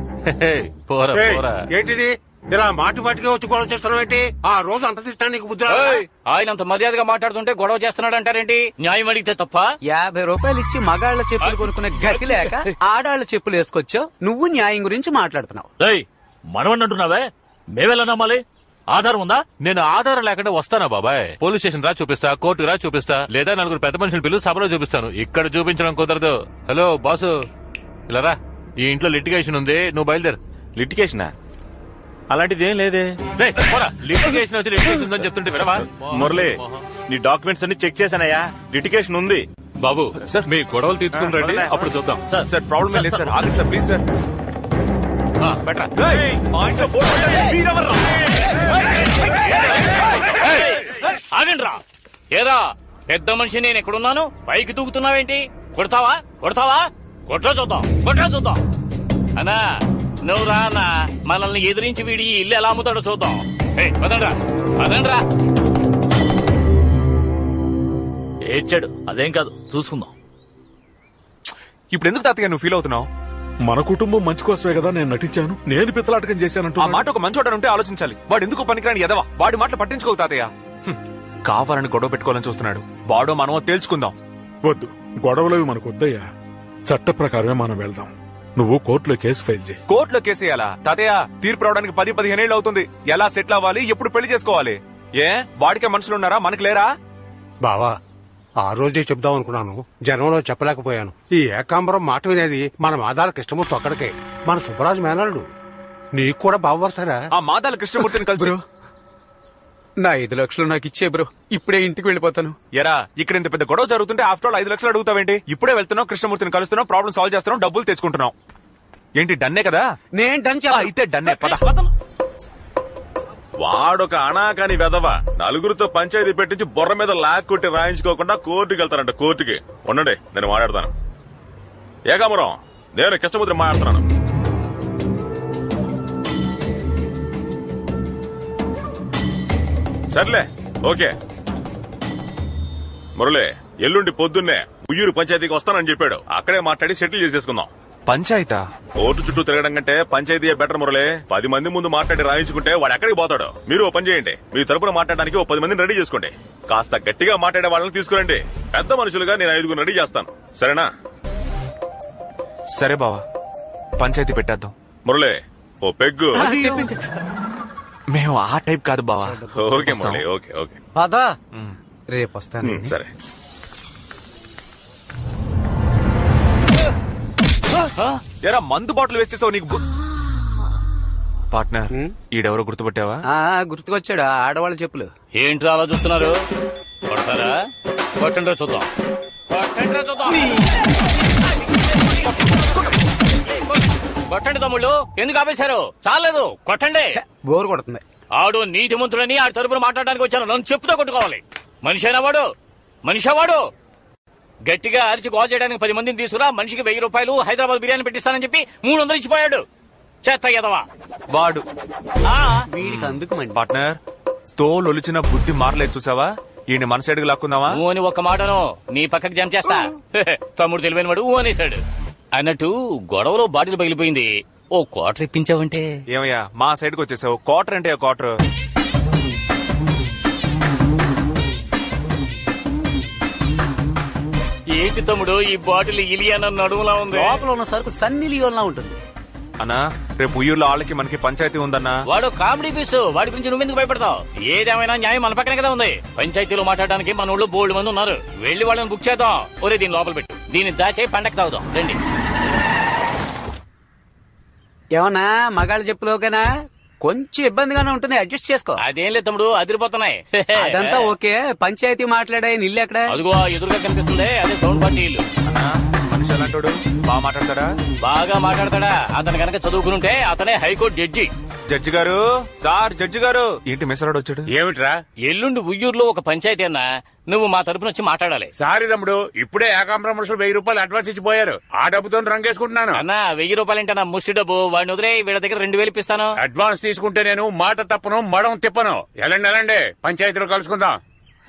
పోరా పోరా. ఏంటిది ఇలా మాటి మాటిగా వచ్చి గొడవ చేస్తున్నావు ఏంటి? ఆ రోజు అంత తిట్టడానికి బుద్ధి రాలేదా? ఆయన అంత మర్యాదగా మాట్లాడుతుంటే గొడవ చేస్తున్నాడు అంటారేంటి? న్యాయం అడిగితే తప్ప? 50 రూపాయలు ఇచ్చి మగాళ్ల చెప్పులు కొనుక్కునే గతి లేక ఆడాళ్ల చెప్పులు వేసుకొచ్చావు. నువ్వు న్యాయం గురించి మాట్లాడుతున్నావు. మనవన్నంటున్నావే, మేమెలా నమ్మాలి? ఆధారం ఉందా? నేను ఆధారం లేకుండా వస్తానా బాబాయ్? పోలీస్ స్టేషన్ రా చూపిస్తా, కోర్టు రా చూపిస్తా, లేదా నలుగురు పెద్ద మనుషులు పిలువ సభలో చూపిస్తాను. ఇక్కడ చూపించడం కుదరదు. హలో బాసు, ఇలా రా. ఈ ఇంట్లో లిటిగేషన్ ఉంది, నువ్వు బయలుదేరు. లిటిగేషనా? అలాంటిది ఏం లేదే. లిటిగేషన్ వచ్చి లిటిగేషన్ ఉందని చెప్తుంటే వినవా? మురళి, నీ డాక్యుమెంట్స్ అన్ని చెక్ చేశానయ్యా, లిటిగేషన్ ఉంది. బాబు సార్, మీ గొడవలు తీర్చుకుని రండి, అప్పుడు చూద్దాం. సార్ ప్రాబ్లం లేదు సార్, ఆగండి సార్ ప్లీజ్ సార్. ఆగండ్రా. ఏరా పెద్ద మనిషి, నేను ఎక్కడున్నాను? పైకి దూకుతున్నావేంటి? కొడతావా? కొడతావా? కొట్రా చూద్దాం, కొట్రా చూద్దాం. అన్నా నువ్వు రా అన్నా, మనల్ని ఎదిరించి వీడి ఇల్లు ఎలా అమ్ముతాడో చూద్దాం. పదండ్రా పదండ్రా. ఏడ్చాడు, అదేం కాదు, చూసుకుందాం. ఇప్పుడు ఎందుకు తాతయ్య నువ్వు ఫీల్ అవుతున్నావు? మన కుటుంబం మంచి కోసమే కదా నేను నటించాను. నేను పితలాటకం చేశానంటూ ఆ మాట ఒక మంచోడ ఉంటే ఆలోచించాలి. వాడు ఎందుకు పనికిరాని ఎదవా? వాడి మాటలు పట్టించుకోవు తాతయ్య. కావాలని గొడవ పెట్టుకోవాలని చూస్తున్నాడు. వాడో మనమో తేల్చుకుందాం. వద్దు, గొడవలవి మనకు వద్దయ్యా. చట్ట ప్రకారమే మనం వెళ్దాం. నువ్వు కోర్టులో కేసు ఫైల్ చేయి. కోర్టులో కేసు వేయాలా? తాతయ్య తీర్పు రావడానికి 10-15 ఏళ్ళు అవుతుంది. ఎలా సెటిల్ అవ్వాలి? ఎప్పుడు పెళ్లి చేసుకోవాలి? ఏ వాడికే మనుషులు ఉన్నారా? మనకి లేరా? బావా, ఆ రోజే చెప్దాం అనుకున్నాను, జనంలో చెప్పలేకపోయాను. ఈ ఏకాంబరం మాట వినేది మన మాదాల కృష్ణమూర్తి ఒక్కడికే. మన సుబ్బరాజు మేనల్లుడు. నీకు కూడా బావవరసారా? ఆ మాదాల కృష్ణమూర్తిని కలిసి నా 5 లక్షలు నాకు ఇచ్చే బ్రో, ఇప్పుడే ఇంటికి వెళ్ళిపోతాను. ఎరా, ఇక్కడ ఇంత పెద్ద గొడవ జరుగుతుంటే ఆఫ్టర్ ఆల్ 5 లక్షలు అడుగుతావేంటి? ఇప్పుడే వెళ్తున్నావు, కృష్ణమూర్తిని కలుస్తున్నావు, ప్రాబ్లం సాల్వ్ చేస్తున్నావు, డబ్బులు తెచ్చుకుంటున్నావు. ఏంటి డన్నే కదా? నేను డన్ అయితే డన్నే. పద. వాడొక అనాకాని వెదవ నలుగురితో పంచాయతీ పెట్టించి బొర్ర మీద లాక్కొట్టి రాయించుకోకుండా కోర్టుకి వెళ్తారంట. కోర్టుకి ఉండండి, నేను మాట్లాడతాను. ఏకాంబరం, నేను కృష్ణమూర్తి మాట్లాడుతున్నాను. సర్లే, ఓకే. మురళి, ఎల్లుండి పొద్దున్నే ఉయ్యూరు పంచాయతీకి వస్తానని చెప్పాడు. అక్కడే మాట్లాడి సెటిల్ చేసేసుకుందాం. పంచాయతా? కోర్టు చుట్టూ తిరగడం కంటే పంచాయతీయే బెటర్ మురళి. 10 మంది ముందు మాట్లాడి రాయించుకుంటే వాడు ఎక్కడికి పోతాడు. మీరు ఓ పని చేయండి, మీ తరపున మాట్లాడడానికి 10 మందిని రెడీ చేసుకోండి. కాస్త గట్టిగా మాట్లాడే వాళ్ళని తీసుకురండి. పెద్ద మనుషులుగా నేను 5 రెడీ చేస్తాను, సరేనా? సరే బావా, పంచాయతీ పెట్టేద్దాం. మురళి, ఓ పెగ్గు. మేము ఆ టైప్ కాదు బావా. Okay Murali, okay okay. పదా, రేపు వస్తాను. సరే. ఎరా, మందు బాటిల్ వేస్ట్ చేసావు. నీకు పార్ట్నర్, ఈడెవరో గుర్తుపట్టావా? గుర్తుకొచ్చాడు, ఆడవాళ్ళ చెప్పులు. ఏంట్రా అలా చూస్తున్నారు? కొడతారా? కొట్టండ్రా చూద్దాం, కొట్టండ్రా చూద్దాం. కొట్టండి తమ్ముళ్ళు, ఎందుకు ఆపేశారు? చాలేదు, కొట్టండి. బోరు కొడుతుంది. ఆడు నీతిమంతుడని ఆడి తరపున మాట్లాడడానికి వచ్చాను. నన్ను చెప్పుతో కొట్టుకోవాలి. మనిషైనా వాడు, మనిషా వాడు. గట్టిగా అరిచి గోల్ చేయడానికి 10 మందిని తీసుకురా. మనిషికి 1000 రూపాయలు హైదరాబాద్ బిర్యానీ పెట్టిస్తానని చెప్పి 300 ఇచ్చిపోయాడు. చెత్త ఎదవా వాడు. వీడికి అందుకు పార్ట్నర్, తోలొలిచిన బుద్ధి మారలేదు చూసావా? ఈయన మన సైడ్కి లాక్కుందామా? ఊ అని ఒక్క మాటను నీ పక్కకి జంప్ చేస్తా. తమ్ముడు తెలివైన వాడు ఊ అనేశాడు. అన్నట్టు గొడవలో బాటిల్ పగిలిపోయింది. ఓ క్వార్టర్ ఇప్పించావంటే. ఏమయ్యా, మా సైడ్కి వచ్చేసావు. క్వార్టర్ అంటే క్వార్టర్. ఏంటి తమ్ముడు, ఈ బాటిల్ ఇలియానా నడుములా ఉంది. లోపల ఉన్న సరుకు సన్నీ లియోన్లా ఉంటుంది. అన్నా రేపు ఉయ్యూరులో వాళ్ళకి మనకి పంచాయతీ ఉందన్నా. వాడు కామెడీ పీసు, వాడి గురించి నువ్వెందుకు భయపడతావు? ఏదేమైనా న్యాయం మన పక్కనే కదా ఉంది. పంచాయతీలో మాట్లాడడానికి మన ఊళ్ళో బోల్డ్ మంది ఉన్నారు. వెళ్లి వాళ్ళని బుక్ చేద్దాం. ఒరే దీని లోపల పెట్టు, దీన్ని దాచే పండగ తాగుదాం రండి. ఏమన్నా మగాళ్ళ చెప్పులోకేనా? కొంచెం ఇబ్బందిగానే ఉంటుంది, అడ్జస్ట్ చేసుకో. అదేం లేదు తమ్ముడు, అదిరిపోతున్నాయి. అదంతా ఓకే. పంచాయతీ మాట్లాడే ఇల్లు ఎక్కడ? అదిగో ఎదురుగా కనిపిస్తుంది, అదే సౌండ్ పార్టీ ఇల్లు. మనిషి ఎలాంటోడు? బాగా మాట్లాడతాడా? బాగా మాట్లాడతాడా? అతను కనుక చదువుకునుంటే అతనే హైకోర్టు జడ్జి. జడ్జి గారు, సార్ జడ్జి గారు. ఏంటి మెసరాడు వచ్చాడు? ఏమిట్రా? ఎల్లుండి ఉయ్యూరులో ఒక పంచాయతీ అన్నా, నువ్వు మా తరపున వచ్చి మాట్లాడాలి. సారీ తమ్ముడు, ఇప్పుడే ఏకాంబరం మనుషులు 1000 రూపాయలు అడ్వాన్స్ ఇచ్చిపోయారు. ఆ డబ్బుతో రంగేసుకుంటున్నాను. అన్నా 1000 రూపాయలంటే ముష్టి డబ్బు, వాడిని వదిలే వీళ్ళ దగ్గర 2000 ఇప్పిస్తాను. అడ్వాన్స్ తీసుకుంటే నేను మాట తప్పను, మడం తిప్పను. ఎలాండి పంచాయతీలో కలుసుకుందాం.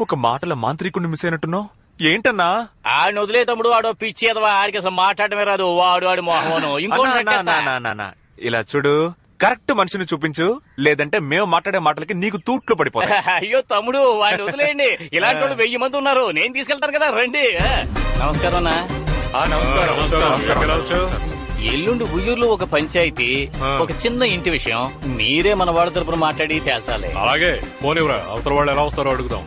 ఒక మాటల మాంత్రికుడిని మిస్ అయినట్టున్నావు. ఏంటన్నా? ఆడిని వదిలే తమ్ముడు, ఆడో పిచ్చి ఎదవా, ఆడికి అసలు మాట్లాడమే రాదు. వాడు మోహను ఇంకో ఇలా చూడు, కరెక్ట్ మనిషిని చూపించు, లేదంటే మేము మాట్లాడే మాటలకి నీకు తూట్లు పడిపోతాయి. అయ్యో తమ్ముడు, వాడిని వదిలేయండి. ఇలాంటి వాళ్ళు 1000 మంది ఉన్నారు, నేను తీసుకెళ్తాను కదా, రండి. నమస్కారం అన్నా. ఎల్లుండి ఉయ్యూరులో ఒక పంచాయతీ, ఒక చిన్న ఇంటి విషయం మీరే మన వాళ్ళ తరపున మాట్లాడి తేల్చాలి. అలాగే పోనివ్వరా, అవతల వాళ్ళు ఎలా వస్తారో అడుగుదాం.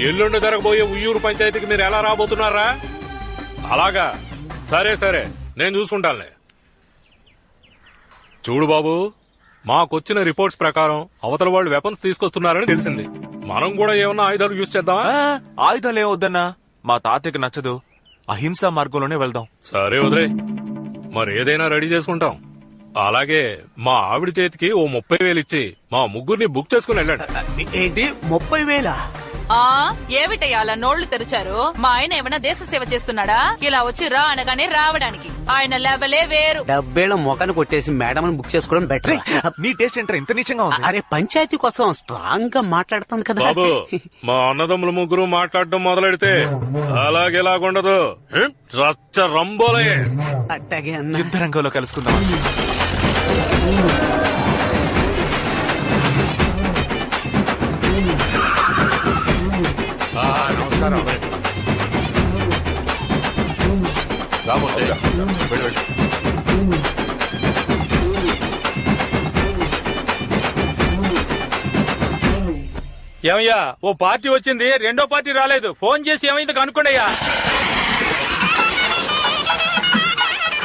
ఎల్లుండి జరగబోయే ఉయ్యూరు పంచాయతీకి మీరు ఎలా రాబోతున్నారా? అలాగా, సరే నేను చూసుకుంటానులే. చూడు బాబు, మాకొచ్చిన రిపోర్ట్స్ ప్రకారం అవతల వాళ్ళు వెపన్స్ తీసుకొస్తున్నారని తెలిసింది. మనం కూడా ఏమన్నా ఆయుధాలు యూజ్ చేద్దామా? ఆయుధాలు ఏమొద్దన్నా, మా తాతయ్యకి నచ్చదు. అహింసా మార్గంలోనే వెళ్దాం. సరే వదిలే, మరి ఏదైనా రెడీ చేసుకుంటాం. అలాగే మా ఆవిడ చేతికి ఓ 30,000 ఇచ్చి మా ముగ్గురిని బుక్ చేసుకుని వెళ్ళండి. ఏంటి 30,000? ఏమిటయ్యా అలా నోళ్లు తెరిచారు? మా ఆయన ఏమైనా దేశ సేవ చేస్తున్నాడా? ఇలా వచ్చి రా అనగానే రావడానికి ఆయన లెవెలే వేరు. 70,000 మొఖాన్ని కొట్టేసి మేడం బుక్ చేసుకోవడం బెటర్. నీ టేస్ట్ ఏంట్రా ఇంత నీచంగా ఉంది? అరే పంచాయతీ కోసం స్ట్రాంగ్ గా మాట్లాడుతుంది కదా బాబు. మా అన్నదమ్ములు ముగ్గురు మాట్లాడడం మొదలెడితే అలాగేలాగుండదు, రచ్చ రంబోలే. అట్టాగే అన్న, యుద్ధ రంగంలో కలుసుకుందాం. నమస్కారం. ఏమయ్యా, ఓ పార్టీ వచ్చింది, రెండో పార్టీ రాలేదు. ఫోన్ చేసి ఏమైంది కనుక్కోండియ్యా.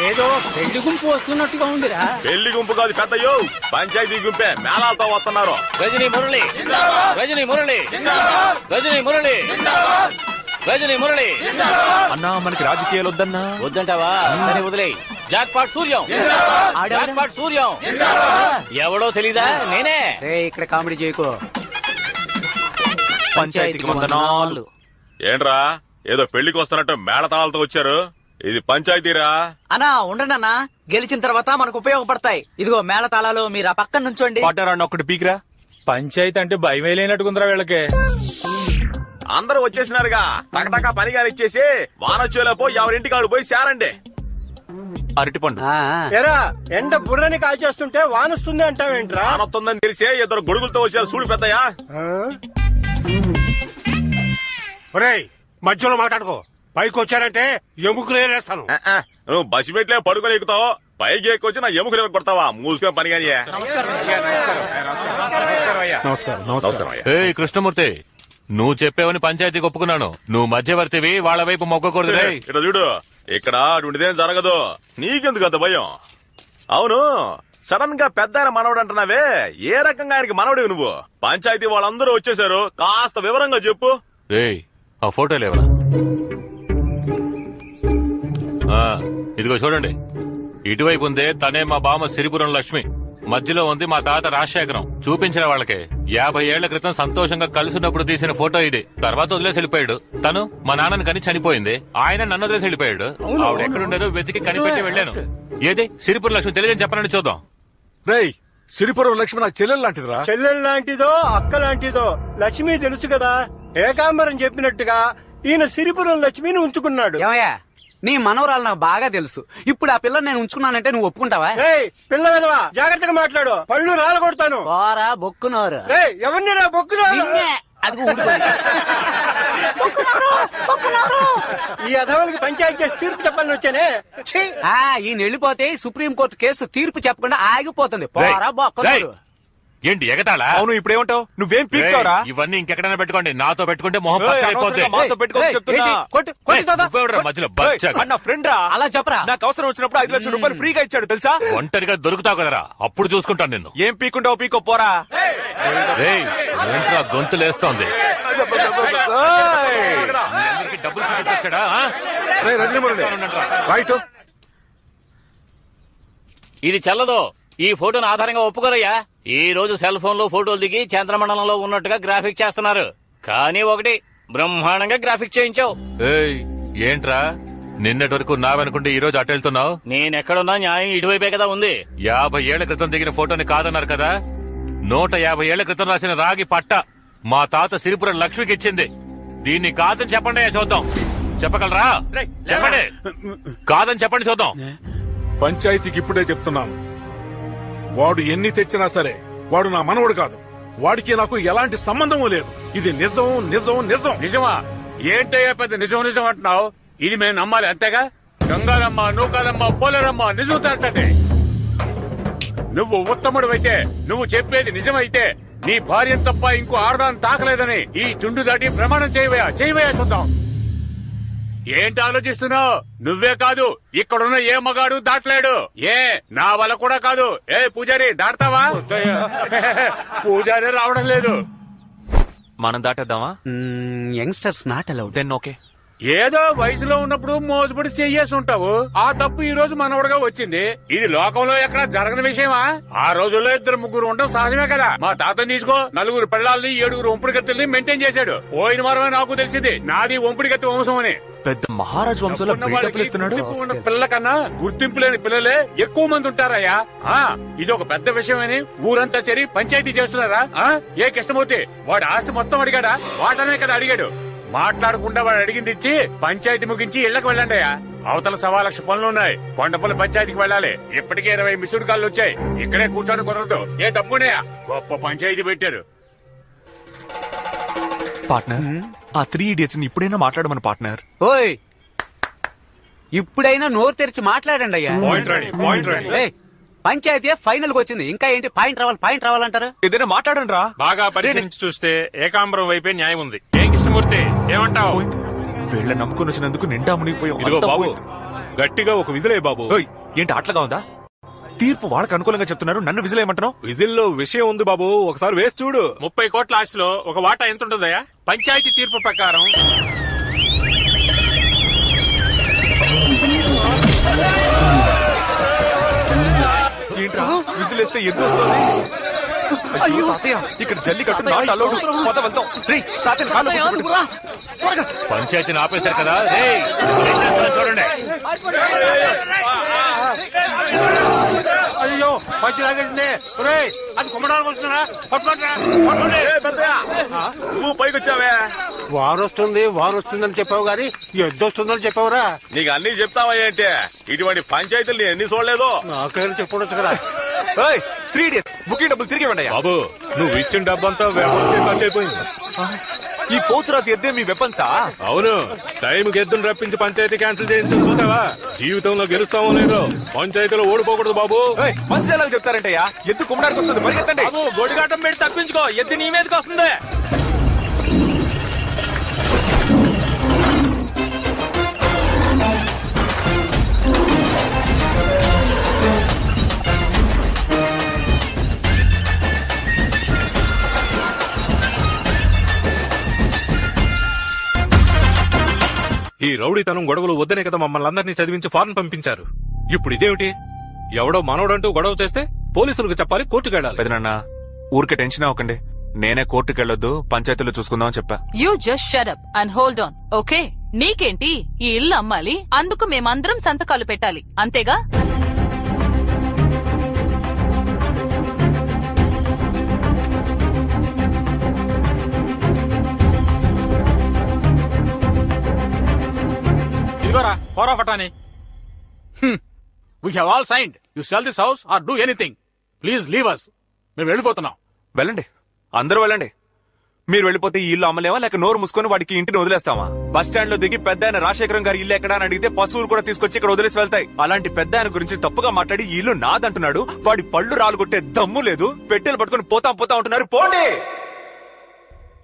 ఏదో పెళ్లి గుంపు వస్తున్నట్టుగా ఉందిరా. పెళ్లి గుంపు కాదు పెద్దయ్యో, పంచాయతీ గుంపే మేళాలతో వస్తున్నారు. రజనీ మురళి, రజనీ మురళి, రజనీ మురళి, రజనీ మురళి. అన్నా మనకి రాజకీయాలు వద్దన్నా. వద్దంటావా? సరే వదిలే. Jackpot Suryam, jackpot Suryam. ఎవడో తెలీదా? నేనే. ఇక్కడ కామెడీ చేయకో. పంచాయతీకి వందనాలు. ఏంట్రా ఏదో పెళ్లికి వస్తున్నట్టు మేళతాళాలతో వచ్చారు? ఇది పంచాయతీరా? అన్నా ఉండండి అన్నా, గెలిచిన తర్వాత మనకు ఉపయోగపడతాయి. ఇదిగో మేళ తాళాలు, మీరు ఆ పక్కన నుంచోండి. ఒకటి పీకిరా. పంచాయతీ అంటే భయమే లేనట్టుకుందిరా వీళ్ళకి. అందరూ వచ్చేసినారుగా, టకటకా పనిగా ఇచ్చేసి వానొచ్చేలోపు ఎవరింటికి వాళ్ళు పోయి శారండి. అరటిపండు. ఎరా ఎండ బుర్రని కాల్చేస్తుంటే వానొస్తుంది అంటావేంట్రా? వానొస్తుందని తెలిసే 2 గొడుగులతో వచ్చారు చూడు పెద్దయ్యా. ఒరేయ్ మధ్యలో మాట్లాడుకో, పైకి వచ్చారంటే ఎముకలు ఏరేస్తాను. నువ్వు బస్సు పెట్టలే పడుకొని ఎక్కుతావు, పైకి ఎక్కొచ్చి నా ఎముకలు కొడతావా? మూసుకొని పని కానీ. నమస్కారం. ఏ కృష్ణమూర్తి, నువ్వు చెప్పేవని పంచాయతీకి ఒప్పుకున్నాను. నువ్వు మధ్యవర్తివి, వాళ్ళ వైపు మొగ్గకూడదు. ఇక్కడ చూడు, ఇక్కడ అటువంటిదేం జరగదు. నీకెందుకు అంత భయం? అవును, సడన్ గా పెద్ద ఆయన మనవడు అంటున్నావే, ఏ రకంగా ఆయనకి మనవడివి నువ్వు? పంచాయతీ వాళ్ళందరూ వచ్చేసారు, కాస్త వివరంగా చెప్పు. రేయ్ ఆ ఫోటోలు ఎవరా? ఇదిగో చూడండి, ఇటువైపు ఉందే తనే మా బామ్మ సిరిపురం లక్ష్మి, మధ్యలో ఉంది మా తాత రాజశేఖరం. చూపించిన వాళ్ళకి 50 ఏళ్ల క్రితం సంతోషంగా కలిసినప్పుడు తీసిన ఫోటో ఇది. తర్వాత వదిలేసి వెళ్ళిపోయాడు. తను మా నాన్నని కని చనిపోయింది, ఆయన నన్ను వదిలేసి వెళ్ళిపోయాడు. ఆవిడ ఎక్కడుండేదో వెతికి కనిపెట్టి వెళ్ళాను. ఏది సిరిపురం లక్ష్మి తెలియదని చెప్పనని చూద్దాం. రేయ్ సిరిపురం లక్ష్మి నాకు చెల్లెలు లాంటిదిరా. చెల్లెలు లాంటిదో అక్క లాంటిదో లక్ష్మి తెలుసు కదా. ఏకాంబరం చెప్పినట్టుగా ఈయన సిరిపురం లక్ష్మిని ఉంచుకున్నాడు. ఏమయ్యా, నీ మనవరాలు నాకు బాగా తెలుసు. ఇప్పుడు ఆ పిల్లని నేను ఉంచుకున్నానంటే నువ్వు ఒప్పుకుంటావా? పిల్ల విధవా, జాగ్రత్తగా మాట్లాడు, పళ్ళు రాలగొడతాను. పోరా బొక్కునోరు. ఎవరిని రా బొక్కునోరు? అది ఊడిపోయింది. ఈ అధవులకి పంచాయతీ చేసి తీర్పు చెప్పాలని వచ్చానే. ఈయన వెళ్ళిపోతే సుప్రీం కోర్టు కేసు తీర్పు చెప్పకుండా ఆగిపోతుంది. పోరా బొక్కలు. ఏంటి ఎగతాళా? అవును, ఇప్పుడు ఏమంటావు? నువ్వేం పీక్తావురా? ఇవన్నీ ఇంకెక్కడైనా పెట్టుకోండి, నాతో పెట్టుకుంటే మొహం పచ్చైపోతుంది. నా ఫ్రెండ్ రా, అలా చెప్పరా. నాకు అవసరం వచ్చినప్పుడు 5 లక్షల రూపాయలు ఫ్రీగా ఇచ్చాడు తెలుసా? ఒంటరిగా దొరుకుతావు కదరా, అప్పుడు చూసుకుంటాను నిన్ను. ఏం పీకుంటావు? పీకో పోరా. ఏంట్రా గొంతులేస్తోంది? డబ్బులు చూపించొచ్చాడా? ఇది చల్లదు. ఈ ఫోటోను ఆధారంగా ఒప్పుకోరయ్యా. ఈ రోజు సెల్ ఫోన్ లో ఫోటోలు దిగి చంద్రమండలంలో ఉన్నట్టుగా గ్రాఫిక్ చేస్తున్నారు. కానీ ఒకటి, బ్రహ్మాండంగా గ్రాఫిక్ చేయించావు. ఏంట్రా నిన్నటి వరకు నావనుకుంటే ఈ రోజు అటు వెళ్తున్నావు? నేనెక్కడున్నా న్యాయం ఇటువైపే కదా ఉంది. 50 ఏళ్ల క్రితం దిగిన ఫోటోని కాదన్నారు కదా. 150 ఏళ్ల క్రితం రాసిన రాగి పట్ట మా తాత సిరిపురం లక్ష్మికి ఇచ్చింది. దీన్ని కాదని చెప్పండి చూద్దాం. చెప్పగలరా? చెప్పండి. కాదని చెప్పండి చూద్దాం. పంచాయతీకి ఇప్పుడే చెప్తున్నాను, వాడు ఎన్ని తెచ్చినా సరే వాడు నా మనవడు కాదు. వాడికి నాకు ఎలాంటి సంబంధము లేదు. ఇది నిజం నిజం నిజం. నిజమా? ఏంటయ్యా పెద్ద నిజం నిజం అంటున్నావు? ఇది మేము నమ్మాలి అంతేగా? గంగారమ్మ, నూకాలమ్మ, పోలేరమ్మ నిజం తెలుసండి. నువ్వు ఉత్తముడు, నువ్వు చెప్పేది నిజమైతే నీ భార్య తప్ప ఇంకో ఆడదాన్ని తాకలేదని ఈ తుండు దాటి ప్రమాణం చేయవయా చూద్దాం. ఏంటి ఆలోచిస్తున్నావు? నువ్వే కాదు, ఇక్కడున్న ఏ మగాడు దాటలేడు. నా వల్ల కూడా కాదు. పూజారి దాటతావా? పూజారి రావడం లేదు. మనం దాటేద్దామా? Youngsters not allowed. Then okay. ఏదో వయసులో ఉన్నప్పుడు మోసపడి చెయ్యేసి ఉంటావు. ఆ తప్పు ఈ రోజు మనవడుగా వచ్చింది. ఇది లోకంలో ఎక్కడ జరగని విషయమా? ఆ రోజుల్లో 2-3 ఉండడం సహజమే కదా. మా తాతని తీసుకో, 4 పిల్లల్ని 7 ఒంపుడి గత్తుల్ని మెయింటైన్ చేశాడు. పోయిన వారమే నాకు తెలిసింది నాది ఒంపుడి గత్తి వంశం అని. పెద్ద మహారాజు వంశంలో పిల్లల కన్నా గుర్తింపు లేని పిల్లలే ఎక్కువ మంది ఉంటారయ్యా. ఇది ఒక పెద్ద విషయమని ఊరంతా చేరి పంచాయతీ చేస్తున్నారా? ఏ కృష్ణమూర్తి వాడి ఆస్తి మొత్తం అడిగాడా? వాటనే కదా అడిగాడు. మాట్లాడకుండా వాడు అడిగింది ఇచ్చి పంచాయతీ ముగించి ఇళ్లకు వెళ్ళండి అయ్యా. అవతల 1.25 లక్ష పనులున్నాయి. కొండపల్లి పంచాయతీకి వెళ్ళాలి. ఇప్పటికే 20 మిస్డ్ కాళ్ళు వచ్చాయి. ఇక్కడే కూర్చొని కుదరదు. తప్పునేయా, గొప్ప పంచాయతీ పెట్టారు. పార్ట్నర్, ఆ 3 idiots ని ఇప్పుడైనా మాట్లాడమని పార్ట్నర్. ఓయ్, ఇప్పుడైనా నోరు తెరిచి మాట్లాడండి అయ్యా. పంచాయతీ ఫైనల్ కి వచ్చింది. ఇంకా ఏంటి పాయింట్ రావాలంటారు? ఏదైనా మాట్లాడండి రా. బాగా పరిశీలించి చూస్తే ఏకాంబరం వైపే న్యాయం ఉంది. ఏం కృష్ణమూర్తి ఏమంటావు? వీళ్ళ నమ్ముకుని వచ్చినందుకు నిండా మునిగిపోయాం. ఇదిగో బాబు, గట్టిగా ఒక విజిలే బాబు. ఏంటి అట్లగా ఉందా? తీర్పు వాళ్ళకి అనుకూలంగా చెప్తున్నారు, నన్ను విజిలేయమంటున్నావు? విజిల్లో విషయం ఉంది బాబు, ఒకసారి వేసి చూడు. 30 కోట్ల ఆస్తిలో ఒక వాటా ఎంత ఉంటుందయ్యా? పంచాయతీ తీర్పు ప్రకారం ఏంట్రా విజిలేస్తే ఎద్దు వస్తుంది? అయ్యో తాతయ్య, ఇక్కడ జల్లికట్టు నాట్ అలౌడ్. పోత వెళ్తాం. పంచాయతీని ఆపేశారు కదా. చూడండి. అయ్యో మంచి లాగేసింది. అది కుమ్మడానికి వస్తున్నారా? నువ్వు పైకి వచ్చావే. వారు వస్తుందని చెప్పావు గాని ఎద్దు వస్తుందని చెప్పావురా. నీకు అన్ని చెప్తావా ఏంటి? ఇటువంటి పంచాయతీలు ఎన్ని చూడలేదు. నాకైనా చెప్పవచ్చు కదా. 3 idiots బుకింగ్ డబ్బులు తిరిగి ఇవ్వండి బాబు. నువ్వు ఇచ్చిన డబ్బంతా ఖర్చు అయిపోయింది. ఈ పోతురాజు ఎద్దే మీ వెపన్సా? అవును, టైంకి ఎద్దును రప్పించి పంచాయతీ క్యాన్సిల్ చేయించడం చూసావా? జీవితంలో గెలుస్తామో లేదో, పంచాయతీలో ఓడిపోకూడదు బాబు. మంచి ఎలా చెప్తారంటయ్యా? ఎద్దు కుమ్మడానికి వస్తుంది, పరిగెత్తండి. గొడిగాటం పెట్టి తప్పించుకో, ఎద్దు నీ మీదకి వస్తుంది. ఈ రౌడీతనం గొడవలు వద్దనే కదా మమ్మల్ని అందరినీ చదివించి ఫారెన్ పంపించారు. ఇప్పుడు ఇదేమిటి? ఎవడో మనోడంటూ గొడవ చేస్తే పోలీసులకు చెప్పాలి, కోర్టుకు వెళ్ళాలి. పెదనాన్న ఊరికే టెన్షన్ అవ్వకండి. నేనే కోర్టుకు వెళ్ళొద్దు, పంచాయతీలో చూసుకుందామని చెప్పా. You just shut up and hold on. Okay, నీకేంటి? ఈ ఇల్లు అమ్మాలి, అందుకు మేమందరం సంతకాలు పెట్టాలి, అంతేగా? ఇదిగోరా పోరా పటాని. We have all signed. You sell this house or do anything. Please leave us. మేము వెళ్ళిపోతున్నాం. వెళ్ళండి, అందరూ వెళ్ళండి. మీరు వెళ్ళిపోతే ఈ ఇల్లు అమ్మలేమా లేక నోరు మూసుకొని వాడికి ఇంటిని వదిలేస్తామా? బస్ స్టాండ్ లో దిగి పెద్ద ఆయన రాజశేఖరం గారి ఇల్లు ఎక్కడా అని అడిగితే పశువులు కూడా తీసుకొచ్చి ఇక్కడ వదిలేసి వెళ్తాయి. అలాంటి పెద్ద ఆయన గురించి తప్పుగా మాట్లాడి ఈ ఇల్లు నాదంటున్నాడు. వాడి పళ్ళు రాలుగొట్టే దమ్ము లేదు. పెట్టెలు పట్టుకుని పోతా ఉంటున్నారు. పోండి.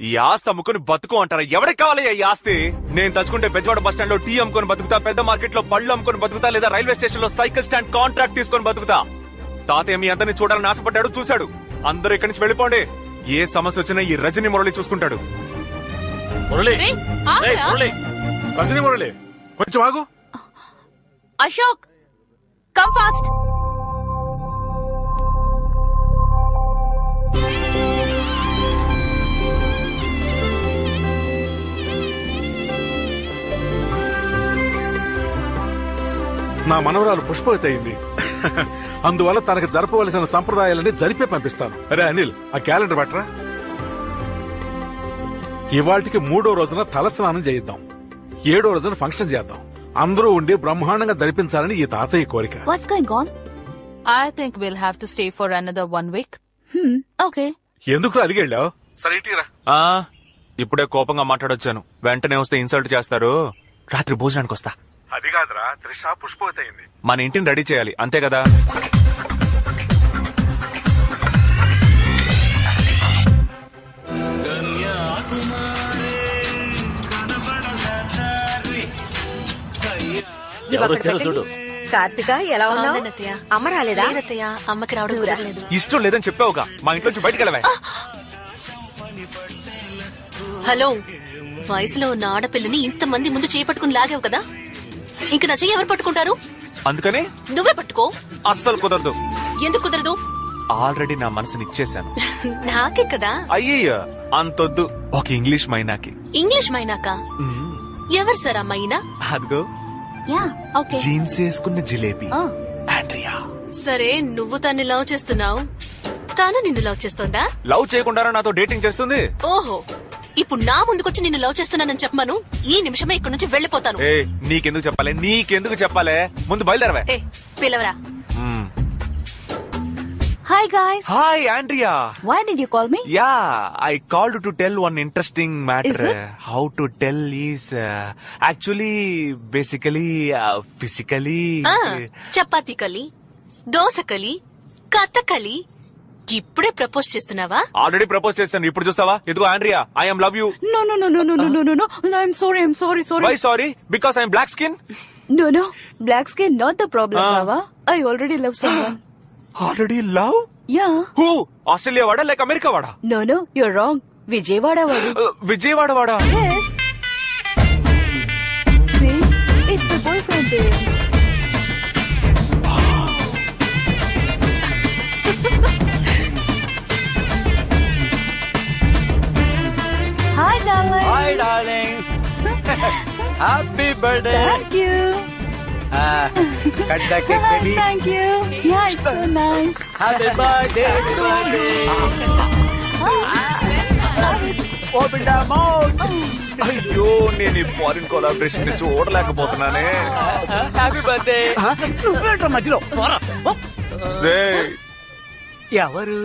ఈ ఆస్తి అమ్ముకుని బతుకు అంటారా? ఎవరికి కావాలి ఈ ఆస్తి? నేను తలుచుకుంటే బెజవాడ బస్ స్టాండ్ లో టీ అమ్ముకొని బతుకుతా, పెద్ద మార్కెట్ లో పళ్ళు అమ్ముకొని బతుకుతా, లేదా రైల్వే స్టేషన్ లో సైకిల్ స్టాండ్ కాంట్రాక్ట్ తీసుకొని బతుకుతా. తాతయ్య మీ అందరినీ చూడాలని ఆశపడ్డాడు, చూశాడు. అందరూ ఇక్కడి నుంచి వెళ్ళిపోండి. ఏ సమస్య వచ్చినా ఈ రజనీ మురళి చూసుకుంటాడు. రజనీ మురళి కొంచెం ఆగు. Ashok come fast. నా మనవరాలు పుష్పవతి అయింది. అందువల్ల తనకు జరపవలసిన సంప్రదాయాలన్నీ జరిపే పంపిస్తాను. అరే అనిల్, ఆ క్యాలెండర్ పట్టరా. ఇవాళకి 3వ రోజున తలస్నానం చేయిద్దాం, 7వ రోజున ఫంక్షన్ చేద్దాం. అందరూ ఉండి బ్రహ్మాండంగా జరిపించాలని ఈ తాతయ్య కోరిక. What's going on? I think we'll have to stay for another 1 week. Okay. ఎందుకు అడిగెళ్ళావు? సరే ఇటీరా. ఇప్పుడే కోపంగా మాట్లాడొచ్చాను. వెంటనే వస్తే ఇన్సల్ట్ చేస్తారు. రాత్రి భోజనానికి వస్తా. అది కాదురా, త్రిష పుష్పవతి అయింది. మన ఇంటిని రెడీ చేయాలి, అంతే కదా? చూడు. కార్తిక ఎలా ఉన్నావు? అమ్మ రాలేదా? అమ్మకి రావడం కుదరలేదు. ఇష్టం లేదని చెప్పావుగా, మా ఇంట్లో నుంచి బయటకు వెళ్ళవే. హలో, వయసులో ఉన్న ఆడపిల్లని ఇంతమంది ముందు చేపట్టుకుని లాగావు కదా, ఇంక నా చెయ్యి ఎవరు పట్టుకుంటారు? అందుకని నువ్వే పట్టుకో. అస్సలు కుదరదు. ఎందుకు కుదరదు? ఆల్రెడీ నా మనసుని ఇచ్చేశాను. నాకే కదా. అయ్యయ్య అంతొద్దు. ఒక ఇంగ్లీష్ మైనాకి. ఇంగ్లీష్ మైనాకా? ఎవరు సార్ ఆ మైనా? అదిగో జీన్స్ వేసుకున్న జిలేబీ ఆండ్రియా. సరే, నువ్వు తన్ని లవ్ చేస్తున్నావు, తాను నిన్ను లవ్ చేస్తోందా? లవ్ చేయకుండా నాతో డేటింగ్ చేస్తుంది. ఓహో, ఇప్పుడు నా ముందుకొచ్చి నిన్ను లవ్ చేస్తున్నానని చెప్పమను. ఈ నిమిషమే ఇక్కడ నుంచి వెళ్ళిపోతాను. నీకెందుకు చెప్పాలే? ముందు బయలుదేరవే. పిలవరా. Hi guys. Hi Andrea. Why did you call me? Yeah, I called to tell one interesting matter. Is it? How to tell is actually basically physically. Chapati కలి, దోశ కలి, కథకలి. ఇప్పుడే ప్రపోజ్ చేస్తున్నావా? ఆల్రెడీ ప్రపోజ్ చేశాను, ఇప్పుడు చూస్తావా? ఇదిగో Andrea, I am love you. No. I'm sorry. Why sorry? Because I am black skin? No. Black skin not the problem, Baba. I already love someone. Already love? Yeah. Who? Australia వాడా లేక America వాడా? No, you're wrong. Vijayawada wadu. Vijayawada వాడా? Yes. See, it's my boyfriend there. Hi, darling. Hi, darling. Happy birthday. Thank you. Cut the cake, baby. Thank you. Yeah, it's so nice. Happy birthday. Open the mouth. అయ్యో, నేను ఈ foreign collaboration ని చూడలేకపోతున్నానే. Happy birthday. నువ్వేంట్రా మధ్యలో? ఎవరు?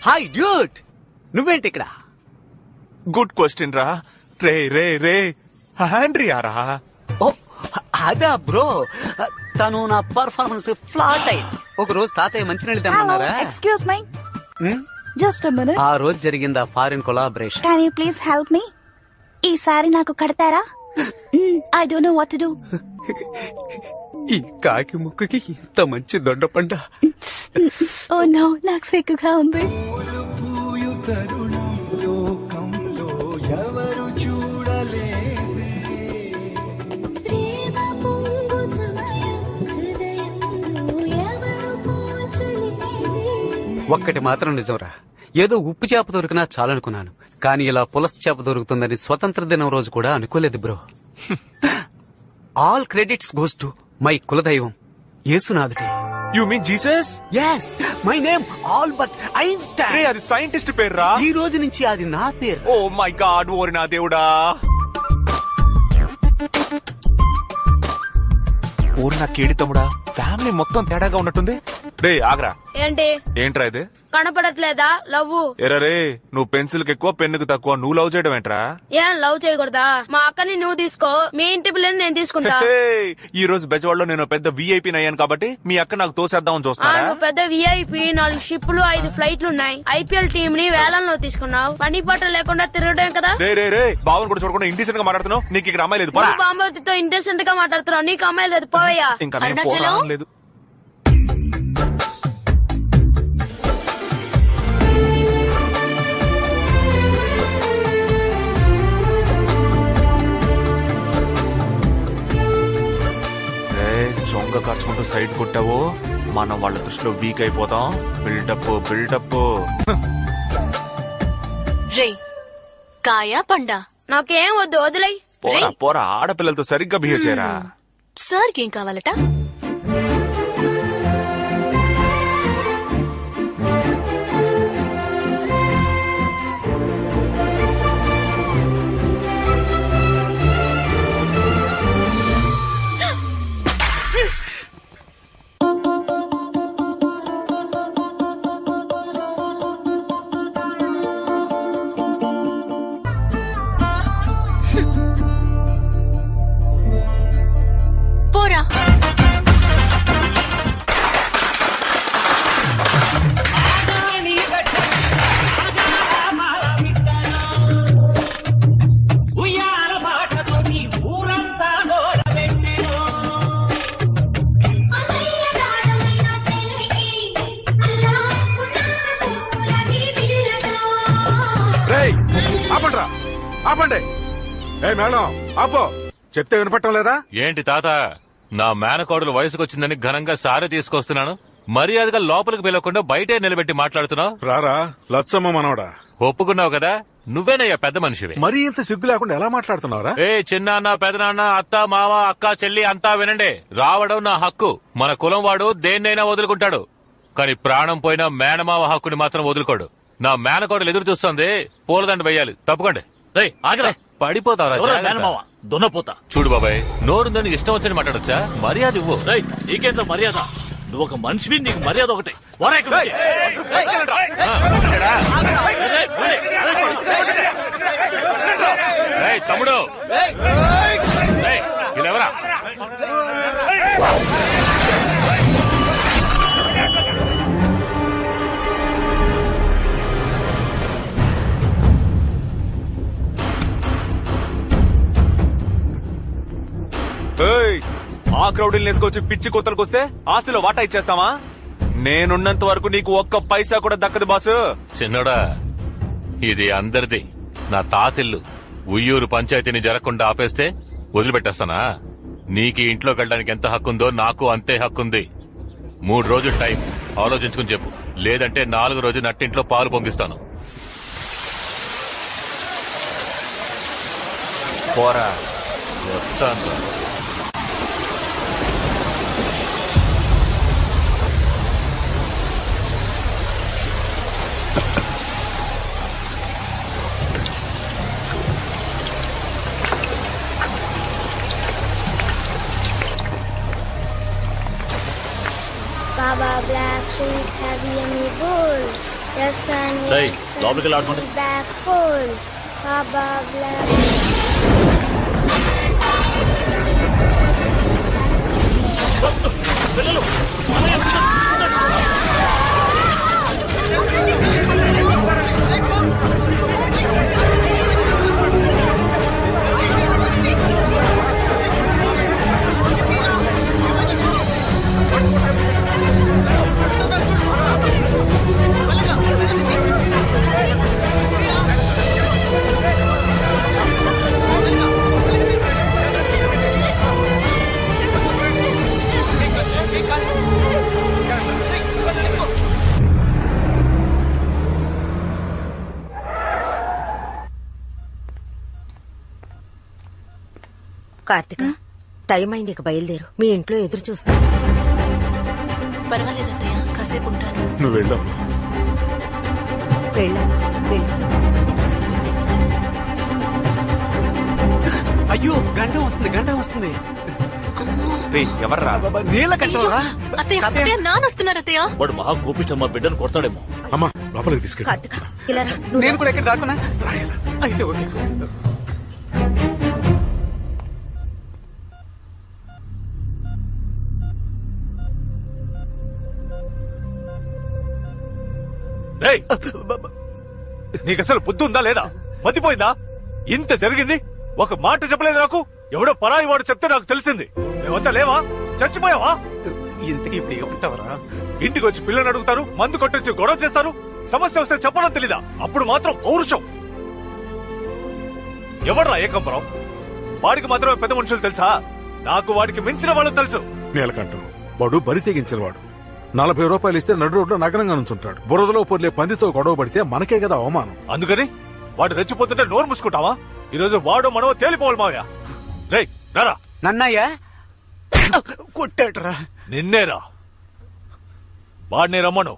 Hi duet, నువ్వేంటి ఇక్కడ? Good question రా. రే ఆండ్రియా రా. అదా బ్రో, తను నా పర్ఫార్మెన్స్ ఫ్లాట్ అయింది. ఒక రోజు తాతయ్య మంచినీళ్ళు తెమ్మన్నారా? Excuse me. Just a minute. ఆ రోజు జరిగిందా foreign collaboration? Can you please help me? ఈసారి నాకు కడతారా? I don't know what to do. ఈ కాకి ముక్కుకి ఇంత మంచి దొండపండ. Oh no, నాకు సిగ్గుగా ఉంది. ఒక్కటి మాత్రం నిజంరా, ఏదో ఉప్పు చేప దొరికినా చాలనుకున్నాను, కానీ ఇలా పులస చేప దొరుకుతుందని స్వతంత్ర దినం రోజు కూడా అనుకోలేదు bro. All credits goes to my కులదైవం యేసునాథుడే. You mean Jesus? yes, my name Albert Einstein. రే, అది సైంటిస్ట్ పేరు రా. ఈ రోజు నుంచి అది నా పేరు. ఓ మై గాడ్, ఓరి నా దేవుడా. ఓరి నా కేడి తమ్ముడా, ఫ్యామిలీ మొత్తం తేడాగా ఉన్నట్టుంది. రే ఆగరా. ఏంటి? ఏంట్రా ఇది? కనపడట్లేదా లవ్? ఎరరే నువ్వు పెన్సిల్ కి ఎక్కువ పెన్నుకు తక్కువ, నువ్వు లవ్ చేయడం ఏంట్రా? ఏం లవ్ చేయకూడదా? మా అక్కని నువ్వు తీసుకో, మీ ఇంటి పిల్లని నేను తీసుకుంటా. ఈ రోజు బెజవాడలో నేను పెద్ద విఐపీ అయ్యాను కాబట్టి మీ అక్క నాకు తోసేద్దామని చూస్తున్నా. నువ్వు పెద్ద విఐపీ, 4 షిప్లు 5 ఫ్లైట్లు ఉన్నాయి. ఐపీఎల్ టీం ని వేలంలో తీసుకున్నావు. పని పాట లేకుండా తిరగడం కదా. రే బావని కూడా చూడకుండా ఇండిసెంట్ గా మాట్లాడుతున్నావు. నీకు ఇక్కడ అమ్మాయి లేదు. బాంబవతితో ఇంటెసెంట్ గా మాట్లాడుతున్నావు, నీకు అమ్మాయి లేదు. పోవయ్యా. ఇంకా నేను పోరాటం లేదు. చొంగ కార్చుకుంటూ సైడ్ కొట్టావో మనం వాళ్ళ దృష్టిలో వీక్ అయిపోతాం. బిల్డప్ రే కాయా పండా? నాకేం వద్దు, వదిలై. పోరా ఆడపిల్లలతో సరిగ్గా బిహేవ్ చేయరా. సార్కి ఏం కావాలట? పోరా. ఆపండి. ఏ మేడం ఆపో, చెప్తే వినపట్టం లేదా? ఏంటి తాత, నా మేనకోడలు వయసుకొచ్చిందని ఘనంగా సారే తీసుకొస్తున్నాను, మర్యాదగా లోపలికి పిలవకుండా బయటే నిలబెట్టి మాట్లాడుతున్నావు. రారా లచ్చమ్మ మనవడా, ఒప్పుకున్నావు కదా, నువ్వేనయ్యా పెద్ద మనిషివి. మరీ ఇంత సిగ్గు లేకుండా ఎలా మాట్లాడుతున్నావురా? ఏ చిన్నాన్న పెదనాన్న అత్త మామ అక్క చెల్లి అంతా వినండి. రావడం నా హక్కు. మన కులం వాడు దేన్నైనా వదులుకుంటాడు, కానీ ప్రాణం పోయినా మేనమావ హక్కుని మాత్రం వదులుకోడు. నా మేనకోడలు ఎదురు చూస్తుంది, పూలదండ వెయ్యాలి. తప్పుకోండి. పడిపోతావరా దున్నపోతా. చూడు బాబాయ్, నోరుందని ఇష్టం వచ్చని మాట్లాడొచ్చా? మర్యాద ఇవ్వు. నీకేంత మర్యాద? నువ్వు ఒక మనిషివి, నీకు మర్యాద ఒకటి. తమ్ముడు వీళ్ళెవరా? ఆ క్రౌడీలు వేసుకొచ్చి పిచ్చి కొత్తలకు వస్తే ఆస్తిలో వాటా ఇచ్చేస్తావా? నేనున్నంత వరకు నీకు ఒక్క పైసా కూడా దక్కదు బాసు. చిన్నోడా, ఇది అందరిది, నా తాతిల్లు. ఉయ్యూరు పంచాయతీని జరగకుండా ఆపేస్తే వదిలిపెట్టేస్తానా? నీకు ఇంట్లోకి వెళ్ళడానికి ఎంత హక్కుందో నాకు అంతే హక్కుంది. 3 రోజులు టైం ఆలోచించుకుని చెప్పు, లేదంటే 4వ రోజు నట్టింట్లో పాలు పొంగిస్తాను. పోరా. వస్తాను. Baba Black Sheep, have you any bull? Yes, son. Yes, loopaliki laadkondi. Back full. Baba Black. పిల్లలు కార్తిక, టైం అయింది, ఇక బయలుదేరు. మీ ఇంట్లో ఎదురు చూస్తా. పర్వాలేదు అత్తయ్య, కాసేపు ఉంటాను. నువ్వు వెళ్ళు. అయ్యో, గండం వస్తుంది. ఎవర్రా? నీళ్ళ కట్టవరా? అత్తయ్య నాన్న వస్తున్నారు అత్తయ్య. వాడు మహా కోపిష్టం, మా బిడ్డను కొడతాడేమో. అమ్మా లోపలికి తీసుకెళ్ళి. కార్తిక ఇలా రా. నేను కూడా ఎక్కడ దాక్కున్నా అయితే ఓకే. నీకు అసలు బుద్ధి ఉందా లేదా? మతిపోయిందా? ఇంత జరిగింది ఒక మాట చెప్పలేదు నాకు. ఎవడో పరాయి వాడు చెప్తే నాకు తెలిసింది. మేమంతా లేవా? చచ్చిపోయావా? ఇంతకీ ఇప్పుడు ఏమంటావరా? ఇంటికి వచ్చి పిల్లని అడుగుతారు, మందు కొట్టొచ్చి గొడవ చేస్తారు. సమస్య వస్తే చెప్పడం తెలీదా? అప్పుడు మాత్రం పౌరుషం. ఎవడ్రా ఏకంబరం? వాడికి మాత్రమే పెద్ద మనుషులు తెలుసా? నాకు వాడికి మించిన వాళ్ళు తెలుసు. నీలకంఠం వాడు బరి తెగించిన వాడు. 40 రూపాయలు ఇస్తే నడు రోడ్లో నగరంగా నుంచుంటాడు. బురదలో పొర్లే పందితో గొడవ పడితే మనకే కదా అవమానం. అందుకని వాడు రెచ్చిపోతుంటే నోరు మూసుకుంటావా? ఈ రోజు వాడు మనవో తేలిపోవాలి మావయ్య. రేయ్ రారా. నన్నయ్యా కొట్టాడురా. నిన్నేరా. వాడిని రమ్మను.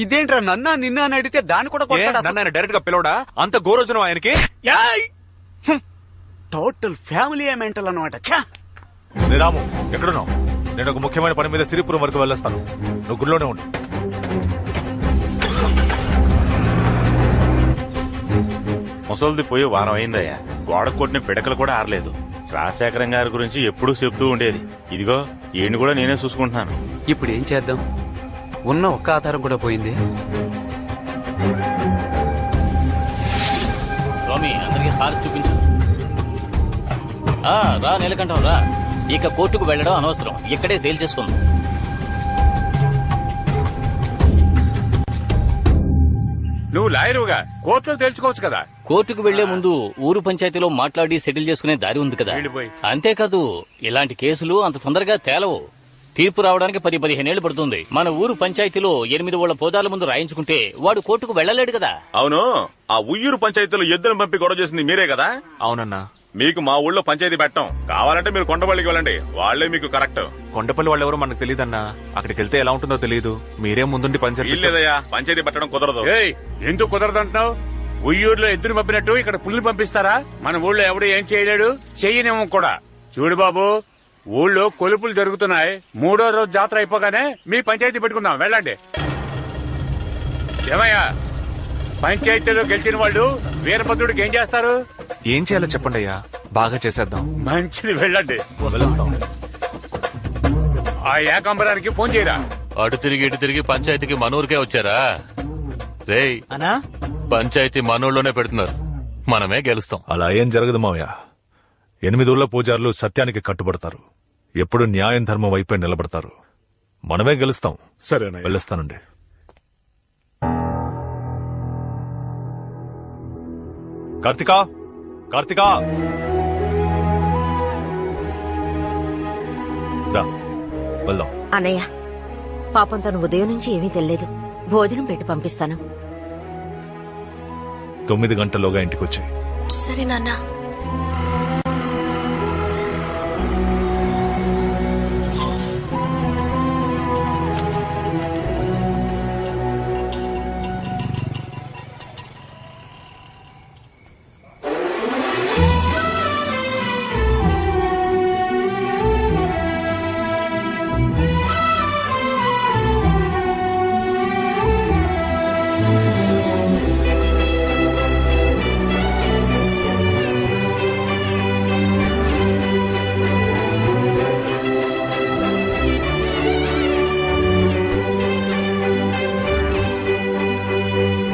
ఇదేంట్రా నన్నా నిన్న అని అడిగితే దాన్ని కూడా కొట్టాడు. నన్ను డైరెక్ట్ గా పిలవడా? అంత గోరోజనం ఆయనకి. టోటల్ ఫ్యామిలీ మెంటల్ అనమాట. రాము ఎక్కడున్నావు? నేను ఒక ముఖ్యమైన పని మీద సిరిపురం వరకు వెళ్ళొస్తాను. నువ్వు గుడిలోనే ఉండు. ముసలిది పోయి వారం అయిందయ్యా. గోడ కొట్టిన పిడకలు కూడా ఆరలేదు. రాజశేఖరం గారి గురించి ఎప్పుడూ చెప్తూ ఉండేది. ఇదిగో ఈయన కూడా నేనే చూసుకుంటున్నాను. ఇప్పుడు ఏం చేద్దాం? ఉన్న ఒక్క ఆధారం కూడా పోయింది. స్వామి అందరికి హారతి చూపించు. రా నీలకంఠం రా. ఇక కోర్టుకు వెళ్లడం అనవసరం, ఇక్కడే తేల్చేసుకుందాం. నువ్వు లాయరుగా కోర్టులో తేల్చుకోవచ్చు కదా. కోర్టుకు వెళ్లే ముందు ఊరు పంచాయతీలో మాట్లాడి సెటిల్ చేసుకునే దారి ఉంది కదా. అంతేకాదు ఇలాంటి కేసులు అంత తొందరగా తేలవు. తీర్పు రావడానికి 10-15 ఏళ్లు పడుతుంది. మన ఊరు పంచాయతీలో 8 ఊళ్ళ పోదాల ముందు రాయించుకుంటే వాడు కోర్టుకు వెళ్లలేడు కదా. అవును, ఆ ఉయ్యూరు పంచాయతీలో ఎద్దును పంపి గొడవ చేసింది మీరే కదా? అవునన్నా. మీకు మా ఊళ్ళో పంచాయతీ పెట్టం. కావాలంటే మీరు కొండపల్లికి వెళ్ళండి, వాళ్లే మీకు కరెక్ట్. కొండపల్లి వాళ్ళు ఎవరో మనకు తెలియదన్నా. అక్కడికి వెళ్తే ఎలా ఉంటుందో తెలియదు. మీరే ముందుండి పంచాయతీ. లేదయ్యా, పంచాయతీ పెట్టడం కుదరదు. ఎందుకు కుదరదు అంటున్నావు? ఉయ్యూరులో ఎద్దును పంపినట్టు ఇక్కడ పుల్లు పంపిస్తారా? మన ఊళ్ళో ఎవడు ఏం చేయలేడు, చెయ్యనేమో కూడా. చూడు బాబు, ఊళ్ళో కొలుపులు జరుగుతున్నాయి. 3వ రోజు జాతర అయిపోగానే మీ పంచాయతీ పెట్టుకుందాం, వెళ్ళండి. ఏమయ్యా, పంచాయతీలో గెలిచిన వాళ్ళు వీరభద్రుడికి ఏం చేస్తారు? ఏం చేయాలో చెప్పండి అయ్యా, బాగా చేసేద్దాం. మంచిది, వెళ్ళండి. ఆ ఏకాంబరానికి ఫోన్ చేయరా. అటు తిరిగి ఇటు తిరిగి పంచాయతీకి మనూరికే వచ్చారా? రేయ్ అన్నా, పంచాయతీ మనూర్లోనే పెడుతున్నారు, మనమే గెలుస్తాం. అలా ఏం జరగదు మావయ్య. 8 ఊళ్ళ పూజారులు సత్యానికి కట్టుబడతారు. ఎప్పుడు న్యాయం ధర్మం వైపే నిలబడతారు. మనమే గెలుస్తాం. సరేనా, వెళ్ళొస్తానండి. కార్తికా, కార్తికా రా వెళ్దాం. అన్నయ్య పాపం తను ఉదయం నుంచి ఏమీ తెలియదు. భోజనం పెట్టి పంపిస్తాను. 9 గంటల్లోగా ఇంటికొచ్చి. సరే నాన్న.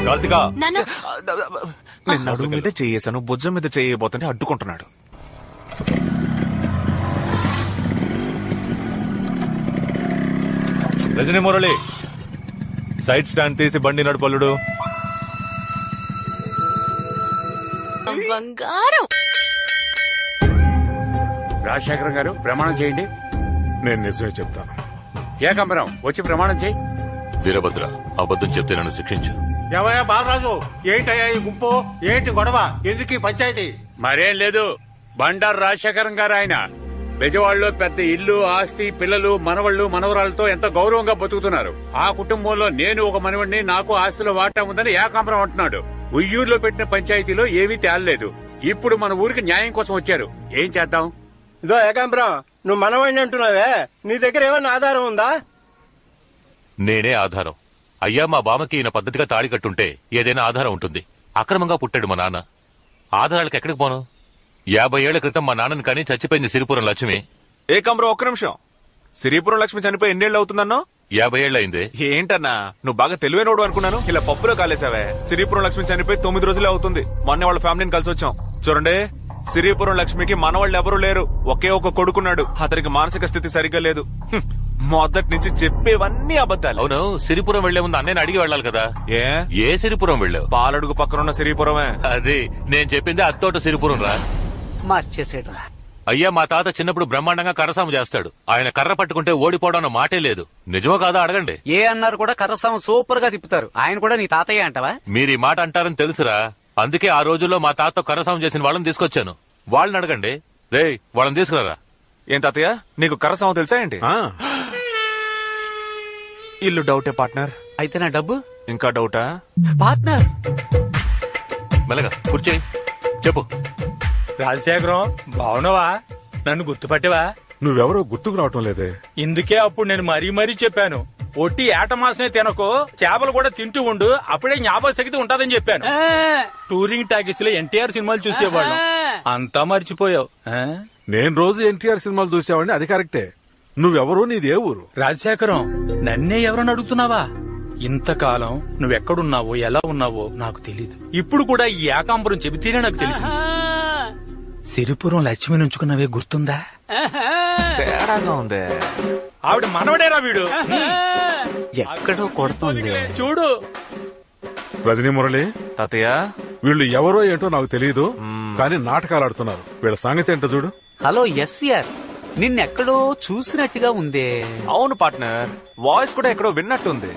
కార్తికా, నాన్న నేను నడుము మీద చేయేశాను, భుజం మీద చేయబోతుంటే అడ్డుకుంటున్నాడు. రజనీ మురళి, సైడ్ స్టాండ్ తీసి బండి నడుపల్లుడు. బంగారం. రాజశేఖరం గారు ప్రమాణం చేయండి. నేను నిజమే చెప్తాను. ఏకాంబరం వచ్చి ప్రమాణం చేయి. వీరభద్ర, అబద్ధం చెప్తే నన్ను శిక్షించు. ఏమయ్యా బాలరాజు, ఏంటయ్యా ఈ గుంపు? ఏంటి గొడవ? ఎందుకు ఈ పంచాయతీ? మరేం లేదు, బండారు రాజశేఖరం గారు ఆయన బెజవాడలో పెద్ద ఇల్లు, ఆస్తి, పిల్లలు, మనవళ్లు, మనవరాలతో ఎంతో గౌరవంగా బతుకుతున్నారు. ఆ కుటుంబంలో నేను ఒక మనవడిని, నాకు ఆస్తిలో వాటా ఉందని ఏకాంబరం అంటున్నాడు. ఉయ్యూరులో పెట్టిన పంచాయతీలో ఏమీ తేలలేదు. ఇప్పుడు మన ఊరికి న్యాయం కోసం వచ్చారు. ఏం చేద్దాం? ఇదో ఏకాంబరం, నువ్వు మనవాడిని అంటున్నావే, నీ దగ్గర ఏమన్నా ఆధారం ఉందా? నేనే ఆధారం. అయ్యా మా బామ్మకి ఈయన పద్ధతిగా తాళి కట్టుంటే ఏదైనా ఆధారం ఉంటుంది. అక్రమంగా పుట్టాడు మా నాన్న. ఆధారాలకు ఎక్కడికి పోను? 50 ఏళ్ల క్రితం మా నాన్నని కానీ చచ్చిపోయింది సిరిపురం లక్ష్మి. ఏకాంబరం ఒక్క నిమిషం. సిరిపురం లక్ష్మి చనిపోయి ఎన్నేళ్ళు అవుతుందన్నో? 50 ఏళ్ళు అయింది. ఏంటన్నా నువ్వు బాగా తెలివైనోడు అనుకున్నాను, ఇలా పప్పులో కాలేసావే. సిరిపురం లక్ష్మి చనిపోయి 9 రోజులే అవుతుంది. మొన్న వాళ్ళ ఫ్యామిలీని కలిసి వచ్చాం. చూడండి, సిరిపురం లక్ష్మికి మనవాళ్ళు ఎవరూ లేరు. ఒకే ఒక కొడుకున్నాడు. అతనికి మానసిక స్థితి సరిగ్గా లేదు. మొదటి నుంచి చెప్పేవన్నీ అబద్ధాలు. అవును, సిరిపురం వెళ్లే ముందు అన్నయ్యని అడిగి వెళ్ళాలి కదా. ఏ సిరిపురం వెళ్ళావు? పాలడుగు పక్కనున్న సిరిపురమే. అది నేను చెప్పింది అత్తోట సిరిపురం రా. మార్చేసేడు. అయ్యా మా తాత చిన్నప్పుడు బ్రహ్మాండంగా కర్రసాము చేస్తాడు. ఆయన కర్ర పట్టుకుంటే ఓడిపోవడం అన్న మాటే లేదు. నిజమో కాదా అడగండి. ఏ అన్నారు కూడా కర్రసాము సూపర్ గా తిప్పుతారు. ఆయన కూడా నీ తాతయ్య అంటావా? మీరు ఈ మాట అంటారని తెలుసురా. అందుకే ఆ రోజుల్లో మా తాత కర్రసాము చేసిన వాళ్ళని తీసుకొచ్చాను. వాళ్ళని అడగండి. రే వాళ్ళని తీసుకురారా. ఏం తాతయ్య నీకు కర్రసాము తెలుసా ఏంటి? ఇల్లు డౌటే పార్ట్నర్. అయితే నా డబ్బు ఇంకా డౌటా పార్ట్నర్? మెల్లగా కూర్చోయి, చెప్పు. రాజశేఖరం బావునవా? నన్ను గుర్తుపట్టేవా? నువ్వెవరో గుర్తుకు రావటం లేదే. ఇందుకే అప్పుడు నేను మరీ చెప్పాను, ఒట్టి ఏట మాసమే తినకు, చేపలు కూడా తింటూ ఉండు, అప్పుడే జ్ఞాపక శక్తి ఉంటదని చెప్పాను. టూరింగ్ టాకీస్ లో ఎన్టీఆర్ సినిమాలు చూసేవాళ్ళం, అంతా మర్చిపోయావు. నేను రోజు ఎన్టీఆర్ సినిమాలు చూసేవాడిని, అది కరెక్టే. నువ్వెవరో, నీదే ఊరు? రాజశేఖరం, నన్నే ఎవరని అడుగుతున్నావా? ఇంతకాలం నువ్వెక్కడున్నావో ఎలా ఉన్నావో నాకు తెలీదు. ఇప్పుడు కూడా ఈ ఏకాంబరం చెబితేనే నాకు తెలిసింది. సిరిపురం లక్ష్మి నుంచుకున్నవే గుర్తుందా? తేడాగా ఉంది. ఆవిడ మనవడేరా వీడు. ఎక్కడో కొడుతుంది చూడు. రజనీ మురళి, తాతయ్య వీళ్ళు ఎవరో ఏంటో నాకు తెలియదు, కానీ నాటకాలు ఆడుతున్నారు. వీళ్ళ సంగతి ఏంటో చూడు. హలో ఎస్వీఆర్, నిన్నెక్కడో చూసినట్టుగా ఉందే. అవును పార్ట్నర్, వాయిస్ కూడా ఎక్కడో విన్నట్టుంది.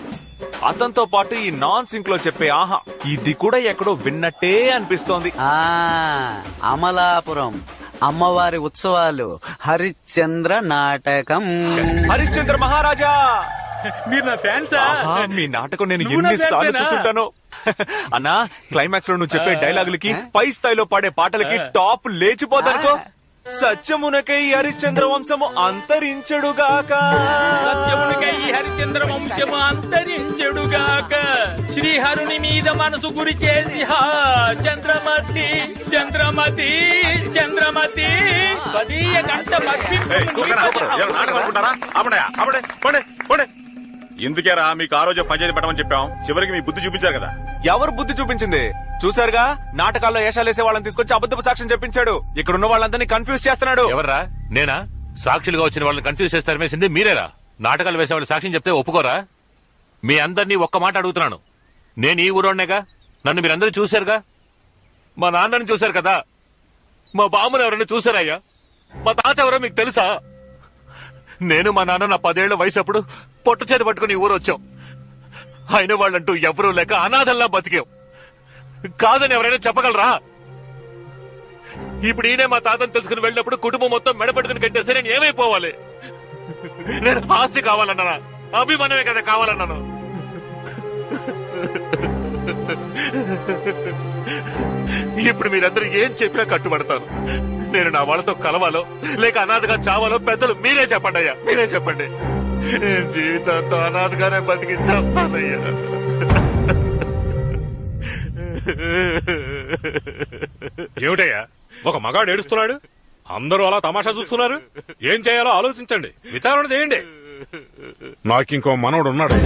అతనితో పాటు ఈ నాన్ సింక్ లో చెప్పే ఆహా ఇది కూడా ఎక్కడో విన్నట్టే అనిపిస్తోంది. అమలాపురం అమ్మవారి ఉత్సవాలు, హరిశ్చంద్ర నాటకం. హరిశ్చంద్ర మహారాజా, మీరు నా ఫ్యాన్సా? మీ నాటకం నేను ఎన్నిసార్లు చూసుంటాను. అన్నా, క్లైమాక్స్ లో నువ్వు చెప్పే డైలాగులకి, పై స్థాయిలో పాడే పాటలకి టాప్ లేచిపోతానుకో. సత్యమునకై హరిశ్చంద్ర వంశము అంతరించెడుగాక, సత్యమునకై హరిశ్చంద్ర వంశము అంతరించెడుగాక, శ్రీహరుని మీద మనసు గురి చేసి చంద్రమతి చంద్రమతి చంద్రమతి పదీయ గంట ఇందుకేరా మీకు ఆ రోజు పంచాయతీ పెట్టమని చెప్పాం. చివరికి మీ బుద్ధి చూపించారు కదా. ఎవరు బుద్ధి చూపించింది? చూసారుగా, నాటకాల్లో వేషాలేసే వాళ్ళని తీసుకొచ్చి అబద్ధపు సాక్ష్యం చెప్పించాడు. ఇక్కడ ఉన్న వాళ్ళందరినీ కన్ఫ్యూజ్ చేస్తున్నాడు. ఎవర్రా? నేనా? సాక్షులుగా వచ్చిన వాళ్ళని కన్ఫ్యూజ్ చేస్తారు వేసింది మీరేరా? నాటకాలు వేసే వాళ్ళు సాక్ష్యం చెప్తే ఒప్పుకోరా? మీ అందరినీ ఒక్క మాట అడుగుతున్నాను. నేను ఈ ఊరోనేగా, నన్ను మీరందరూ చూశారుగా. మా నాన్నని చూశారు కదా, మా బామ్మని ఎవరైనా చూశారయ్యా? మా తాత ఎవరో మీకు తెలుసా? నేను మా నాన్న నా 10 ఏళ్ల వయసు అప్పుడు పొట్ట చేతి పట్టుకుని ఊరు వచ్చాం. అయిన వాళ్ళంటూ ఎవరూ లేక అనాథల్లా బతికాం. కాదని ఎవరైనా చెప్పగలరా? ఇప్పుడు ఈయనే మా తాతను తెలుసుకుని వెళ్ళినప్పుడు కుటుంబం మొత్తం మెడపట్టుకుని కట్టేస్తే నేను ఏమైపోవాలి? నేను ఆస్తి కావాలన్నానా? అభిమానమే కదా కావాలన్నాను. ఇప్పుడు మీరందరూ ఏం చెప్పినా కట్టుబడతాను. నేను నా వాళ్ళతో కలవాలో లేక అనాథగా చావాలో పెద్దలు మీరే చెప్పండి అయ్యా, మీరే చెప్పండి. జీవితంతో అనాథగానే బతికించేస్తానయ్యా. ఏమిటయ్యా, ఒక మగాడు ఏడుస్తున్నాడు, అందరూ అలా తమాషా చూస్తున్నారు. ఏం చేయాలో ఆలోచించండి, విచారణ చేయండి. నాకింకో మనవడు ఉన్నాడు.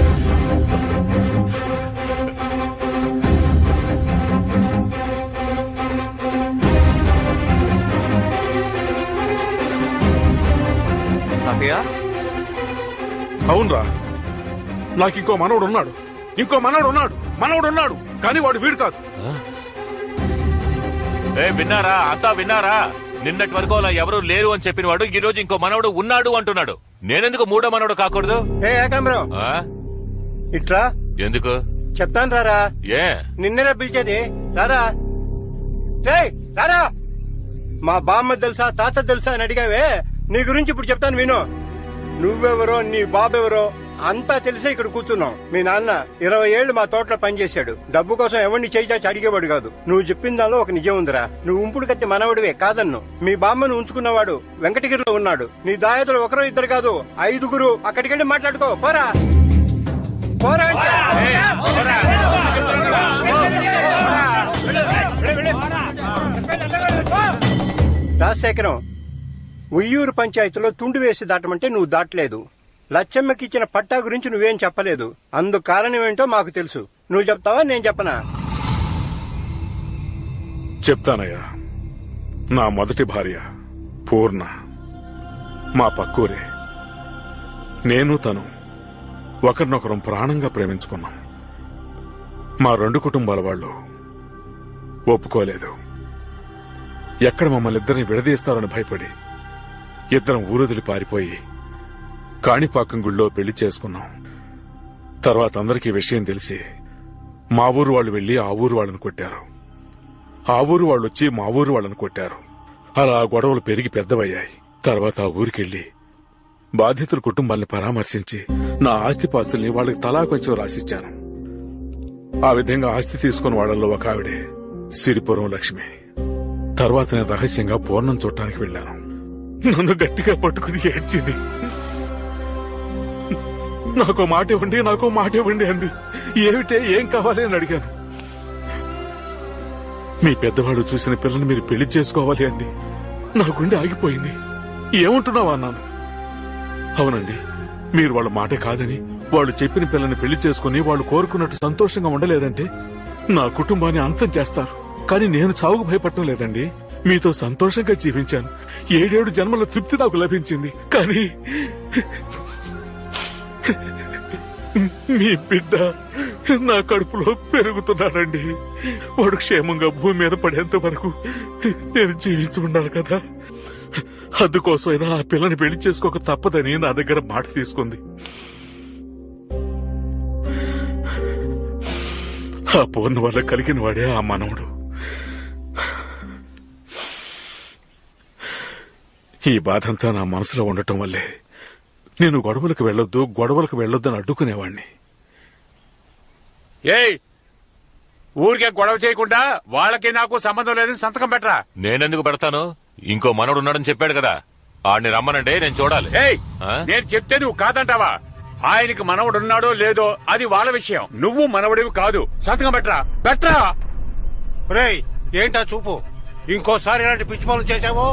అవునరా, నాకింకో మనవడు ఉన్నాడు. ఇంకో మనవడు ఉన్నాడు, కానీ వాడు వీడు కాదు. విన్నారా? అంతా విన్నారా? నిన్నటి వరకు అలా ఎవరూ లేరు అని చెప్పిన వాడు ఈ రోజు ఇంకో మనవడు ఉన్నాడు అంటున్నాడు. నేనెందుకు మూడో మనవడు కాకూడదు? ఇట్రా. ఎందుకు చెప్తాను రారా. ఏ నిన్నేరా పిలిచేది? రారా రారా. మా బామ్మ తెలుసా, తాత తెలుసా అని అడిగావే, నీ గురించి ఇప్పుడు చెప్తాను విను. నువ్వెవరో, నీ బాబెవరో అంతా తెలిసే ఇక్కడ కూర్చున్నాం. మీ నాన్న 20 ఏళ్లు మా తోటలో పనిచేశాడు. డబ్బు కోసం ఎవరిని చేయిచాచి అడిగేవాడు కాదు. నువ్వు చెప్పిన దానిలో ఒక నిజం ఉందిరా. నువ్వు ఉంపుడు కత్తి మనవడివే కాదన్ను. మీ బామ్మను ఉంచుకున్నవాడు వెంకటగిరిలో ఉన్నాడు. నీ దాయదులు 1 2 కాదు 5 అక్కడికెళ్ళి మాట్లాడుకో పోరా. పోరా రాజశేఖరం, ఉయ్యూరు పంచాయతీలో తుండు వేసి దాటమంటే నువ్వు దాటలేదు. లచ్చమ్మకి ఇచ్చిన పట్టా గురించి నువ్వేం చెప్పలేదు. అందుకు కారణం ఏంటో మాకు తెలుసు. నువ్వు చెప్తావా, నేను చెప్పనా? చెప్తానయ్యా. నా మొదటి భార్య పూర్ణ మా పక్కూరే. నేను తను ఒకరినొకరం ప్రాణంగా ప్రేమించుకున్నాం. మా 2 కుటుంబాల వాళ్ళు ఒప్పుకోలేదు. ఎక్కడ మమ్మల్ని ఇద్దరిని విడదీస్తారని భయపడి ఇద్దరం ఊరొదిలి పారిపోయి కాణిపాకం గుళ్ళో పెళ్లి చేసుకున్నాం. తర్వాత అందరికీ విషయం తెలిసి మా ఊరు వాళ్ళు వెళ్లి ఆ ఊరు వాళ్ళని కొట్టారు. ఆ ఊరు వాళ్ళు వచ్చి మా ఊరు వాళ్ళని కొట్టారు. అలా గొడవలు పెరిగి పెద్దవయ్యాయి. తర్వాత ఆ ఊరికెళ్లి బాధితుల కుటుంబాల్ని పరామర్శించి నా ఆస్తిపాస్తుల్ని వాళ్ళకి తలా కొంచెం రాసిచ్చాను. ఆ విధంగా ఆస్తి తీసుకున్న వాళ్ళల్లో ఒక ఆవిడే సిరిపురం లక్ష్మి. తర్వాత నేను రహస్యంగా పూర్ణం చూడటానికి వెళ్లాను. నన్ను గట్టిగా పట్టుకుని ఏడ్చింది. నాకో మాట ఇవ్వండి అంది. ఏమిటే, ఏం కావాలి అని అడిగాను. మీ పెద్దవాడు చూసిన పిల్లని మీరు పెళ్లి చేసుకోవాలి అంది. నా గుండె ఆగిపోయింది. ఏమంటున్నావా అన్నాను. అవునండి, మీరు వాళ్ళ మాట కాదని వాళ్ళు చెప్పిన పిల్లని పెళ్లి చేసుకుని వాళ్ళు కోరుకున్నట్టు సంతోషంగా ఉండలేదంటే నా కుటుంబాన్ని అంతం చేస్తారు. కానీ నేను చావుకు భయపడటం లేదండి. మీతో సంతోషంగా జీవించాను. 7 జన్మల తృప్తి నాకు లభించింది. కానీ మీ బిడ్డ నా కడుపులో పెరుగుతున్నాడండి. వాడు క్షేమంగా భూమి మీద పడేంత వరకు నేను జీవించి ఉండాలి కదా. అందుకోసమైనా ఆ పిల్లని పెళ్లి చేసుకోక తప్పదని నా దగ్గర మాట తీసుకుంది. ఆ పూర్ణ వల్ల కలిగిన వాడే ఆ మనవడు. ఈ బాధంతా నా మనసులో ఉండటం వల్లే నేను గొడవలకు వెళ్ళొద్దు అని అడ్డుకునేవాణ్ణి. ఏయ్, ఊరికే గొడవ చేయకుండా వాళ్ళకి నాకు సంబంధం లేదని సంతకం పెట్టరా. నేనెందుకు పెడతాను? ఇంకో మనవడు ఉన్నాడని చెప్పాడు కదా, ఆడిని రమ్మనంటే నేను చూడాలి. ఏయ్, నేను చెప్తే నువ్వు కాదంటావా? ఆయనకి మనవడున్నాడో లేదో అది వాళ్ళ విషయం. నువ్వు మనవడివి కాదు. సంతకం పెట్టరా. రేయ్, ఏంటా చూపు? ఇంకోసారి ఇలాంటి పిచ్చి పనులు చేసావో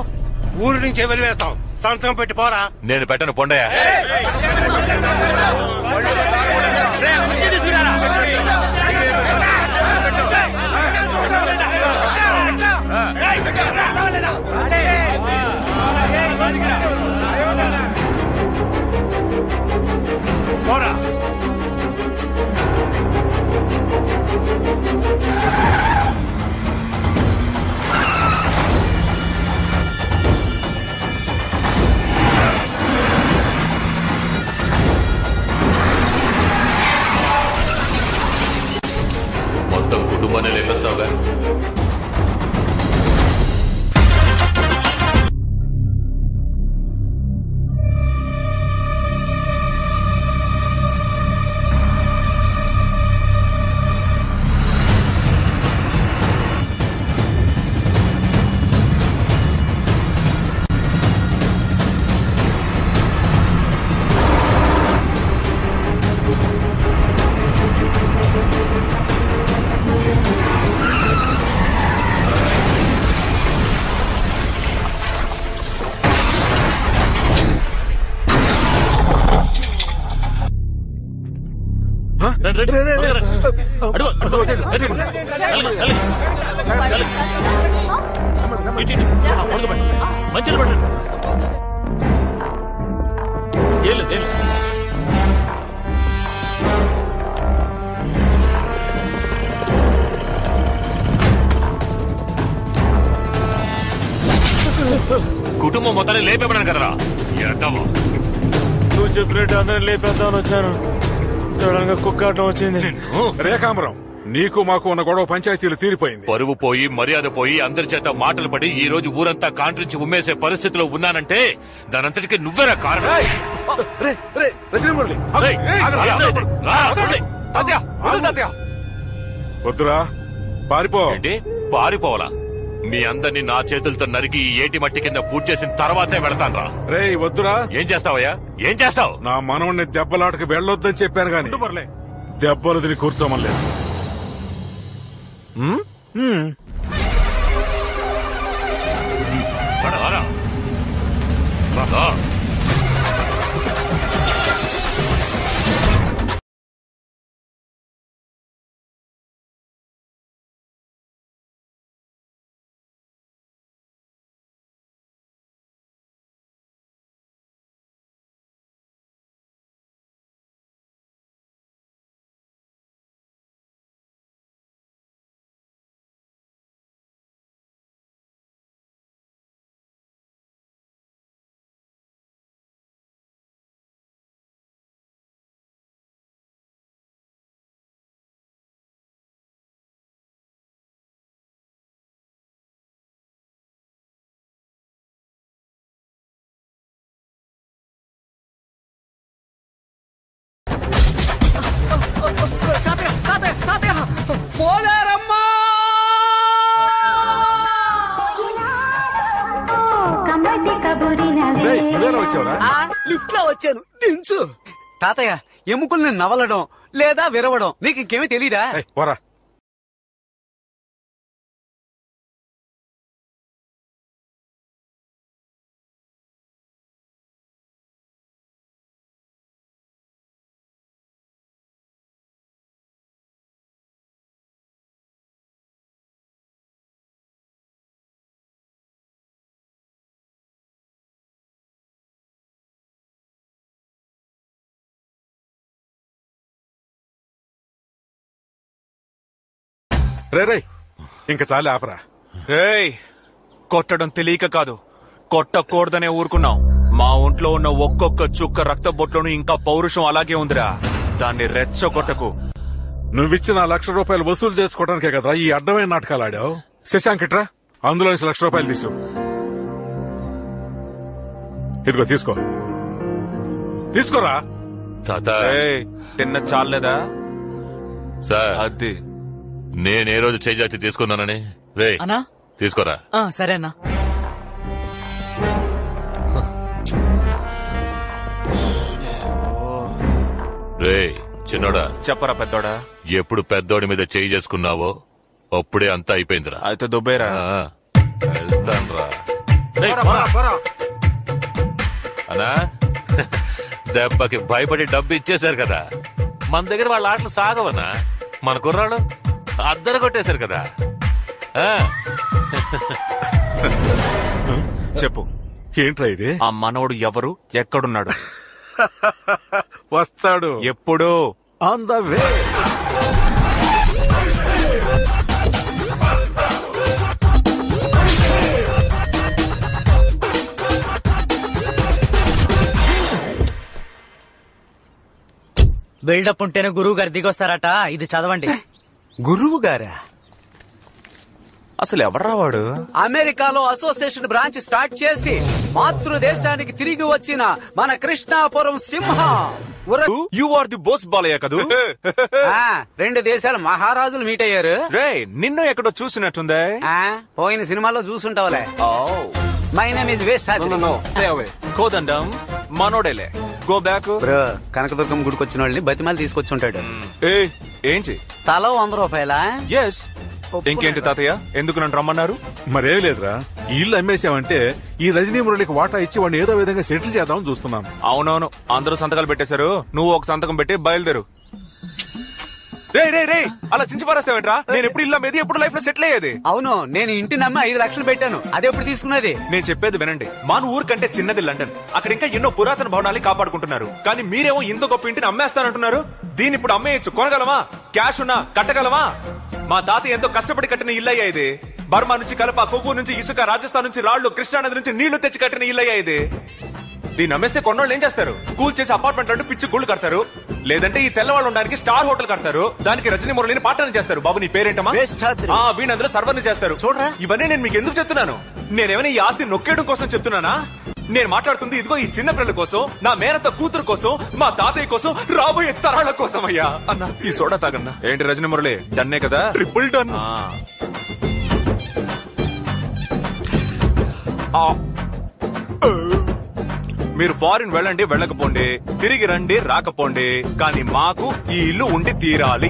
ఊరి నుంచి వెలివేస్తాం. సంతకం పెట్టి పోరా. నేను పెట్టను, పొండయ్య. పోరా. మొత్తం కుటుంబాన్ని లేపేస్తావుగా. మంచిలు పడండి. కుటుంబం మొత్తాన్ని లేపేపడాను కదరా. నువ్వు చెప్పినట్టు అందరిని లేపేద్దామని వచ్చాను. సడన్ గా కుక్కాటం వచ్చింది. రేఖాంబరం, నీకు మాకు ఉన్న గొడవ పంచాయతీలు తీరిపోయింది. పరువు పోయి మర్యాద పోయి అందరి చేత మాటలు పడి ఈ రోజు ఊరంతా కాంట్రించి ఉమ్మేసే పరిస్థితిలో ఉన్నానంటే దానంతటికి నువ్వేరా కారణం. వద్దురా, పారిపో. ఏంటి పారిపోవాలా? మీ అందరినీ నా చేతులతో నరికి ఈ ఏటి మట్టి కింద పూజ చేసిన తర్వాతే వెళతాన్రా. రేయ్ వద్దురా. ఏం చేస్తావయ్యా? ఏం చేస్తావు? నా మనవణ్ణి దెబ్బలాటకు వెళ్ళొద్దని చెప్పాను గాని దెబ్బలు తిని కూర్చోమలేదు. పోలేరమ్మా! లిఫ్ట్ లో వచ్చాను, దించు. తాతయ్య, ఎముకల్ని నవలడం లేదా విరవడం నీకు ఇంకేమీ తెలీదా? పోరా. రే ఇంక చాలే ఆపరా. రేయ్, కొట్టడం తెలియక కాదు, కొట్టకూడదనే ఊరుకున్నాం. మా ఒంట్లో ఉన్న ఒక్కొక్క చుక్క రక్త బొట్లోనూ ఇంకా పౌరుషం అలాగే ఉందిరా. దాన్ని రెచ్చగొట్టకు. నువ్విచ్చిన ₹1,00,000 వసూలు చేసుకోవడానికే కదరా ఈ అడ్డమైన నాటకాలు ఆడావు. శశాంక్ ఇట్రా, అందులో ₹1,00,000 తీసు. ఇదిగో తీసుకోరా. తాత, తిన్న చాలేదా? సార్, అది నేనే రోజు చేజాతి తీసుకున్నానని రే అన్నా తీసుకోరా. సరే అన్నా. రే చిన్నోడా, చెప్పరా పెద్దోడా. ఎప్పుడు పెద్దోడి మీద చేయి చేసుకున్నావో అప్పుడే అంతా అయిపోయిందిరా. అయితే దుబ్బేరా. వెళ్తాన్రా. అనా దెబ్బకి భయపడి డబ్బు ఇచ్చేశారు కదా, మన దగ్గర వాళ్ళ ఆటలు సాగవనా? మన కుర్రాడు అద్దరు కొట్టేశారు కదా. చెప్పు, ఏంట్రా ఇది? ఆ మనవడు ఎవరు, ఎక్కడున్నాడు? వస్తాడు. ఎప్పుడు? On the way. బిల్డప్ ఉంటేనే గురువు గారు దిగొస్తారట, ఇది చదవండి. గురువు గారా? అసలు ఎవడ్రా వాడు? అమెరికాలో అసోసియేషన్ బ్రాంచ్ స్టార్ట్ చేసి మాతృదేశానికి తిరిగి వచ్చిన మన కృష్ణాపురం సింహం. You are the boss Balayya కదూ? 2 దేశాల మహారాజులు మీట్ అయ్యారు. రే, నిన్ను ఎక్కడో చూసినట్టుందే. పోయిన సినిమాలో చూసుంటావులే. My name is waste. Kodandam మనోడేలే. Go back. బ్రో, కనకదుర్గం గుడికి వచ్చిన వాళ్ళని బతిమాలి తీసుకొచ్చి ఉంటాడు. ఏంటి తలో ₹100? ఎస్. ఇంకేంటి తాతయ్య, ఎందుకు నన్ను రమ్మన్నారు? మరేం లేదురా, ఈ ఇల్లు అమ్మేశావంటే ఈ రజనీ మురళికి వాటా ఇచ్చి వాడిని ఏదో విధంగా సెటిల్ చేద్దామని చూస్తున్నాం. అవునవును, అందరూ సంతకాలు పెట్టేశారు. నువ్వు ఒక సంతకం పెట్టి బయలుదేరు. రే అలా చించి పారేస్తావేంట్రా? నేను ఎప్పుడు ఇల్లు అమ్మేది, ఎప్పుడు లైఫ్ లో సెటిల్ అయ్యేది. అవును, నేను ఇంటి నమ్మి 5 లక్షలు పెట్టాను. అదే ఎప్పుడు తీసుకున్నది? నేను చెప్పేది వినండి. మన ఊరు కంటే చిన్నది లండన్. అక్కడ ఇంకా ఎన్నో పురాతన భవనాలు కాపాడుకుంటున్నారు. కానీ మీరేమో ఇంత గొప్ప ఇంటిని అమ్మేస్తానంటున్నారు. దీన్ని ఇప్పుడు అమ్మేయచ్చు. కొనగలమా? క్యాష్ ఉన్నా కట్టగలమా? మా తాత ఎంతో కష్టపడి కట్టిన ఇల్లయ్యా ఇది. బర్మా నుంచి కలప, కొవ్వూరు నుంచి ఇసుక, రాజస్థాన్ నుంచి రాళ్లు, కృష్ణానది నుంచి నీళ్లు తెచ్చి కట్టిన ఇల్లయ్యా ఇది. దీన్ని అమ్మేస్తే కొన్నోళ్ళు ఏం చేస్తారు? కూల్ చేసి అపార్ట్మెంట్ అంటూ పిచ్చి గుళ్ళు కడతారు. లేదంటే ఈ తెల్లవాళ్ళు ఉండడానికి స్టార్ హోటల్ కడతారు. దానికి రజనీ మురళిని పాటన చేస్తారు. బాబు, నీ పేరేంటమ్మా? వీణందరూ సర్వర్ని చేస్తారు. చూడరా, ఇవన్నీ నేను మీకు ఎందుకు చెప్తున్నాను? నేనేమైనా ఈ ఆస్తి నొక్కేయడం కోసం చెప్తున్నానా? నేను మాట్లాడుతుంది ఇదిగో ఈ చిన్న పిల్లల కోసం, నా మేనత్త కూతురు కోసం, మా తాతయ్య కోసం, రాబోయే తరాల కోసం. అయ్యా అన్న, ఈ సోడా తాగన్నా. ఏంటి రజనీ మురళి, డన్నే కదా? Triple done. మీరు ఫారిన్ వెళ్ళండి వెళ్ళకపోండి, తిరిగి రండి రాకపోండి, కానీ మాకు ఈ ఇల్లు ఉండి తీరాలి.